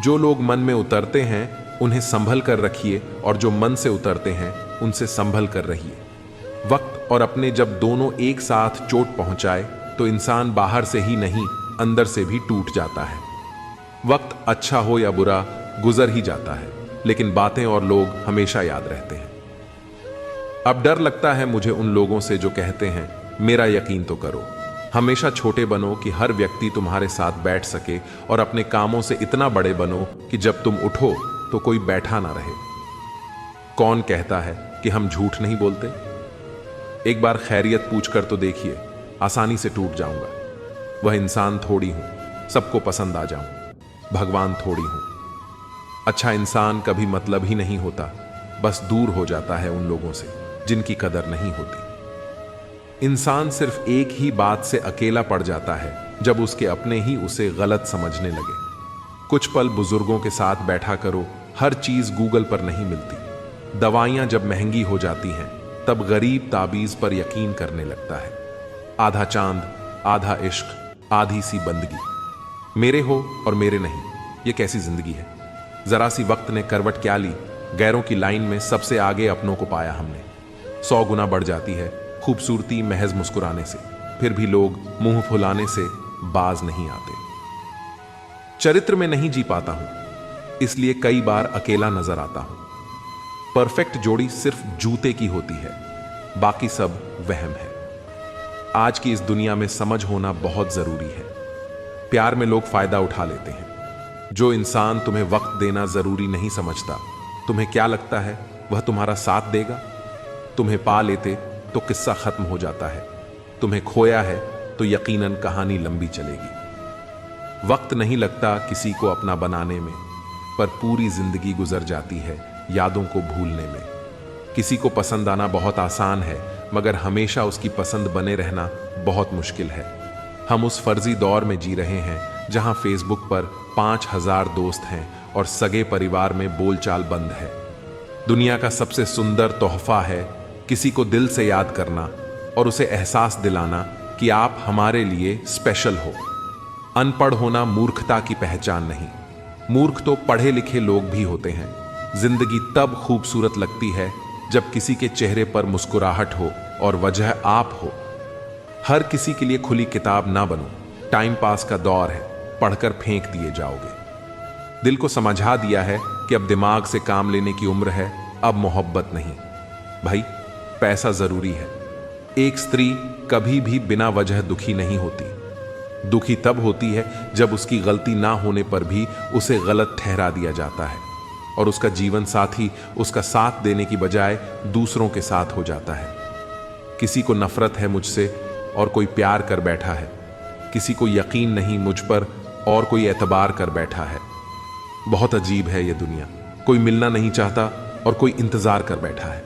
जो लोग मन में उतरते हैं उन्हें संभल कर रखिए, और जो मन से उतरते हैं उनसे संभल कर रहिए। वक्त और अपने जब दोनों एक साथ चोट पहुंचाए तो इंसान बाहर से ही नहीं अंदर से भी टूट जाता है। वक्त अच्छा हो या बुरा गुजर ही जाता है, लेकिन बातें और लोग हमेशा याद रहते हैं। अब डर लगता है मुझे उन लोगों से जो कहते हैं मेरा यकीन तो करो। हमेशा छोटे बनो कि हर व्यक्ति तुम्हारे साथ बैठ सके, और अपने कामों से इतना बड़े बनो कि जब तुम उठो तो कोई बैठा ना रहे। कौन कहता है कि हम झूठ नहीं बोलते? एक बार खैरियत पूछकर तो देखिए, आसानी से टूट जाऊंगा। वह इंसान थोड़ी हूं सबको पसंद आ जाऊं, भगवान थोड़ी हूं। अच्छा इंसान कभी मतलब ही नहीं होता, बस दूर हो जाता है उन लोगों से जिनकी कदर नहीं होती। इंसान सिर्फ एक ही बात से अकेला पड़ जाता है, जब उसके अपने ही उसे गलत समझने लगे। कुछ पल बुजुर्गों के साथ बैठा करो, हर चीज गूगल पर नहीं मिलती। दवाइयां जब महंगी हो जाती हैं तब गरीब ताबीज पर यकीन करने लगता है। आधा चांद, आधा इश्क, आधी सी बंदगी। मेरे हो और मेरे नहीं, ये कैसी जिंदगी है? जरा सी वक्त ने करवट क्या ली, गैरों की लाइन में सबसे आगे अपनों को पाया हमने। 100 गुना बढ़ जाती है खूबसूरती महज मुस्कुराने से, फिर भी लोग मुंह फुलाने से बाज नहीं आते। चरित्र में नहीं जी पाता हूं, इसलिए कई बार अकेला नजर आता हूं। परफेक्ट जोड़ी सिर्फ जूते की होती है, बाकी सब वहम है। आज की इस दुनिया में समझ होना बहुत जरूरी है। प्यार में लोग फायदा उठा लेते हैं। जो इंसान तुम्हें वक्त देना जरूरी नहीं समझता, तुम्हें क्या लगता है वह तुम्हारा साथ देगा? तुम्हें पा लेते तो किस्सा खत्म हो जाता है, तुम्हें खोया है तो यकीनन कहानी लंबी चलेगी। वक्त नहीं लगता किसी को अपना बनाने में, पर पूरी जिंदगी गुजर जाती है यादों को भूलने में। किसी को पसंद आना बहुत आसान है, मगर हमेशा उसकी पसंद बने रहना बहुत मुश्किल है। हम उस फर्जी दौर में जी रहे हैं जहां फेसबुक पर 5,000 दोस्त हैं और सगे परिवार में बोलचाल बंद है। दुनिया का सबसे सुंदर तोहफा है किसी को दिल से याद करना और उसे एहसास दिलाना कि आप हमारे लिए स्पेशल हो। अनपढ़ होना मूर्खता की पहचान नहीं, मूर्ख तो पढ़े लिखे लोग भी होते हैं। जिंदगी तब खूबसूरत लगती है जब किसी के चेहरे पर मुस्कुराहट हो और वजह आप हो। हर किसी के लिए खुली किताब ना बनो, टाइम पास का दौर है, पढ़कर फेंक दिए जाओगे। दिल को समझा दिया है कि अब दिमाग से काम लेने की उम्र है, अब मोहब्बत नहीं। भाई, पैसा जरूरी है। एक स्त्री कभी भी बिना वजह दुखी नहीं होती। दुखी तब होती है जब उसकी गलती ना होने पर भी उसे गलत ठहरा दिया जाता है और उसका जीवन साथी उसका साथ देने की बजाय दूसरों के साथ हो जाता है। किसी को नफरत है मुझसे और कोई प्यार कर बैठा है। किसी को यकीन नहीं मुझ पर और कोई एतबार कर बैठा है। बहुत अजीब है ये दुनिया। कोई मिलना नहीं चाहता और कोई इंतजार कर बैठा है।